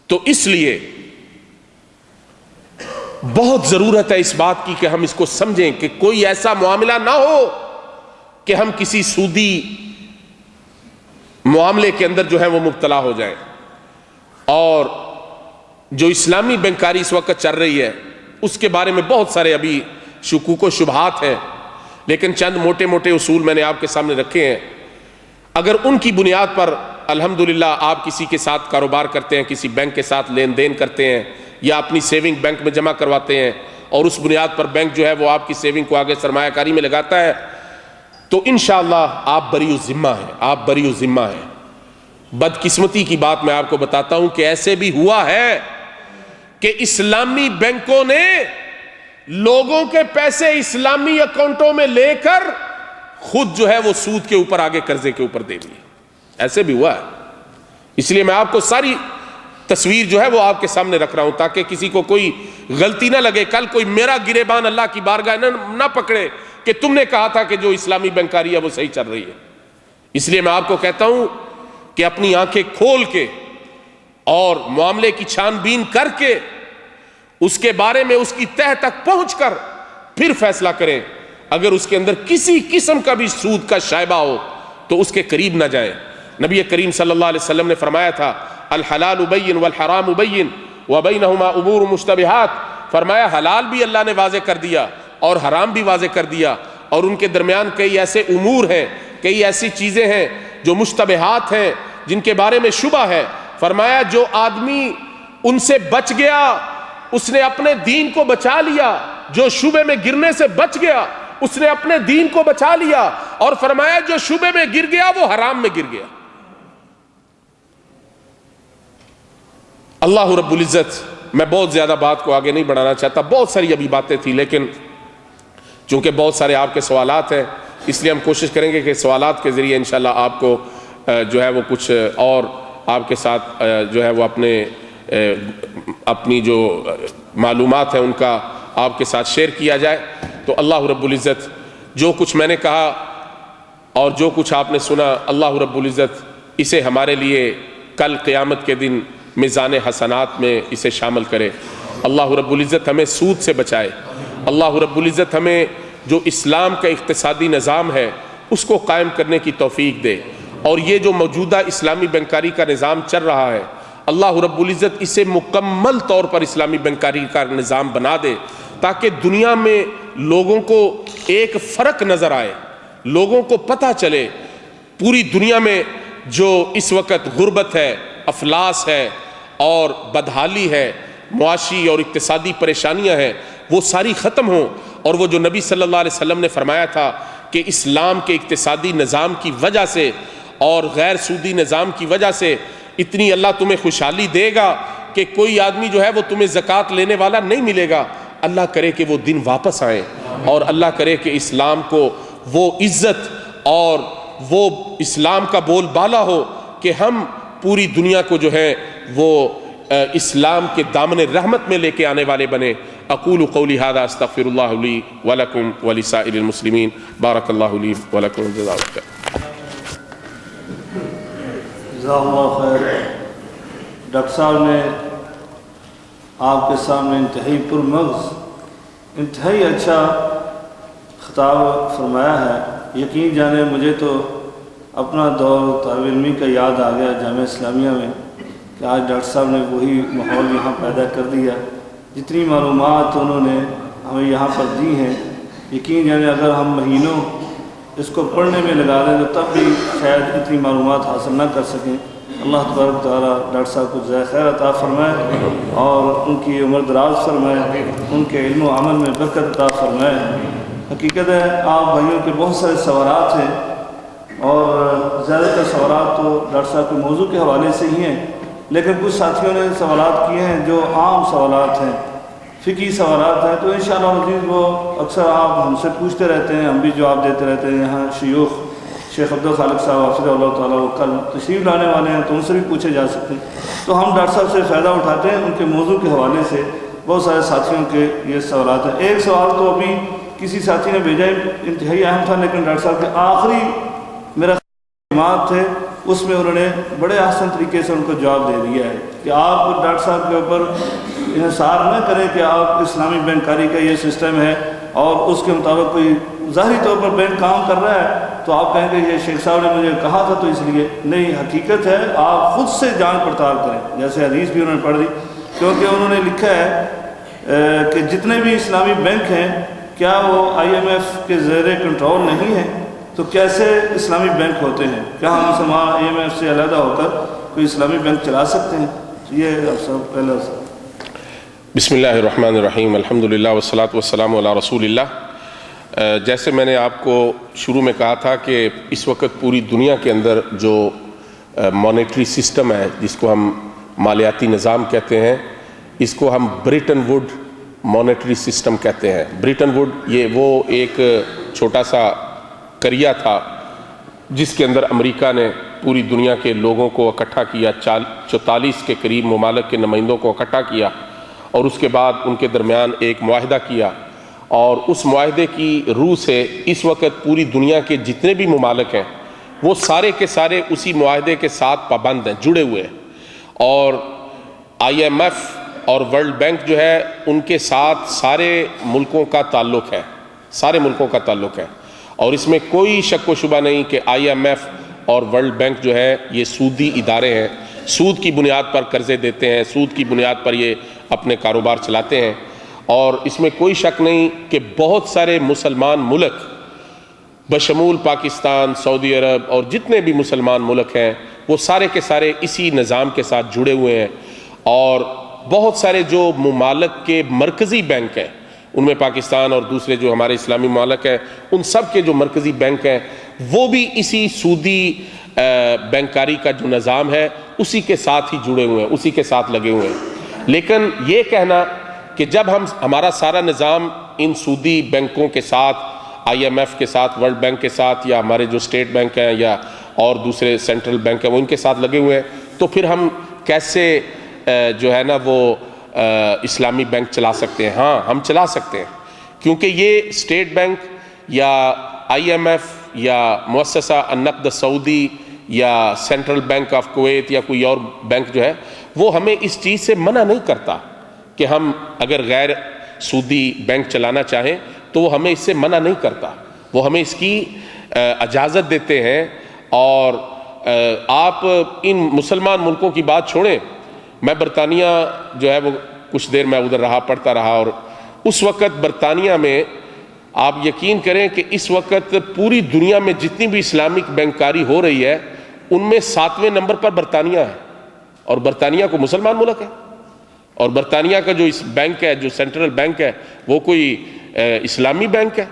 تو اس لیے بہت ضرورت ہے اس بات کی کہ ہم اس کو سمجھیں کہ کوئی ایسا معاملہ نہ ہو کہ ہم کسی سودی معاملے کے اندر جو ہے وہ مبتلا ہو جائیں۔ اور جو اسلامی بینکاری اس وقت چل رہی ہے اس کے بارے میں بہت سارے ابھی شکوک و شبہات ہیں، لیکن چند موٹے موٹے اصول میں نے آپ کے سامنے رکھے ہیں۔ اگر ان کی بنیاد پر الحمدللہ آپ کسی کے ساتھ کاروبار کرتے ہیں، کسی بینک کے ساتھ لین دین کرتے ہیں یا اپنی سیونگ بینک میں جمع کرواتے ہیں، اور اس بنیاد پر بینک جو ہے وہ آپ کی سیونگ کو آگے سرمایہ کاری میں لگاتا ہے، تو انشاءاللہ آپ بری الذمہ ہیں۔ بدقسمتی کی بات میں آپ کو بتاتا ہوں کہ ایسے بھی ہوا ہے کہ اسلامی بینکوں نے لوگوں کے پیسے اسلامی اکاؤنٹوں میں لے کر خود جو ہے وہ سود کے اوپر آگے قرضے کے اوپر دے دیے، ایسے بھی ہوا ہے۔ اس لیے میں آپ کو ساری تصویر جو ہے وہ آپ کے سامنے رکھ رہا ہوں تاکہ کسی کو کوئی غلطی نہ لگے، کل کوئی میرا گریبان اللہ کی بارگاہ نہ پکڑے کہ تم نے کہا تھا کہ جو اسلامی بینکاری ہے وہ صحیح چل رہی ہے۔ اس لیے میں آپ کو کہتا ہوں کہ اپنی آنکھیں کھول کے اور معاملے کی چھان بین کر کے اس کے بارے میں اس کی تہہ تک پہنچ کر پھر فیصلہ کریں۔ اگر اس کے اندر کسی قسم کا بھی سود کا شائبہ ہو تو اس کے قریب نہ جائیں۔ نبی کریم صلی اللہ علیہ وسلم نے فرمایا تھا الحلال بین والحرام بین وبینہما امور مشتبہات، فرمایا حلال بھی اللہ نے واضح کر دیا اور حرام بھی واضح کر دیا، اور ان کے درمیان کئی ایسے امور ہیں، کئی ایسی چیزیں ہیں جو مشتبہات ہیں، جن کے بارے میں شبہ ہے۔ فرمایا جو آدمی ان سے بچ گیا اس نے اپنے دین کو بچا لیا، جو شبے میں گرنے سے بچ گیا اس نے اپنے دین کو بچا لیا، اور فرمایا جو شبے میں گر گیا وہ حرام میں گر گیا۔ اللہ رب العزت، میں بہت زیادہ بات کو آگے نہیں بڑھانا چاہتا، بہت ساری ابھی باتیں تھی، لیکن چونکہ بہت سارے آپ کے سوالات ہیں اس لیے ہم کوشش کریں گے کہ سوالات کے ذریعے انشاءاللہ آپ کو جو ہے وہ کچھ اور آپ کے ساتھ جو ہے وہ اپنی جو معلومات ہیں ان کا آپ کے ساتھ شیئر کیا جائے۔ تو اللہ رب العزت جو کچھ میں نے کہا اور جو کچھ آپ نے سنا، اللہ رب العزت اسے ہمارے لیے کل قیامت کے دن میزان حسنات میں اسے شامل کرے۔ اللہ رب العزت ہمیں سود سے بچائے۔ اللہ رب العزت ہمیں جو اسلام کا اقتصادی نظام ہے اس کو قائم کرنے کی توفیق دے، اور یہ جو موجودہ اسلامی بینکاری کا نظام چل رہا ہے اللہ رب العزت اسے مکمل طور پر اسلامی بینکاری کا نظام بنا دے، تاکہ دنیا میں لوگوں کو ایک فرق نظر آئے، لوگوں کو پتہ چلے پوری دنیا میں جو اس وقت غربت ہے، افلاس ہے اور بدحالی ہے، معاشی اور اقتصادی پریشانیاں ہیں، وہ ساری ختم ہوں، اور وہ جو نبی صلی اللہ علیہ وسلم نے فرمایا تھا کہ اسلام کے اقتصادی نظام کی وجہ سے اور غیر سودی نظام کی وجہ سے اتنی اللہ تمہیں خوشحالی دے گا کہ کوئی آدمی جو ہے وہ تمہیں زکوٰۃ لینے والا نہیں ملے گا۔ اللہ کرے کہ وہ دن واپس آئیں، اور اللہ کرے کہ اسلام کو وہ عزت اور وہ اسلام کا بول بالا ہو کہ ہم پوری دنیا کو جو ہے وہ اسلام کے دامن رحمت میں لے کے آنے والے بنے۔ اقول قولی ھذا استغفر اللہ لی ولکم ولسائر المسلمین، بارک اللہ لی ولکم، جزاک اللہ خیر۔ جزاک اللہ خیر۔ ڈاکٹر صاحب نے آپ کے سامنے انتہائی پرمغز، انتہائی اچھا خطاب فرمایا ہے۔ یقین جانے مجھے تو اپنا دور طالب علمی کا یاد آ گیا جامعہ اسلامیہ میں، کہ آج ڈاکٹر صاحب نے وہی ماحول یہاں پیدا کر دیا، جتنی معلومات انہوں نے ہمیں یہاں پر دی ہیں، یقین جانے اگر ہم مہینوں اس کو پڑھنے میں لگا دیں تو تب بھی شاید اتنی معلومات حاصل نہ کر سکیں۔ اللہ تبارک تعالیٰ ڈاکٹر صاحب کو جزائے خیر عطا فرمائے اور ان کی عمر دراز فرمائے، ان کے علم و عمل میں برکت عطا فرمائے۔ حقیقت ہے آپ بھائیوں کے بہت سارے سوالات ہیں، اور زیادہ تر سوالات تو ڈاکٹر صاحب کے موضوع کے حوالے سے ہی ہیں، لیکن کچھ ساتھیوں نے سوالات کیے ہیں جو عام سوالات ہیں، فقہی سوالات ہیں، تو انشاءاللہ عزیز وہ اکثر آپ ہم سے پوچھتے رہتے ہیں، ہم بھی جواب دیتے رہتے ہیں۔ یہاں شیوخ شیخ عبدالخالق صاحب حافظہ اللہ تعالیٰ وہ کل تشریف لانے والے ہیں، تو ان سے بھی پوچھے جا سکتے ہیں، تو ہم ڈاکٹر صاحب سے فائدہ اٹھاتے ہیں۔ ان کے موضوع کے حوالے سے بہت سارے ساتھیوں کے یہ سوالات ہیں۔ ایک سوال تو ابھی کسی ساتھی نے بھیجا، انتہائی اہم تھا، لیکن ڈاکٹر صاحب کے آخری میرا خدمات تھے، اس میں انہوں نے بڑے احسن طریقے سے ان کو جواب دے دیا ہے کہ آپ ڈاکٹر صاحب کے اوپر انحصار نہ کریں کہ آپ اسلامی بینکاری کا یہ سسٹم ہے اور اس کے مطابق کوئی ظاہری طور پر بینک کام کر رہا ہے تو آپ کہیں گے یہ شیخ صاحب نے مجھے کہا تھا تو اس لیے نہیں۔ حقیقت ہے آپ خود سے جانچ پڑتال کریں، جیسے حدیث بھی انہوں نے پڑھ دی، کیونکہ انہوں نے لکھا ہے کہ جتنے بھی اسلامی بینک ہیں کیا وہ IMF کے زیر کنٹرول نہیں ہیں، تو کیسے اسلامی بینک ہوتے ہیں؟ کیا ہم مسلمان IMF سے علیحدہ ہو کر کوئی اسلامی بینک چلا سکتے ہیں؟ یہ سب پہلا سب۔ بسم اللہ الرحمن الرحیم، الحمدللہ والصلاة والسلام علی رسول اللہ۔ جیسے میں نے آپ کو شروع میں کہا تھا کہ اس وقت پوری دنیا کے اندر جو مانیٹری سسٹم ہے، جس کو ہم مالیاتی نظام کہتے ہیں، اس کو ہم بریٹن ووڈ مانیٹری سسٹم کہتے ہیں۔ بریٹن ووڈ یہ وہ ایک چھوٹا سا کریا تھا جس کے اندر امریکہ نے پوری دنیا کے لوگوں کو اکٹھا کیا، 44 کے قریب ممالک کے نمائندوں کو اکٹھا کیا، اور اس کے بعد ان کے درمیان ایک معاہدہ کیا، اور اس معاہدے کی روح سے اس وقت پوری دنیا کے جتنے بھی ممالک ہیں وہ سارے کے سارے اسی معاہدے کے ساتھ پابند ہیں، جڑے ہوئے ہیں، اور IMF اور ورلڈ بینک جو ہے ان کے ساتھ سارے ملکوں کا تعلق ہے، سارے ملکوں کا تعلق ہے، اور اس میں کوئی شک و شبہ نہیں کہ IMF اور ورلڈ بینک جو ہے یہ سودی ادارے ہیں، سود کی بنیاد پر قرضے دیتے ہیں، سود کی بنیاد پر یہ اپنے کاروبار چلاتے ہیں، اور اس میں کوئی شک نہیں کہ بہت سارے مسلمان ملک بشمول پاکستان، سعودی عرب اور جتنے بھی مسلمان ملک ہیں وہ سارے کے سارے اسی نظام کے ساتھ جڑے ہوئے ہیں، اور بہت سارے جو ممالک کے مرکزی بینک ہیں، ان میں پاکستان اور دوسرے جو ہمارے اسلامی ممالک ہیں، ان سب کے جو مرکزی بینک ہیں وہ بھی اسی سودی بینکاری کا جو نظام ہے اسی کے ساتھ ہی جڑے ہوئے ہیں، اسی کے ساتھ لگے ہوئے ہیں۔ لیکن یہ کہنا کہ جب ہمارا سارا نظام ان سودی بینکوں کے ساتھ، آئی ایم ایف کے ساتھ، ورلڈ بینک کے ساتھ، یا ہمارے جو اسٹیٹ بینک ہیں یا اور دوسرے سینٹرل بینک ہیں وہ ان کے ساتھ لگے ہوئے ہیں، تو پھر ہم کیسے جو ہے نا وہ اسلامی بینک چلا سکتے ہیں؟ ہاں ہم چلا سکتے ہیں، کیونکہ یہ اسٹیٹ بینک یا آئی ایم ایف یا مؤسسہ النقد السعودی یا سینٹرل بینک آف کویت یا کوئی اور بینک جو ہے وہ ہمیں اس چیز سے منع نہیں کرتا کہ ہم اگر غیر سودی بینک چلانا چاہیں تو وہ ہمیں اس سے منع نہیں کرتا، وہ ہمیں اس کی اجازت دیتے ہیں۔ اور آپ ان مسلمان ملکوں کی بات چھوڑیں، میں برطانیہ جو ہے وہ کچھ دیر میں ادھر رہا، پڑھتا رہا، اور اس وقت برطانیہ میں آپ یقین کریں کہ اس وقت پوری دنیا میں جتنی بھی اسلامک بینکاری ہو رہی ہے ان میں 7ویں نمبر پر برطانیہ ہے، اور برطانیہ کو مسلمان ملک ہے، اور برطانیہ کا جو اس بینک ہے، جو سینٹرل بینک ہے، وہ کوئی اسلامی بینک ہے۔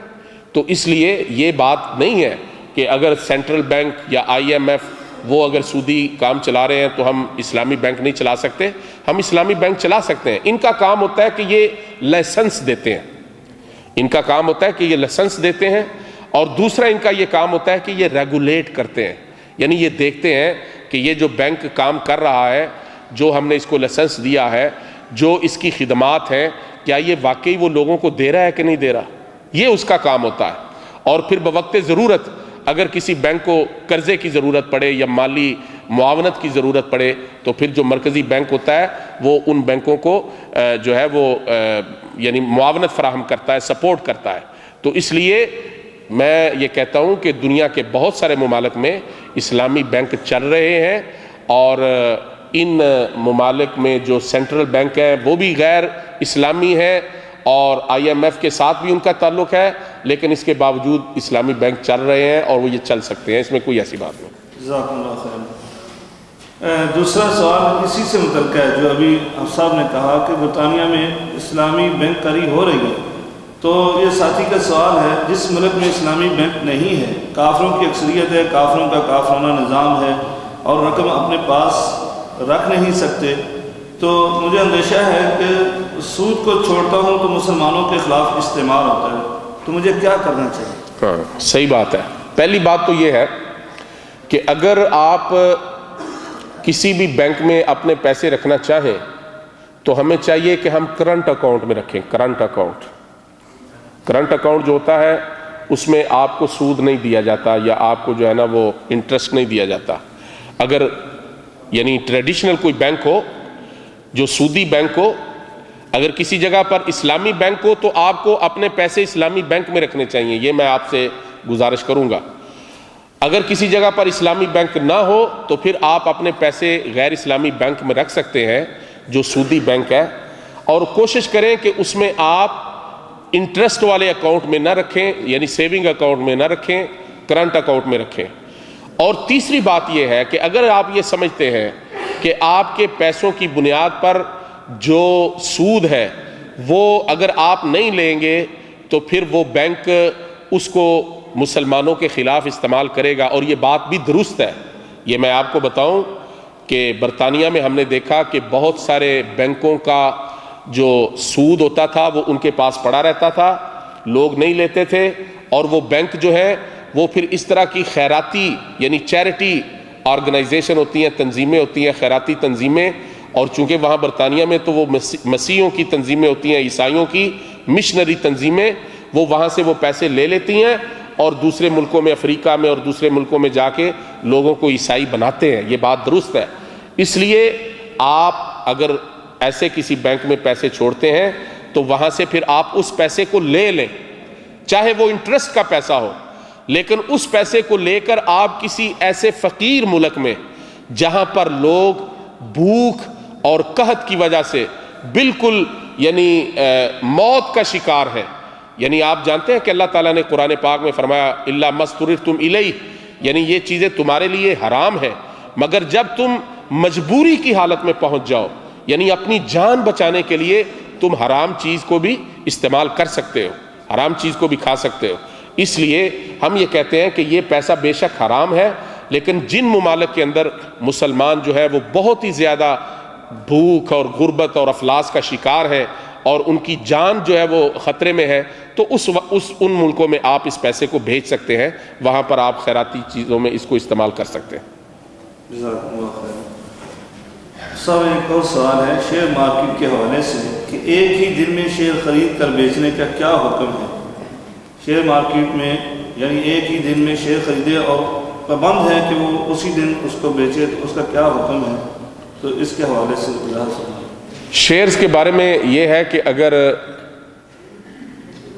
تو اس لیے یہ بات نہیں ہے کہ اگر سینٹرل بینک یا آئی ایم ایف وہ اگر سودی کام چلا رہے ہیں تو ہم اسلامی بینک نہیں چلا سکتے، ہم اسلامی بینک چلا سکتے ہیں۔ ان کا کام ہوتا ہے کہ یہ لائسنس دیتے ہیں، ان کا کام ہوتا ہے کہ یہ لائسنس دیتے ہیں، اور دوسرا ان کا یہ کام ہوتا ہے کہ یہ ریگولیٹ کرتے ہیں، یعنی یہ دیکھتے ہیں کہ یہ جو بینک کام کر رہا ہے، جو ہم نے اس کو لائسنس دیا ہے، جو اس کی خدمات ہیں، کیا یہ واقعی وہ لوگوں کو دے رہا ہے کہ نہیں دے رہا، یہ اس کا کام ہوتا ہے۔ اور پھر بوقت ضرورت اگر کسی بینک کو قرضے کی ضرورت پڑے یا مالی معاونت کی ضرورت پڑے تو پھر جو مرکزی بینک ہوتا ہے وہ ان بینکوں کو جو ہے وہ یعنی معاونت فراہم کرتا ہے، سپورٹ کرتا ہے۔ تو اس لیے میں یہ کہتا ہوں کہ دنیا کے بہت سارے ممالک میں اسلامی بینک چل رہے ہیں، اور ان ممالک میں جو سینٹرل بینک ہیں وہ بھی غیر اسلامی ہیں، اور آئی ایم ایف کے ساتھ بھی ان کا تعلق ہے، لیکن اس کے باوجود اسلامی بینک چل رہے ہیں اور وہ یہ چل سکتے ہیں، اس میں کوئی ایسی بات نہیں۔ جزاک اللہ خیر۔ دوسرا سوال اسی سے متعلق ہے جو ابھی آپ صاحب نے کہا کہ برطانیہ میں اسلامی بینک کاری ہو رہی ہے، تو یہ ساتھی کا سوال ہے جس ملک میں اسلامی بینک نہیں ہے، کافروں کی اکثریت ہے، کافروں کا کافرانہ نظام ہے اور رقم اپنے پاس رکھ نہیں سکتے، تو مجھے اندیشہ ہے کہ سود کو چھوڑتا ہوں تو مسلمانوں کے خلاف استعمال ہوتا ہے، تو مجھے کیا کرنا چاہیے؟ ہاں صحیح بات ہے۔ پہلی بات تو یہ ہے کہ اگر آپ کسی بھی بینک میں اپنے پیسے رکھنا چاہیں تو ہمیں چاہیے کہ ہم کرنٹ اکاؤنٹ میں رکھیں۔ کرنٹ اکاؤنٹ جو ہوتا ہے اس میں آپ کو سود نہیں دیا جاتا، یا آپ کو جو ہے نا وہ انٹرسٹ نہیں دیا جاتا۔ اگر یعنی ٹریڈیشنل کوئی بینک ہو جو سودی بینک ہو، اگر کسی جگہ پر اسلامی بینک ہو تو آپ کو اپنے پیسے اسلامی بینک میں رکھنے چاہیے، یہ میں آپ سے گزارش کروں گا۔ اگر کسی جگہ پر اسلامی بینک نہ ہو تو پھر آپ اپنے پیسے غیر اسلامی بینک میں رکھ سکتے ہیں جو سودی بینک ہے، اور کوشش کریں کہ اس میں آپ انٹرسٹ والے اکاؤنٹ میں نہ رکھیں، یعنی سیونگ اکاؤنٹ میں نہ رکھیں، کرنٹ اکاؤنٹ میں رکھیں۔ اور تیسری بات یہ ہے کہ اگر آپ یہ سمجھتے ہیں کہ آپ کے پیسوں کی بنیاد پر جو سود ہے وہ اگر آپ نہیں لیں گے تو پھر وہ بینک اس کو مسلمانوں کے خلاف استعمال کرے گا، اور یہ بات بھی درست ہے۔ یہ میں آپ کو بتاؤں کہ برطانیہ میں ہم نے دیکھا کہ بہت سارے بینکوں کا جو سود ہوتا تھا وہ ان کے پاس پڑا رہتا تھا، لوگ نہیں لیتے تھے، اور وہ بینک جو ہے وہ پھر اس طرح کی خیراتی یعنی چیریٹی آرگنائزیشن ہوتی ہیں، تنظیمیں ہوتی ہیں، خیراتی تنظیمیں، اور چونکہ وہاں برطانیہ میں تو وہ مسیحیوں کی تنظیمیں ہوتی ہیں، عیسائیوں کی مشنری تنظیمیں، وہ وہاں سے وہ پیسے لے لیتی ہیں اور دوسرے ملکوں میں، افریقہ میں اور دوسرے ملکوں میں جا کے لوگوں کو عیسائی بناتے ہیں۔ یہ بات درست ہے۔ اس لیے آپ اگر ایسے کسی بینک میں پیسے چھوڑتے ہیں تو وہاں سے پھر آپ اس پیسے کو لے لیں، چاہے وہ انٹرسٹ کا پیسہ ہو، لیکن اس پیسے کو لے کر آپ کسی ایسے فقیر ملک میں جہاں پر لوگ بھوک اور قحط کی وجہ سے بالکل یعنی موت کا شکار ہے، یعنی آپ جانتے ہیں کہ اللہ تعالیٰ نے قرآن پاک میں فرمایا الا ما اضطررتم الیہ، یعنی یہ چیزیں تمہارے لیے حرام ہیں، مگر جب تم مجبوری کی حالت میں پہنچ جاؤ، یعنی اپنی جان بچانے کے لیے تم حرام چیز کو بھی استعمال کر سکتے ہو، حرام چیز کو بھی کھا سکتے ہو۔ اس لیے ہم یہ کہتے ہیں کہ یہ پیسہ بے شک حرام ہے، لیکن جن ممالک کے اندر مسلمان جو ہے وہ بہت ہی زیادہ بھوک اور غربت اور افلاس کا شکار ہے اور ان کی جان جو ہے وہ خطرے میں ہے، تو ان ملکوں میں آپ اس پیسے کو بھیج سکتے ہیں، وہاں پر آپ خیراتی چیزوں میں اس کو استعمال کر سکتے ہیں۔ جزاک اللہ خیر۔ صاحب ایک اور سوال ہے شیئر مارکیٹ کے حوالے سے کہ ایک ہی دن میں شیئر خرید کر بیچنے کا کیا حکم ہے؟ شیئر مارکیٹ میں یعنی ایک ہی دن میں شیئر خریدے اور پابند ہے کہ وہ اسی دن اس کو بیچے، تو اس کا کیا حکم ہے؟ تو اس کے حوالے سے وضاحت فرمائیں۔ شیئرز کے بارے میں یہ ہے کہ اگر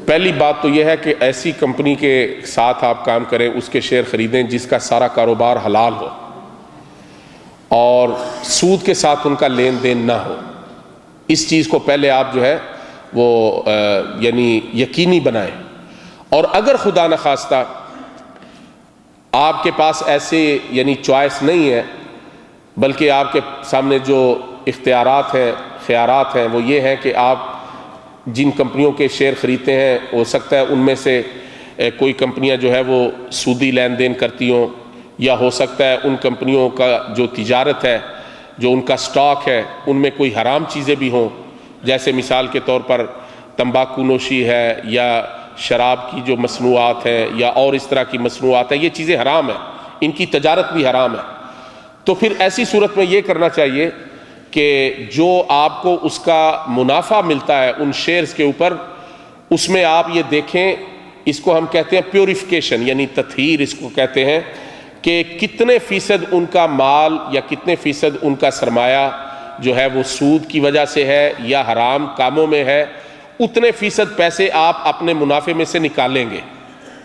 پہلی بات تو یہ ہے کہ ایسی کمپنی کے ساتھ آپ کام کریں، اس کے شیئر خریدیں جس کا سارا کاروبار حلال ہو اور سود کے ساتھ ان کا لین دین نہ ہو۔ اس چیز کو پہلے آپ جو ہے وہ یعنی یقینی بنائیں۔ اور اگر خدا نخواستہ آپ کے پاس ایسے یعنی چوائس نہیں ہے، بلکہ آپ کے سامنے جو اختیارات ہیں، خیارات ہیں، وہ یہ ہیں کہ آپ جن کمپنیوں کے شیئر خریدتے ہیں ہو سکتا ہے ان میں سے کوئی کمپنیاں جو ہے وہ سودی لین دین کرتی ہوں، یا ہو سکتا ہے ان کمپنیوں کا جو تجارت ہے، جو ان کا سٹاک ہے، ان میں کوئی حرام چیزیں بھی ہوں، جیسے مثال کے طور پر تمباکو نوشی ہے یا شراب کی جو مصنوعات ہیں یا اور اس طرح کی مصنوعات ہیں، یہ چیزیں حرام ہیں، ان کی تجارت بھی حرام ہے۔ تو پھر ایسی صورت میں یہ کرنا چاہیے کہ جو آپ کو اس کا منافع ملتا ہے ان شیئرز کے اوپر، اس میں آپ یہ دیکھیں، اس کو ہم کہتے ہیں پیوریفیکیشن یعنی تطہیر اس کو کہتے ہیں، کہ کتنے فیصد ان کا مال یا کتنے فیصد ان کا سرمایہ جو ہے وہ سود کی وجہ سے ہے یا حرام کاموں میں ہے، اتنے فیصد پیسے آپ اپنے منافع میں سے نکالیں گے،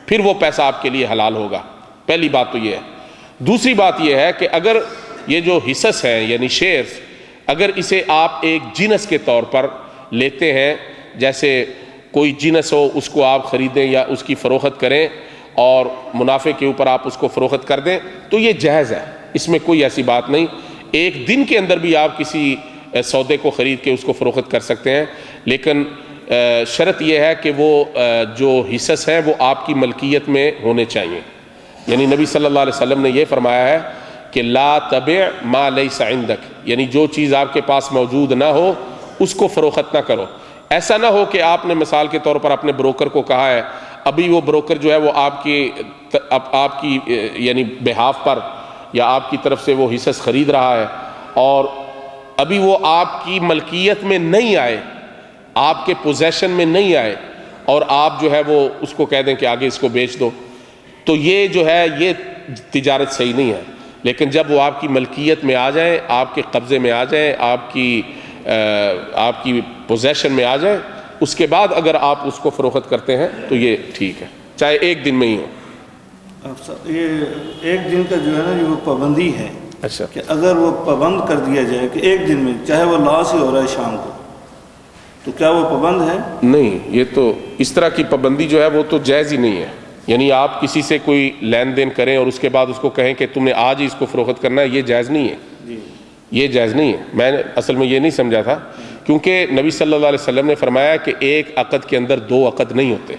پھر وہ پیسہ آپ کے لیے حلال ہوگا۔ پہلی بات تو یہ ہے۔ دوسری بات یہ ہے کہ اگر یہ جو حصص ہیں یعنی شیئرز، اگر اسے آپ ایک جنس کے طور پر لیتے ہیں، جیسے کوئی جنس ہو اس کو آپ خریدیں یا اس کی فروخت کریں اور منافع کے اوپر آپ اس کو فروخت کر دیں، تو یہ جائز ہے، اس میں کوئی ایسی بات نہیں۔ ایک دن کے اندر بھی آپ کسی سودے کو خرید کے اس کو فروخت کر سکتے ہیں، لیکن شرط یہ ہے کہ وہ جو حصص ہیں وہ آپ کی ملکیت میں ہونے چاہیے۔ یعنی نبی صلی اللہ علیہ وسلم نے یہ فرمایا ہے کہ لا تبع ما لیس عندک، یعنی جو چیز آپ کے پاس موجود نہ ہو اس کو فروخت نہ کرو۔ ایسا نہ ہو کہ آپ نے مثال کے طور پر اپنے بروکر کو کہا ہے، ابھی وہ بروکر جو ہے وہ آپ کی یعنی بہاف پر یا آپ کی طرف سے وہ حصص خرید رہا ہے اور ابھی وہ آپ کی ملکیت میں نہیں آئے، آپ کے پوزیشن میں نہیں آئے، اور آپ جو ہے وہ اس کو کہہ دیں کہ آگے اس کو بیچ دو، تو یہ جو ہے یہ تجارت صحیح نہیں ہے۔ لیکن جب وہ آپ کی ملکیت میں آ جائیں، آپ کے قبضے میں آ جائیں، آپ کی پوزیشن میں آ جائیں، اس کے بعد اگر آپ اس کو فروخت کرتے ہیں تو یہ ٹھیک ہے، چاہے ایک دن میں ہی ہو۔ یہ ایک دن کا جو ہے نا وہ پابندی ہے، اچھا، کہ اگر وہ پابند کر دیا جائے کہ ایک دن میں چاہے وہ لاس ہی ہو رہا ہے شام کو، تو کیا وہ پابند ہے؟ نہیں، یہ تو اس طرح کی پابندی جو ہے وہ تو جائز ہی نہیں ہے۔ یعنی آپ کسی سے کوئی لین دین کریں اور اس کے بعد اس کو کہیں کہ تم نے آج ہی اس کو فروخت کرنا ہے، یہ جائز نہیں ہے، یہ جائز نہیں ہے۔ میں اصل میں یہ نہیں سمجھا تھا، کیونکہ نبی صلی اللہ علیہ وسلم نے فرمایا کہ ایک عقد کے اندر دو عقد نہیں ہوتے،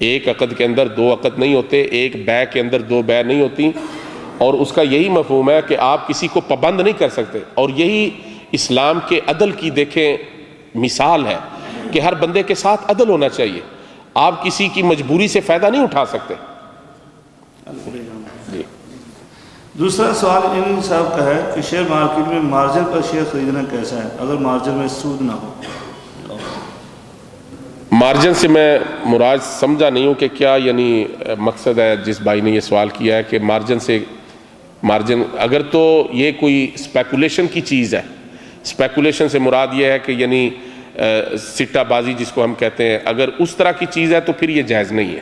ایک عقد کے اندر دو عقد نہیں ہوتے، ایک بیع کے اندر دو بیع نہیں ہوتی، اور اس کا یہی مفہوم ہے کہ آپ کسی کو پابند نہیں کر سکتے۔ اور یہی اسلام کے عدل کی دیکھیں مثال ہے کہ ہر بندے کے ساتھ عدل ہونا چاہیے، آپ کسی کی مجبوری سے فائدہ نہیں اٹھا سکتے۔ جی، دوسرا سوال ان صاحب کا ہے کہ شیئر مارکیٹ میں مارجن پر شیئر خریدنا کیسا ہے اگر مارجن میں سود نہ ہو؟ مارجن سے میں مراد سمجھا نہیں ہوں کہ کیا یعنی مقصد ہے جس بھائی نے یہ سوال کیا ہے کہ مارجن اگر تو یہ کوئی اسپیکولیشن کی چیز ہے، اسپیکولیشن سے مراد یہ ہے کہ یعنی سٹہ بازی جس کو ہم کہتے ہیں، اگر اس طرح کی چیز ہے تو پھر یہ جائز نہیں ہے۔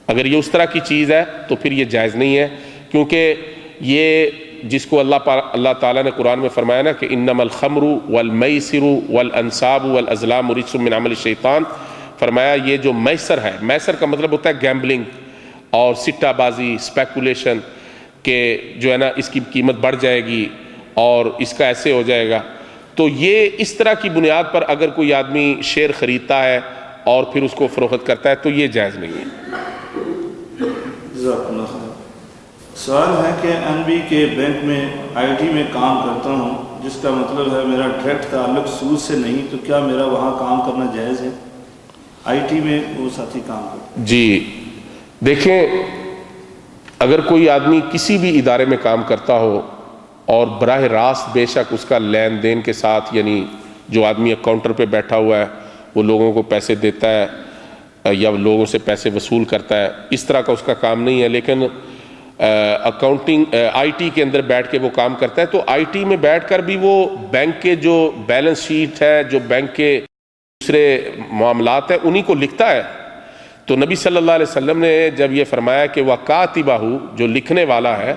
اگر یہ اس طرح کی چیز ہے تو پھر یہ جائز نہیں ہے، کیونکہ یہ جس کو اللہ تعالیٰ نے قرآن میں فرمایا نا کہ انما الخمر والمیسر والانصاب والازلام رجس من عمل الشیطان، فرمایا یہ جو میسر ہے، میسر کا مطلب ہوتا ہے گیمبلنگ اور سٹہ بازی، اسپیکولیشن، کہ جو ہے نا اس کی قیمت بڑھ جائے گی اور اس کا ایسے ہو جائے گا، تو یہ اس طرح کی بنیاد پر اگر کوئی آدمی شیئر خریدتا ہے اور پھر اس کو فروخت کرتا ہے تو یہ جائز نہیں ہے۔ جزاک اللہ خیر۔ سوال ہے کہ این بی کے بینک میں آئی ٹی میں کام کرتا ہوں، جس کا مطلب ہے میرا ڈائریکٹ تعلق سود سے نہیں، تو کیا میرا وہاں کام کرنا جائز ہے؟ آئی ٹی میں وہ ساتھی کام کرتا ہے۔ جی دیکھیں، اگر کوئی آدمی کسی بھی ادارے میں کام کرتا ہو اور براہ راست بے شک اس کا لین دین کے ساتھ، یعنی جو آدمی کاؤنٹر پہ بیٹھا ہوا ہے وہ لوگوں کو پیسے دیتا ہے یا لوگوں سے پیسے وصول کرتا ہے، اس طرح کا اس کا کام نہیں ہے، لیکن اکاؤنٹنگ آئی ٹی کے اندر بیٹھ کے وہ کام کرتا ہے، تو آئی ٹی میں بیٹھ کر بھی وہ بینک کے جو بیلنس شیٹ ہے، جو بینک کے دوسرے معاملات ہیں، انہی کو لکھتا ہے۔ تو نبی صلی اللہ علیہ وسلم نے جب یہ فرمایا کہ وَكَاتِبَهُ، جو لکھنے والا ہے،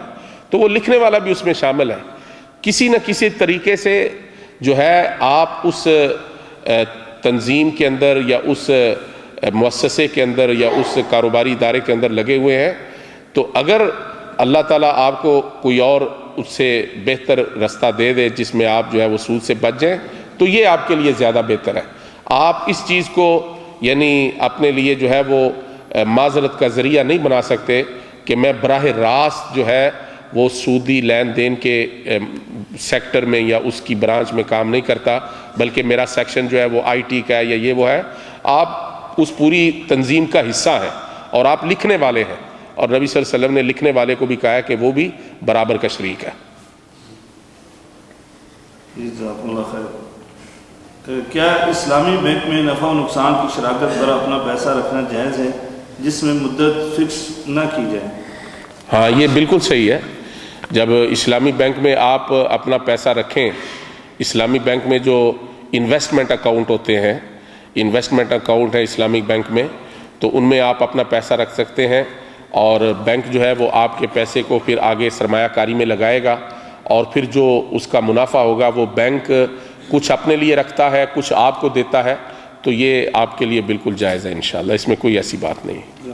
تو وہ لکھنے والا بھی اس میں شامل ہے۔ کسی نہ کسی طریقے سے جو ہے آپ اس تنظیم کے اندر یا اس مؤسسے کے اندر یا اس کاروباری ادارے کے اندر لگے ہوئے ہیں، تو اگر اللہ تعالیٰ آپ کو کوئی اور اس سے بہتر رستہ دے دے جس میں آپ جو ہے وہ سود سے بچ جائیں، تو یہ آپ کے لیے زیادہ بہتر ہے۔ آپ اس چیز کو یعنی اپنے لیے جو ہے وہ معذرت کا ذریعہ نہیں بنا سکتے کہ میں براہ راست جو ہے وہ سودی لین دین کے سیکٹر میں یا اس کی برانچ میں کام نہیں کرتا، بلکہ میرا سیکشن جو ہے وہ آئی ٹی کا ہے یا یہ وہ ہے۔ آپ اس پوری تنظیم کا حصہ ہیں اور آپ لکھنے والے ہیں، اور نبی صلی اللہ علیہ وسلم نے لکھنے والے کو بھی کہا ہے کہ وہ بھی برابر کا شریک ہے۔ جزاک اللہ خیر۔ کیا اسلامی بینک میں نفع و نقصان کی شراکت پر اپنا پیسہ رکھنا جائز ہے جس میں مدت فکس نہ کی جائے؟ ہاں، یہ بالکل صحیح ہے۔ جب اسلامی بینک میں آپ اپنا پیسہ رکھیں، اسلامی بینک میں جو انویسٹمنٹ اکاؤنٹ ہوتے ہیں، انویسٹمنٹ اکاؤنٹ ہے اسلامک بینک میں، تو ان میں آپ اپنا پیسہ رکھ سکتے ہیں، اور بینک جو ہے وہ آپ کے پیسے کو پھر آگے سرمایہ کاری میں لگائے گا، اور پھر جو اس کا منافع ہوگا وہ بینک کچھ اپنے لیے رکھتا ہے، کچھ آپ کو دیتا ہے، تو یہ آپ کے لیے بالکل جائز ہے انشاءاللہ، اس میں کوئی ایسی بات نہیں ہے۔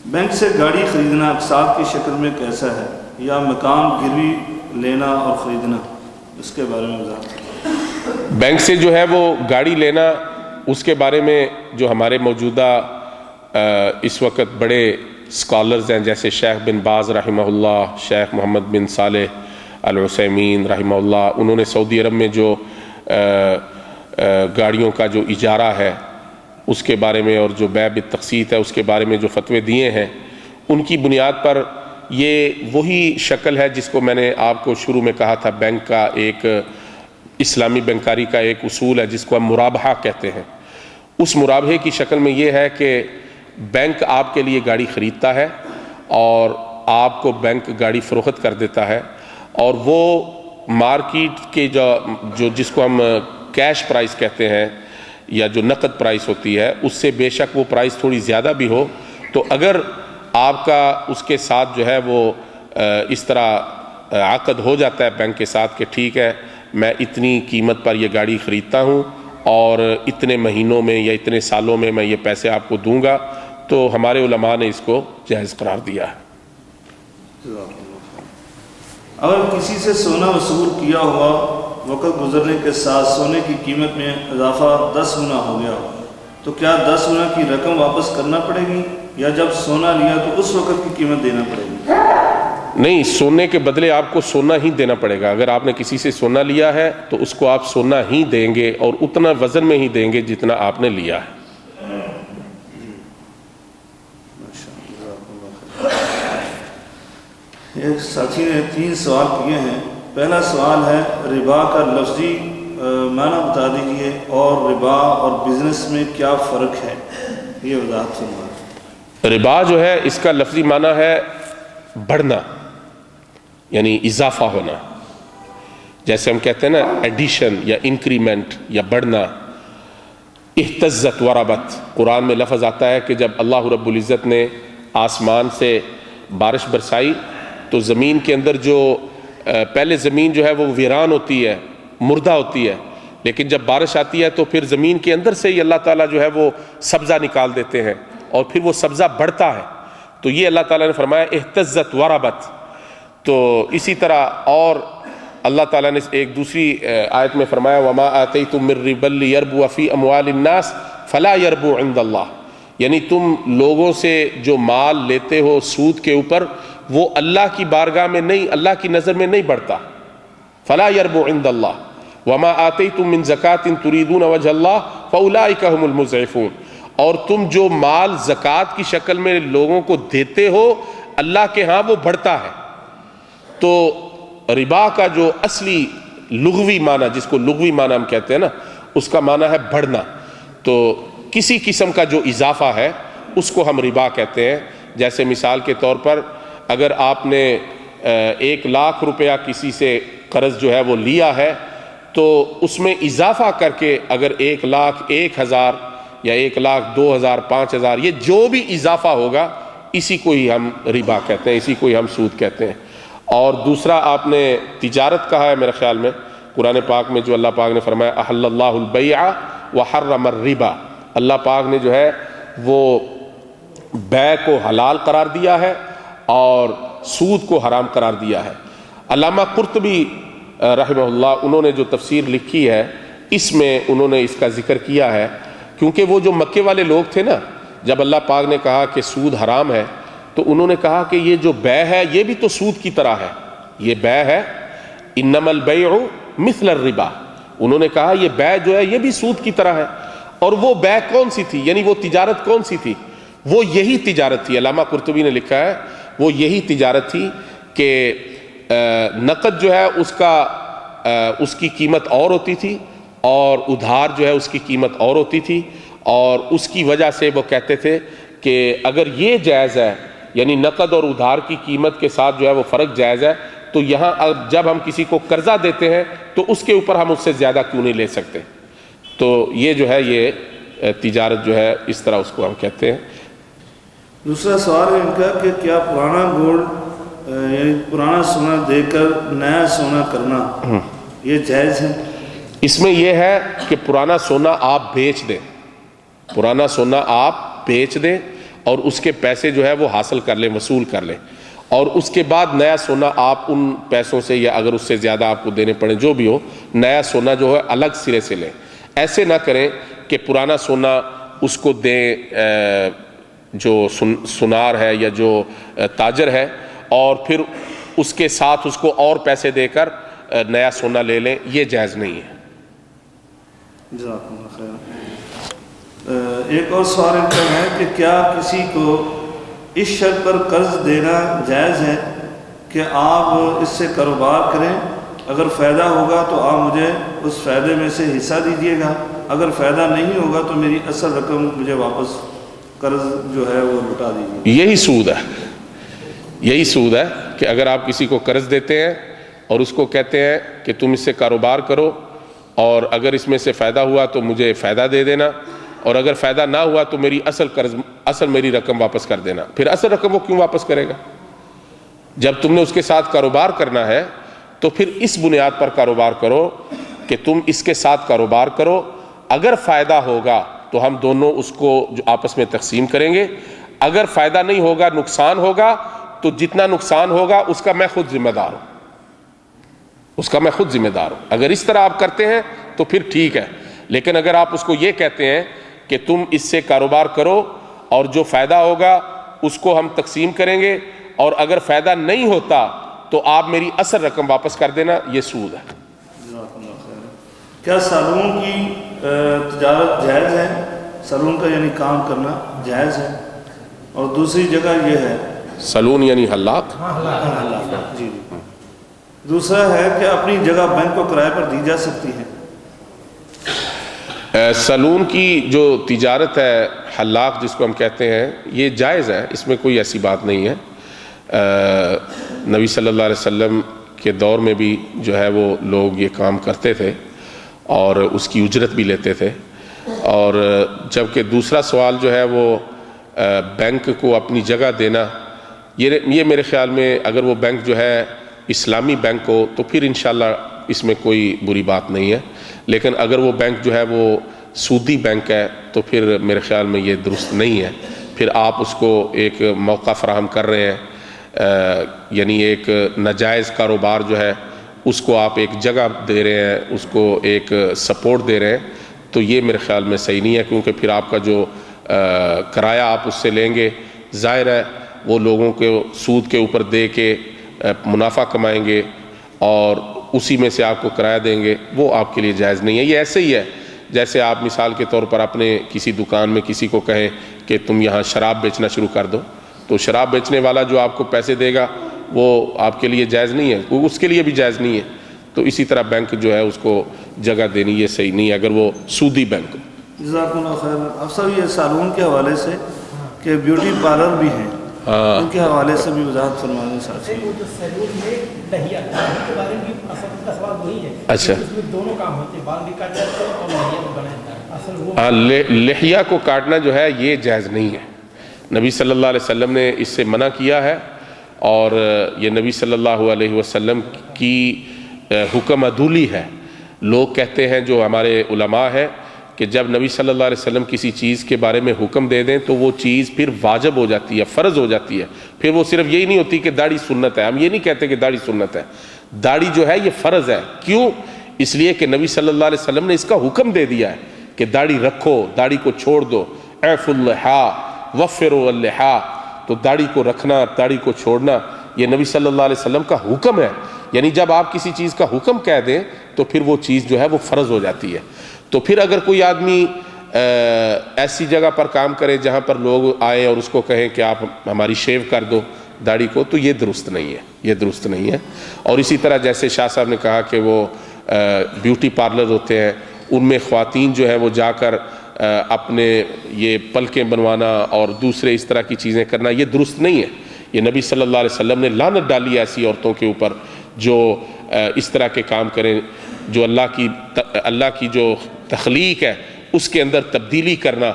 بینک سے گاڑی خریدنا اقساط کی شکل میں کیسا ہے، یا مکان گروی لینا اور خریدنا، اس کے بارے میں وضاحت۔ بینک سے جو ہے وہ گاڑی لینا، اس کے بارے میں جو ہمارے موجودہ اس وقت بڑے اسکالرز ہیں، جیسے شیخ بن باز رحمہ اللہ، شیخ محمد بن صالح العثیمین رحمہ اللہ، انہوں نے سعودی عرب میں جو گاڑیوں کا جو اجارہ ہے اس کے بارے میں، اور جو بیع بالتقسیط ہے اس کے بارے میں جو فتوے دیے ہیں، ان کی بنیاد پر یہ وہی شکل ہے جس کو میں نے آپ کو شروع میں کہا تھا۔ بینک کا ایک اسلامی بینکاری کا ایک اصول ہے جس کو ہم مرابحہ کہتے ہیں۔ اس مرابحے کی شکل میں یہ ہے کہ بینک آپ کے لیے گاڑی خریدتا ہے اور آپ کو بینک گاڑی فروخت کر دیتا ہے، اور وہ مارکیٹ کے جو جس کو ہم کیش پرائس کہتے ہیں یا جو نقد پرائس ہوتی ہے، اس سے بے شک وہ پرائس تھوڑی زیادہ بھی ہو، تو اگر آپ کا اس کے ساتھ جو ہے وہ اس طرح عقد ہو جاتا ہے بینک کے ساتھ کہ ٹھیک ہے میں اتنی قیمت پر یہ گاڑی خریدتا ہوں اور اتنے مہینوں میں یا اتنے سالوں میں یہ پیسے آپ کو دوں گا، تو ہمارے علماء نے اس کو جائز قرار دیا ہے۔ اگر کسی سے سونا وصول کیا ہوا وقت گزرنے کے ساتھ سونے کی قیمت میں اضافہ 10 گنا ہو گیا، تو کیا 10 گنا کی رقم واپس کرنا پڑے گی، یا جب سونا لیا تو اس وقت کی قیمت دینا پڑے گی؟ نہیں، سونے کے بدلے آپ کو سونا ہی دینا پڑے گا۔ اگر آپ نے کسی سے سونا لیا ہے تو اس کو آپ سونا ہی دیں گے، اور اتنا وزن میں ہی دیں گے جتنا آپ نے لیا ہے۔ ایک ساتھی نے 3 سوال کیے ہیں۔ پہلا سوال ہے ربا کا لفظی معنی بتا دیجئے، اور ربا اور بزنس میں کیا فرق ہے، یہ وضاحت فرمائیں۔ ربا جو ہے اس کا لفظی معنی ہے بڑھنا، یعنی اضافہ ہونا، جیسے ہم کہتے ہیں نا ایڈیشن یا انکریمنٹ یا بڑھنا۔ اہتزت وربت، قرآن میں لفظ آتا ہے کہ جب اللہ رب العزت نے آسمان سے بارش برسائی تو زمین کے اندر جو پہلے زمین جو ہے وہ ویران ہوتی ہے، مردہ ہوتی ہے، لیکن جب بارش آتی ہے تو پھر زمین کے اندر سے ہی اللہ تعالیٰ جو ہے وہ سبزہ نکال دیتے ہیں، اور پھر وہ سبزہ بڑھتا ہے۔ تو یہ اللہ تعالیٰ نے فرمایا اہتزت وربت۔ تو اسی طرح اور اللہ تعالیٰ نے ایک دوسری آیت میں فرمایا وما آتیتم من ربا لیربو فی اموال الناس فلا یربو عند اللہ، یعنی تم لوگوں سے جو مال لیتے ہو سود کے اوپر، وہ اللہ کی بارگاہ میں نہیں، اللہ کی نظر میں نہیں بڑھتا. فلا یربو عند اللہ وما آتیتم من زکاۃ تریدون وجہ اللہ فاولئک هم المضعفون، اور تم جو مال زکوٰۃ کی شکل میں لوگوں کو دیتے ہو اللہ کے ہاں وہ بڑھتا ہے. تو ربا کا جو اصلی لغوی معنی، جس کو لغوی معنی ہم کہتے ہیں نا، اس کا معنی ہے بڑھنا. تو کسی قسم کا جو اضافہ ہے اس کو ہم ربا کہتے ہیں. جیسے مثال کے طور پر اگر آپ نے 1,00,000 روپیہ کسی سے قرض جو ہے وہ لیا ہے، تو اس میں اضافہ کر کے اگر 1,00,000 1,000 یا 1,00,000 2,000 5,000 یہ جو بھی اضافہ ہوگا اسی کو ہی ہم ربا کہتے ہیں، اسی کو ہی ہم سود کہتے ہیں. اور دوسرا آپ نے تجارت کہا ہے میرے خیال میں، قرآن پاک میں جو اللہ پاک نے فرمایا احل اللہ البیع وحرم الربا، اللہ پاک نے جو ہے وہ بیع کو حلال قرار دیا ہے اور سود کو حرام قرار دیا ہے. علامہ قرطبی رحمہ اللہ انہوں نے جو تفسیر لکھی ہے اس میں انہوں نے اس کا ذکر کیا ہے، کیونکہ وہ جو مکے والے لوگ تھے نا، جب اللہ پاک نے کہا کہ سود حرام ہے تو انہوں نے کہا کہ یہ جو بیع ہے یہ بھی تو سود کی طرح ہے، یہ بیع ہے، انما البیع مثل الربا، انہوں نے کہا یہ بیع جو ہے یہ بھی سود کی طرح ہے. اور وہ بیع کون سی تھی، یعنی وہ تجارت کون سی تھی؟ وہ یہی تجارت تھی. علامہ قرطبی نے لکھا ہے وہ یہی تجارت تھی کہ نقد جو ہے اس کی قیمت اور ہوتی تھی اور ادھار جو ہے اس کی قیمت اور ہوتی تھی، اور اس کی وجہ سے وہ کہتے تھے کہ اگر یہ جائز ہے، یعنی نقد اور ادھار کی قیمت کے ساتھ جو ہے وہ فرق جائز ہے، تو یہاں جب ہم کسی کو قرضہ دیتے ہیں تو اس کے اوپر ہم اس سے زیادہ کیوں نہیں لے سکتے. تو یہ جو ہے یہ تجارت جو ہے اس طرح اس کو ہم کہتے ہیں. دوسرا سوال ہے ان کا کہ کیا پرانا گولڈ یعنی پرانا سونا دے کر نیا سونا کرنا یہ جائز ہے؟ اس میں یہ ہے کہ پرانا سونا آپ بیچ دیں، پرانا سونا آپ بیچ دیں اور اس کے پیسے جو ہے وہ حاصل کر لیں، وصول کر لیں، اور اس کے بعد نیا سونا آپ ان پیسوں سے یا اگر اس سے زیادہ آپ کو دینے پڑے جو بھی ہو، نیا سونا جو ہے الگ سرے سے لیں. ایسے نہ کریں کہ پرانا سونا اس کو دیں جو سنار ہے یا جو تاجر ہے، اور پھر اس کے ساتھ اس کو اور پیسے دے کر نیا سونا لے لیں، یہ جائز نہیں ہے. جزاکم اللہ خیر. ایک اور سوال ان کا ہے کہ کیا کسی کو اس شرط پر قرض دینا جائز ہے کہ آپ اس سے کاروبار کریں، اگر فائدہ ہوگا تو آپ مجھے اس فائدے میں سے حصہ دیجیے گا، اگر فائدہ نہیں ہوگا تو میری اصل رقم مجھے واپس قرض جو ہے وہ لوٹا دیجیے؟ یہی سود ہے، یہی سود ہے کہ اگر آپ کسی کو قرض دیتے ہیں اور اس کو کہتے ہیں کہ تم اس سے کاروبار کرو اور اگر اس میں سے فائدہ ہوا تو مجھے فائدہ دے دینا، اور اگر فائدہ نہ ہوا تو میری اصل میری رقم واپس کر دینا. پھر اصل رقم وہ کیوں واپس کرے گا؟ جب تم نے اس کے ساتھ کاروبار کرنا ہے تو پھر اس بنیاد پر کاروبار کرو کہ تم اس کے ساتھ کاروبار کرو، اگر فائدہ ہوگا تو ہم دونوں اس کو جو آپس میں تقسیم کریں گے، اگر فائدہ نہیں ہوگا، نقصان ہوگا، تو جتنا نقصان ہوگا اس کا میں خود ذمہ دار ہوں، اس کا میں خود ذمہ دار ہوں. اگر اس طرح آپ کرتے ہیں تو پھر ٹھیک ہے، لیکن اگر آپ اس کو یہ کہتے ہیں کہ تم اس سے کاروبار کرو اور جو فائدہ ہوگا اس کو ہم تقسیم کریں گے، اور اگر فائدہ نہیں ہوتا تو آپ میری اصل رقم واپس کر دینا، یہ سود ہے. کیا سالون کی تجارت جائز ہے؟ سالون کا یعنی کام کرنا جائز ہے؟ اور دوسری جگہ یہ ہے سلون یعنی حلاق. جی. دوسرا ہے کہ اپنی جگہ بینک کو کرائے پر دی جا سکتی ہے؟ سلون کی جو تجارت ہے، حلاق جس کو ہم کہتے ہیں، یہ جائز ہے، اس میں کوئی ایسی بات نہیں ہے. نبی صلی اللہ علیہ وسلم کے دور میں بھی جو ہے وہ لوگ یہ کام کرتے تھے اور اس کی اجرت بھی لیتے تھے. اور جبکہ دوسرا سوال جو ہے وہ بینک کو اپنی جگہ دینا، یہ میرے خیال میں اگر وہ بینک جو ہے اسلامی بینک ہو تو پھر انشاءاللہ اس میں کوئی بری بات نہیں ہے، لیکن اگر وہ بینک جو ہے وہ سودی بینک ہے تو پھر میرے خیال میں یہ درست نہیں ہے. پھر آپ اس کو ایک موقع فراہم کر رہے ہیں، یعنی ایک ناجائز کاروبار جو ہے اس کو آپ ایک جگہ دے رہے ہیں، اس کو ایک سپورٹ دے رہے ہیں، تو یہ میرے خیال میں صحیح نہیں ہے، کیونکہ پھر آپ کا جو کرایہ آپ اس سے لیں گے، ظاہر ہے وہ لوگوں کو سود کے اوپر دے کے منافع کمائیں گے اور اسی میں سے آپ کو کرایہ دیں گے، وہ آپ کے لیے جائز نہیں ہے۔ یہ ایسے ہی ہے جیسے آپ مثال کے طور پر اپنے کسی دکان میں کسی کو کہیں کہ تم یہاں شراب بیچنا شروع کر دو، تو شراب بیچنے والا جو آپ کو پیسے دے گا وہ آپ کے لیے جائز نہیں ہے، وہ اس کے لیے بھی جائز نہیں ہے۔ تو اسی طرح بینک جو ہے اس کو جگہ دینی یہ صحیح نہیں ہے اگر وہ سودی بینک ہو۔ جزاک اللہ خیر۔ افسر یہ سالون کے حوالے سے کہ بیوٹی پارلر بھی ہیں، ان کے حوالے سے بھی وضاحت فرما دیں ساتھ ہی۔ وہ جو سیلون میں لہیا کے بارے میں اصل کا سوال وہی ہے، اچھا، اس میں دونوں کام ہوتے ہیں، بال بھی کاٹ جاتے ہیں اور لہیا بھی بنا جاتا ہے۔ اصل وہ لحیہ کو کاٹنا جو ہے یہ جائز نہیں ہے، نبی صلی اللہ علیہ وسلم نے اس سے منع کیا ہے، اور یہ نبی صلی اللہ علیہ وسلم کی حکم عدولی ہے۔ لوگ کہتے ہیں جو ہمارے علماء ہیں کہ جب نبی صلی اللہ علیہ وسلم کسی چیز کے بارے میں حکم دے دیں تو وہ چیز پھر واجب ہو جاتی ہے، فرض ہو جاتی ہے، پھر وہ صرف یہی نہیں ہوتی کہ داڑھی سنت ہے۔ ہم یہ نہیں کہتے کہ داڑھی سنت ہے، داڑھی جو ہے یہ فرض ہے۔ کیوں؟ اس لیے کہ نبی صلی اللہ علیہ وسلم نے اس کا حکم دے دیا ہے کہ داڑھی رکھو، داڑھی کو چھوڑ دو، اعفوا اللحا وفروا اللحا، تو داڑھی کو رکھنا، داڑھی کو چھوڑنا یہ نبی صلی اللہ علیہ وسلم کا حکم ہے۔ یعنی جب آپ کسی چیز کا حکم کہہ دیں تو پھر وہ چیز جو ہے وہ فرض ہو جاتی ہے۔ تو پھر اگر کوئی آدمی ایسی جگہ پر کام کرے جہاں پر لوگ آئے اور اس کو کہیں کہ آپ ہماری شیو کر دو داڑھی کو، تو یہ درست نہیں ہے، یہ درست نہیں ہے۔ اور اسی طرح جیسے شاہ صاحب نے کہا کہ وہ بیوٹی پارلر ہوتے ہیں، ان میں خواتین جو ہیں وہ جا کر اپنے یہ پلکیں بنوانا اور دوسرے اس طرح کی چیزیں کرنا یہ درست نہیں ہے۔ یہ نبی صلی اللہ علیہ وسلم نے لعنت ڈالی ہے ایسی عورتوں کے اوپر جو اس طرح کے کام کریں، جو اللہ کی جو تخلیق ہے اس کے اندر تبدیلی کرنا۔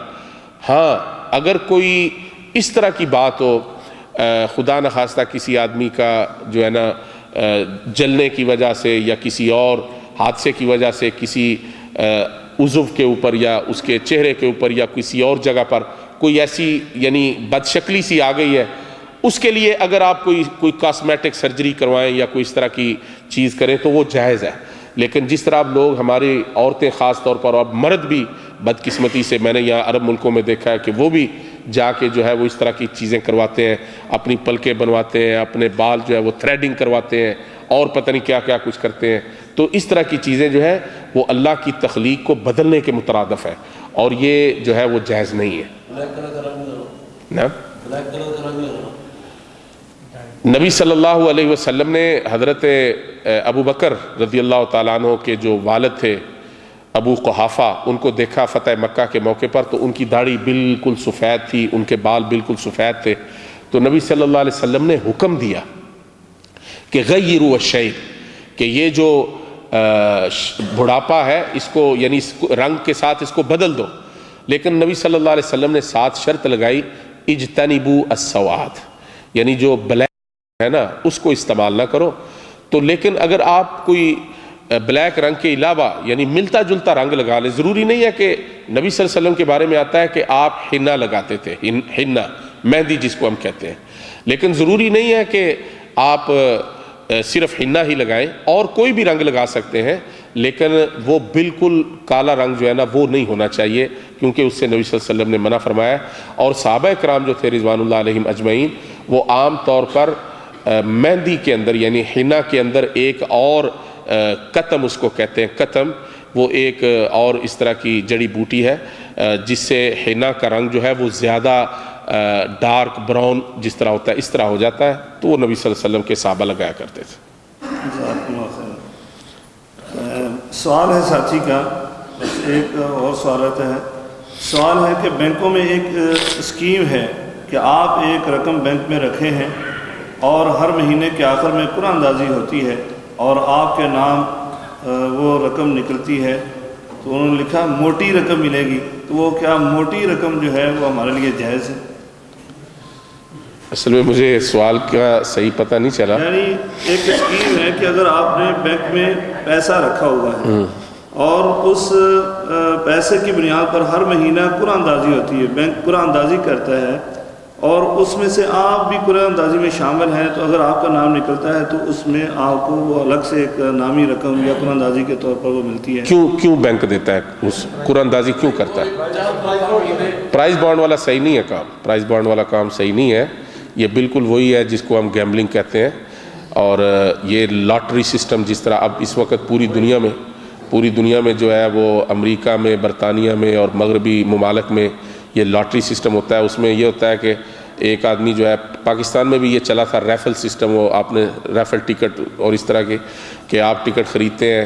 ہاں اگر کوئی اس طرح کی بات ہو، خدا نخواستہ کسی آدمی کا جو ہے نا جلنے کی وجہ سے یا کسی اور حادثے کی وجہ سے کسی عضو کے اوپر یا اس کے چہرے کے اوپر یا کسی اور جگہ پر کوئی ایسی یعنی بدشکلی سی آ گئی ہے، اس کے لیے اگر آپ کوئی کاسمیٹک سرجری کروائیں یا کوئی اس طرح کی چیز کریں تو وہ جائز ہے۔ لیکن جس طرح لوگ ہماری عورتیں خاص طور پر اور مرد بھی بدقسمتی سے میں نے یہاں عرب ملکوں میں دیکھا ہے کہ وہ بھی جا کے جو ہے وہ اس طرح کی چیزیں کرواتے ہیں، اپنی پلکیں بنواتے ہیں، اپنے بال جو ہے وہ تھریڈنگ کرواتے ہیں اور پتہ نہیں کیا کیا کچھ کرتے ہیں، تو اس طرح کی چیزیں جو ہے وہ اللہ کی تخلیق کو بدلنے کے مترادف ہے اور یہ جو ہے وہ جائز نہیں ہے۔ نا نبی صلی اللہ علیہ وسلم نے حضرت ابو بکر رضی اللہ تعالیٰ عنہ کے جو والد تھے ابو قحافہ، ان کو دیکھا فتح مکہ کے موقع پر، تو ان کی داڑھی بالکل سفید تھی، ان کے بال بالکل سفید تھے، تو نبی صلی اللہ علیہ وسلم نے حکم دیا کہ غیروا الشیب، کہ یہ جو بڑھاپا ہے اس کو یعنی رنگ کے ساتھ اس کو بدل دو۔ لیکن نبی صلی اللہ علیہ وسلم نے ساتھ شرط لگائی اجتنبوا السواد، یعنی جو بلیک ہے نا اس کو استعمال نہ کرو۔ تو لیکن اگر آپ کوئی بلیک رنگ کے علاوہ یعنی ملتا جلتا رنگ لگا لیں، ضروری نہیں ہے کہ نبی صلی اللہ علیہ وسلم کے بارے میں آتا ہے کہ آپ حنا لگاتے تھے، حنا مہندی جس کو ہم کہتے ہیں، لیکن ضروری نہیں ہے کہ آپ صرف حنا ہی لگائیں، اور کوئی بھی رنگ لگا سکتے ہیں، لیکن وہ بالکل کالا رنگ جو ہے نا وہ نہیں ہونا چاہیے، کیونکہ اس سے نبی صلی اللہ علیہ وسلم نے منع فرمایا۔ اور صحابہ کرام جو تھے رضوان اللہ علیہم اجمعین، وہ عام طور پر مہندی کے اندر یعنی حنا کے اندر ایک اور قطم اس کو کہتے ہیں، قطم وہ ایک اور اس طرح کی جڑی بوٹی ہے جس سے حنا کا رنگ جو ہے وہ زیادہ ڈارک براؤن جس طرح ہوتا ہے اس طرح ہو جاتا ہے، تو وہ نبی صلی اللہ علیہ وسلم کے صحابہ لگایا کرتے تھے۔ سوال ہے ساتھی کا، ایک اور سوال آتا ہے، سوال ہے کہ بینکوں میں ایک اسکیم ہے کہ آپ ایک رقم بینک میں رکھے ہیں اور ہر مہینے کے آخر میں قرعہ اندازی ہوتی ہے اور آپ کے نام وہ رقم نکلتی ہے، تو انہوں نے لکھا موٹی رقم ملے گی، تو وہ کیا موٹی رقم جو ہے وہ ہمارے لیے جائز ہے؟ اصل میں مجھے سوال کا صحیح پتہ نہیں چلا۔ یعنی ایک اسکیم ہے کہ اگر آپ نے بینک میں پیسہ رکھا ہوا ہے اور اس پیسے کی بنیاد پر ہر مہینہ قرعہ اندازی ہوتی ہے، بینک قرعہ اندازی کرتا ہے اور اس میں سے آپ بھی قرآن اندازی میں شامل ہیں، تو اگر آپ کا نام نکلتا ہے تو اس میں آپ کو وہ الگ سے ایک نامی رقم یا قرآن اندازی کے طور پر وہ ملتی ہے؟ کیوں بینک دیتا ہے اس قرآن اندازی کیوں کرتا ہے؟ پرائز بانڈ والا صحیح نہیں ہے کام، پرائز بانڈ والا کام صحیح نہیں ہے. یہ بالکل وہی ہے جس کو ہم گیمبلنگ کہتے ہیں. اور یہ لاٹری سسٹم جس طرح اب اس وقت پوری دنیا میں جو ہے وہ امریکہ میں، برطانیہ میں اور مغربی ممالک میں یہ لاٹری سسٹم ہوتا ہے. اس میں یہ ہوتا ہے کہ ایک آدمی جو ہے، پاکستان میں بھی یہ چلا تھا ریفل سسٹم، وہ آپ نے ریفل ٹکٹ اور اس طرح کے کہ آپ ٹکٹ خریدتے ہیں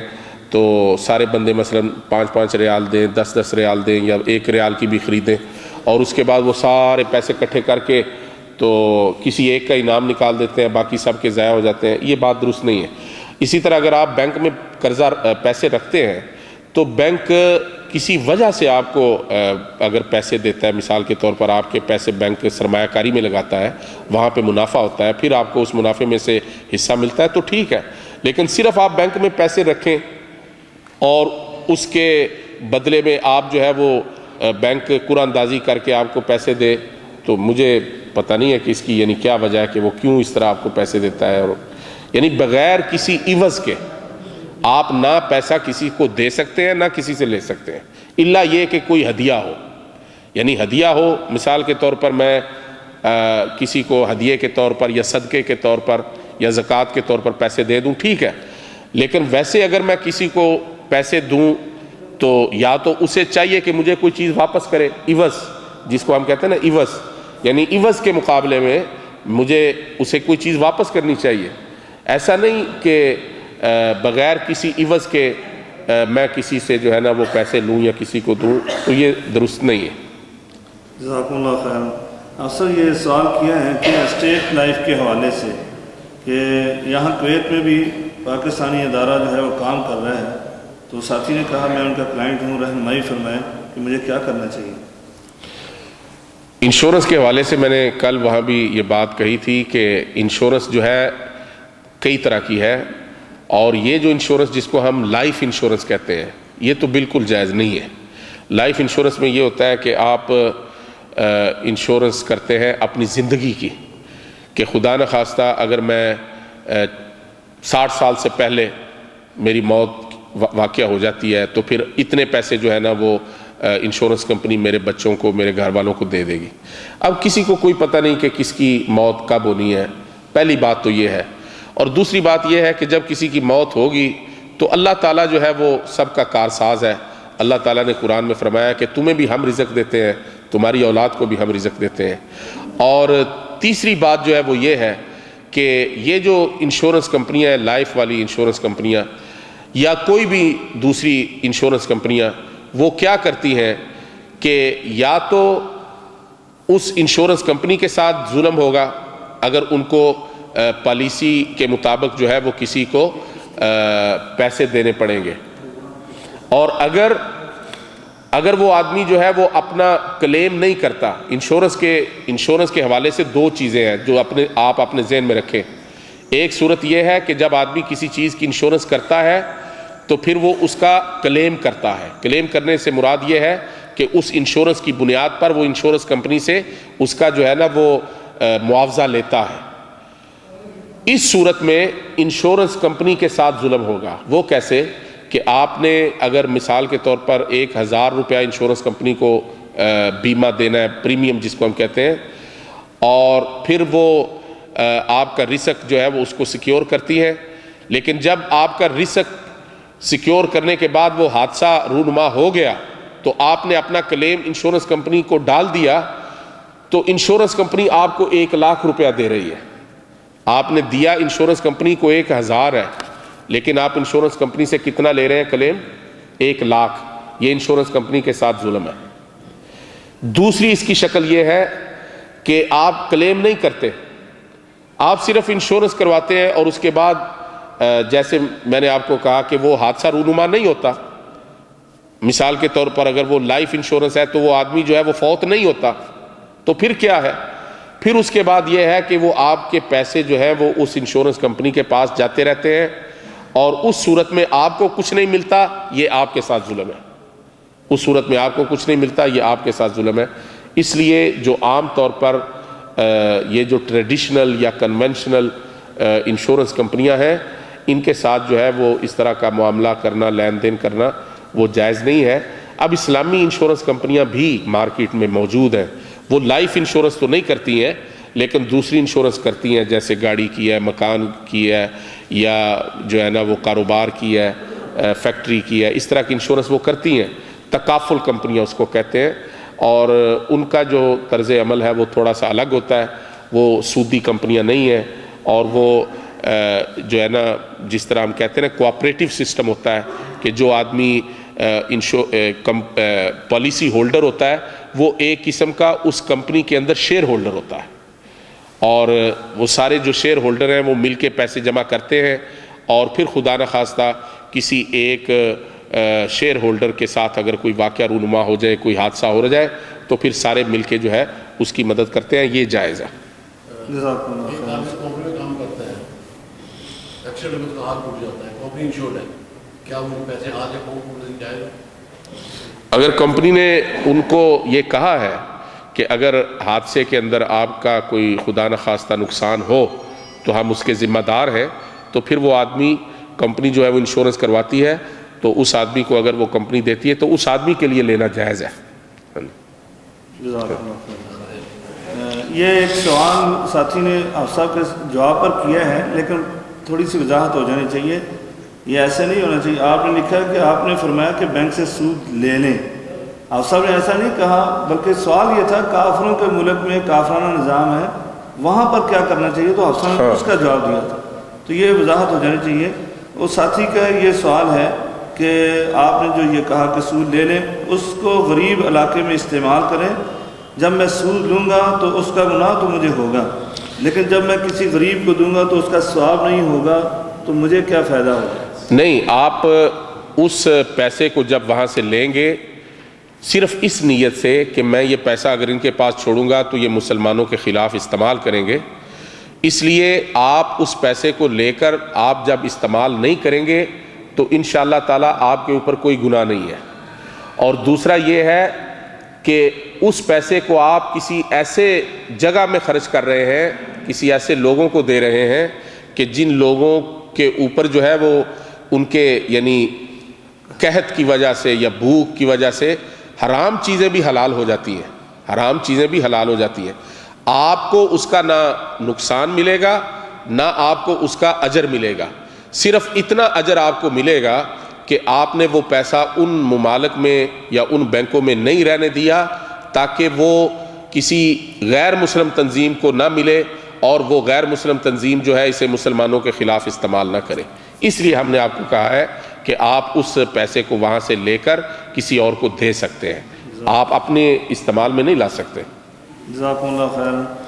تو سارے بندے مثلا 5 ریال دیں، 10 ریال دیں یا 1 ریال کی بھی خریدیں، اور اس کے بعد وہ سارے پیسے اکٹھے کر کے تو کسی ایک کا انعام نکال دیتے ہیں، باقی سب کے ضائع ہو جاتے ہیں. یہ بات درست نہیں ہے. اسی طرح اگر آپ بینک میں قرضہ پیسے رکھتے ہیں تو بینک کسی وجہ سے آپ کو اگر پیسے دیتا ہے، مثال کے طور پر آپ کے پیسے بینک سرمایہ کاری میں لگاتا ہے، وہاں پہ منافع ہوتا ہے، پھر آپ کو اس منافع میں سے حصہ ملتا ہے تو ٹھیک ہے. لیکن صرف آپ بینک میں پیسے رکھیں اور اس کے بدلے میں آپ جو ہے وہ بینک قرآن اندازی کر کے آپ کو پیسے دے، تو مجھے پتہ نہیں ہے کہ اس کی یعنی کیا وجہ ہے کہ وہ کیوں اس طرح آپ کو پیسے دیتا ہے. اور یعنی بغیر کسی عوض کے آپ نہ پیسہ کسی کو دے سکتے ہیں نہ کسی سے لے سکتے ہیں، الا یہ کہ کوئی ہدیہ ہو. یعنی ہدیہ ہو، مثال کے طور پر میں کسی کو ہدیے کے طور پر یا صدقے کے طور پر یا زکوٰۃ کے طور پر پیسے دے دوں، ٹھیک ہے. لیکن ویسے اگر میں کسی کو پیسے دوں تو یا تو اسے چاہیے کہ مجھے کوئی چیز واپس کرے، عوض جس کو ہم کہتے ہیں نا عوض، یعنی عوض کے مقابلے میں مجھے اسے کوئی چیز واپس کرنی چاہیے. ایسا نہیں کہ بغیر کسی عوض کے میں کسی سے جو ہے نا وہ پیسے لوں یا کسی کو دوں، تو یہ درست نہیں ہے. جزاکم اللہ خیر. اکثر یہ سوال کیا ہے کہ اسٹیٹ لائف کے حوالے سے کہ یہاں کویت میں بھی پاکستانی ادارہ جو ہے وہ کام کر رہا ہے، تو ساتھی نے کہا میں ان کا کلائنٹ ہوں، رہنمائی فرمائیں کہ مجھے کیا کرنا چاہیے. انشورنس کے حوالے سے میں نے کل وہاں بھی یہ بات کہی تھی کہ انشورنس جو ہے کئی طرح کی ہے، اور یہ جو انشورنس جس کو ہم لائف انشورنس کہتے ہیں یہ تو بالکل جائز نہیں ہے. لائف انشورنس میں یہ ہوتا ہے کہ آپ انشورنس کرتے ہیں اپنی زندگی کی، کہ خدا نخواستہ اگر میں 60 سال سے پہلے میری موت واقع ہو جاتی ہے تو پھر اتنے پیسے جو ہے نا وہ انشورنس کمپنی میرے بچوں کو، میرے گھر والوں کو دے دے گی. اب کسی کو کوئی پتہ نہیں کہ کس کی موت کب ہونی ہے، پہلی بات تو یہ ہے. اور دوسری بات یہ ہے کہ جب کسی کی موت ہوگی تو اللہ تعالیٰ جو ہے وہ سب کا کارساز ہے. اللہ تعالیٰ نے قرآن میں فرمایا کہ تمہیں بھی ہم رزق دیتے ہیں، تمہاری اولاد کو بھی ہم رزق دیتے ہیں. اور تیسری بات جو ہے وہ یہ ہے کہ یہ جو انشورنس کمپنیاں ہیں، لائف والی انشورنس کمپنیاں یا کوئی بھی دوسری انشورنس کمپنیاں، وہ کیا کرتی ہیں کہ یا تو اس انشورنس کمپنی کے ساتھ ظلم ہوگا اگر ان کو پالیسی کے مطابق جو ہے وہ کسی کو پیسے دینے پڑیں گے، اور اگر وہ آدمی جو ہے وہ اپنا کلیم نہیں کرتا. انشورنس کے حوالے سے دو چیزیں ہیں جو آپ اپنے ذہن میں رکھیں. ایک صورت یہ ہے کہ جب آدمی کسی چیز کی انشورنس کرتا ہے تو پھر وہ اس کا کلیم کرتا ہے. کلیم کرنے سے مراد یہ ہے کہ اس انشورنس کی بنیاد پر وہ انشورنس کمپنی سے اس کا جو ہے نا وہ معاوضہ لیتا ہے. اس صورت میں انشورنس کمپنی کے ساتھ ظلم ہوگا. وہ کیسے؟ کہ آپ نے اگر مثال کے طور پر 1000 روپیہ انشورنس کمپنی کو بیمہ دینا ہے، پریمیم جس کو ہم کہتے ہیں، اور پھر وہ آپ کا رسک جو ہے وہ اس کو سیکیور کرتی ہے. لیکن جب آپ کا رسک سیکیور کرنے کے بعد وہ حادثہ رونما ہو گیا تو آپ نے اپنا کلیم انشورنس کمپنی کو ڈال دیا، تو انشورنس کمپنی آپ کو 1 لاکھ روپیہ دے رہی ہے. آپ نے دیا انشورنس کمپنی کو 1000 ہے، لیکن آپ انشورنس کمپنی سے کتنا لے رہے ہیں کلیم؟ 1 لاکھ. یہ انشورنس کمپنی کے ساتھ ظلم ہے. دوسری اس کی شکل یہ ہے کہ آپ کلیم نہیں کرتے، آپ صرف انشورنس کرواتے ہیں اور اس کے بعد جیسے میں نے آپ کو کہا کہ وہ حادثہ رونما نہیں ہوتا. مثال کے طور پر اگر وہ لائف انشورنس ہے تو وہ آدمی جو ہے وہ فوت نہیں ہوتا. تو پھر کیا ہے؟ پھر اس کے بعد یہ ہے کہ وہ آپ کے پیسے جو ہے وہ اس انشورنس کمپنی کے پاس جاتے رہتے ہیں، اور اس صورت میں آپ کو کچھ نہیں ملتا، یہ آپ کے ساتھ ظلم ہے. اس صورت میں آپ کو کچھ نہیں ملتا، یہ آپ کے ساتھ ظلم ہے. اس لیے جو عام طور پر یہ جو ٹریڈیشنل یا کنونشنل انشورنس کمپنیاں ہیں ان کے ساتھ جو ہے وہ اس طرح کا معاملہ کرنا، لین دین کرنا وہ جائز نہیں ہے۔ اب اسلامی انشورنس کمپنیاں بھی مارکیٹ میں موجود ہیں، وہ لائف انشورنس تو نہیں کرتی ہیں لیکن دوسری انشورنس کرتی ہیں، جیسے گاڑی کی ہے، مکان کی ہے، یا جو ہے نا وہ کاروبار کی ہے، فیکٹری کی ہے، اس طرح کی انشورنس وہ کرتی ہیں، تکافل کمپنیاں اس کو کہتے ہیں، اور ان کا جو طرز عمل ہے وہ تھوڑا سا الگ ہوتا ہے، وہ سودی کمپنیاں نہیں ہیں، اور وہ جو ہے نا جس طرح ہم کہتے ہیں نا کوآپریٹو سسٹم ہوتا ہے کہ جو آدمی پالیسی ہولڈر ہوتا ہے وہ ایک قسم کا اس کمپنی کے اندر شیئر ہولڈر ہوتا ہے، اور وہ سارے جو شیئر ہولڈر ہیں وہ مل کے پیسے جمع کرتے ہیں، اور پھر خدا نخواستہ کسی ایک شیئر ہولڈر کے ساتھ اگر کوئی واقعہ رونما ہو جائے، کوئی حادثہ ہو جائے تو پھر سارے مل کے جو ہے اس کی مدد کرتے ہیں، یہ جائز ہے۔ جزاک اللہ ایک خیر۔ آدمی کمپنی میں کام کرتا ہے، ایکسیڈنٹ میں اس کا ہاتھ ٹوٹ جاتا ہے، کمپنی انشورڈ ہے، کیا وہ پیسے آج اکاؤنٹ میں جائے گا؟ اگر کمپنی نے ان کو یہ کہا ہے کہ اگر حادثے کے اندر آپ کا کوئی خدا نخواستہ نقصان ہو تو ہم اس کے ذمہ دار ہیں، تو پھر وہ آدمی، کمپنی جو ہے وہ انشورنس کرواتی ہے تو اس آدمی کو اگر وہ کمپنی دیتی ہے تو اس آدمی کے لیے لینا جائز ہے۔ جزاک اللہ خیر۔ یہ ایک سوال ساتھی نے آپ صاحب کے جواب پر کیا ہے لیکن تھوڑی سی وضاحت ہو جانی چاہیے، یہ ایسے نہیں ہونا چاہیے۔ آپ نے لکھا کہ آپ نے فرمایا کہ بینک سے سود لے لیں، آپ صاحب نے ایسا نہیں کہا، بلکہ سوال یہ تھا کافروں کے ملک میں کافرانہ نظام ہے وہاں پر کیا کرنا چاہیے، تو آپ صاحب نے اس کا جواب دیا تھا، تو یہ وضاحت ہو جانی چاہیے۔ اس ساتھی کا یہ سوال ہے کہ آپ نے جو یہ کہا کہ سود لے لیں، اس کو غریب علاقے میں استعمال کریں، جب میں سود لوں گا تو اس کا گناہ تو مجھے ہوگا، لیکن جب میں کسی غریب کو دوں گا تو اس کا ثواب نہیں ہوگا، تو مجھے کیا فائدہ ہوگا؟ نہیں، آپ اس پیسے کو جب وہاں سے لیں گے صرف اس نیت سے کہ میں یہ پیسہ اگر ان کے پاس چھوڑوں گا تو یہ مسلمانوں کے خلاف استعمال کریں گے، اس لیے آپ اس پیسے کو لے کر آپ جب استعمال نہیں کریں گے تو انشاءاللہ تعالیٰ آپ کے اوپر کوئی گناہ نہیں ہے۔ اور دوسرا یہ ہے کہ اس پیسے کو آپ کسی ایسے جگہ میں خرچ کر رہے ہیں، کسی ایسے لوگوں کو دے رہے ہیں کہ جن لوگوں کے اوپر جو ہے وہ ان کے یعنی قحط کی وجہ سے یا بھوک کی وجہ سے حرام چیزیں بھی حلال ہو جاتی ہیں، حرام چیزیں بھی حلال ہو جاتی ہیں، آپ کو اس کا نہ نقصان ملے گا نہ آپ کو اس کا اجر ملے گا، صرف اتنا اجر آپ کو ملے گا کہ آپ نے وہ پیسہ ان ممالک میں یا ان بینکوں میں نہیں رہنے دیا تاکہ وہ کسی غیر مسلم تنظیم کو نہ ملے اور وہ غیر مسلم تنظیم جو ہے اسے مسلمانوں کے خلاف استعمال نہ کرے۔ اس لیے ہم نے آپ کو کہا ہے کہ آپ اس پیسے کو وہاں سے لے کر کسی اور کو دے سکتے ہیں، آپ اپنے استعمال میں نہیں لا سکتے۔ جزاکم اللہ خیر۔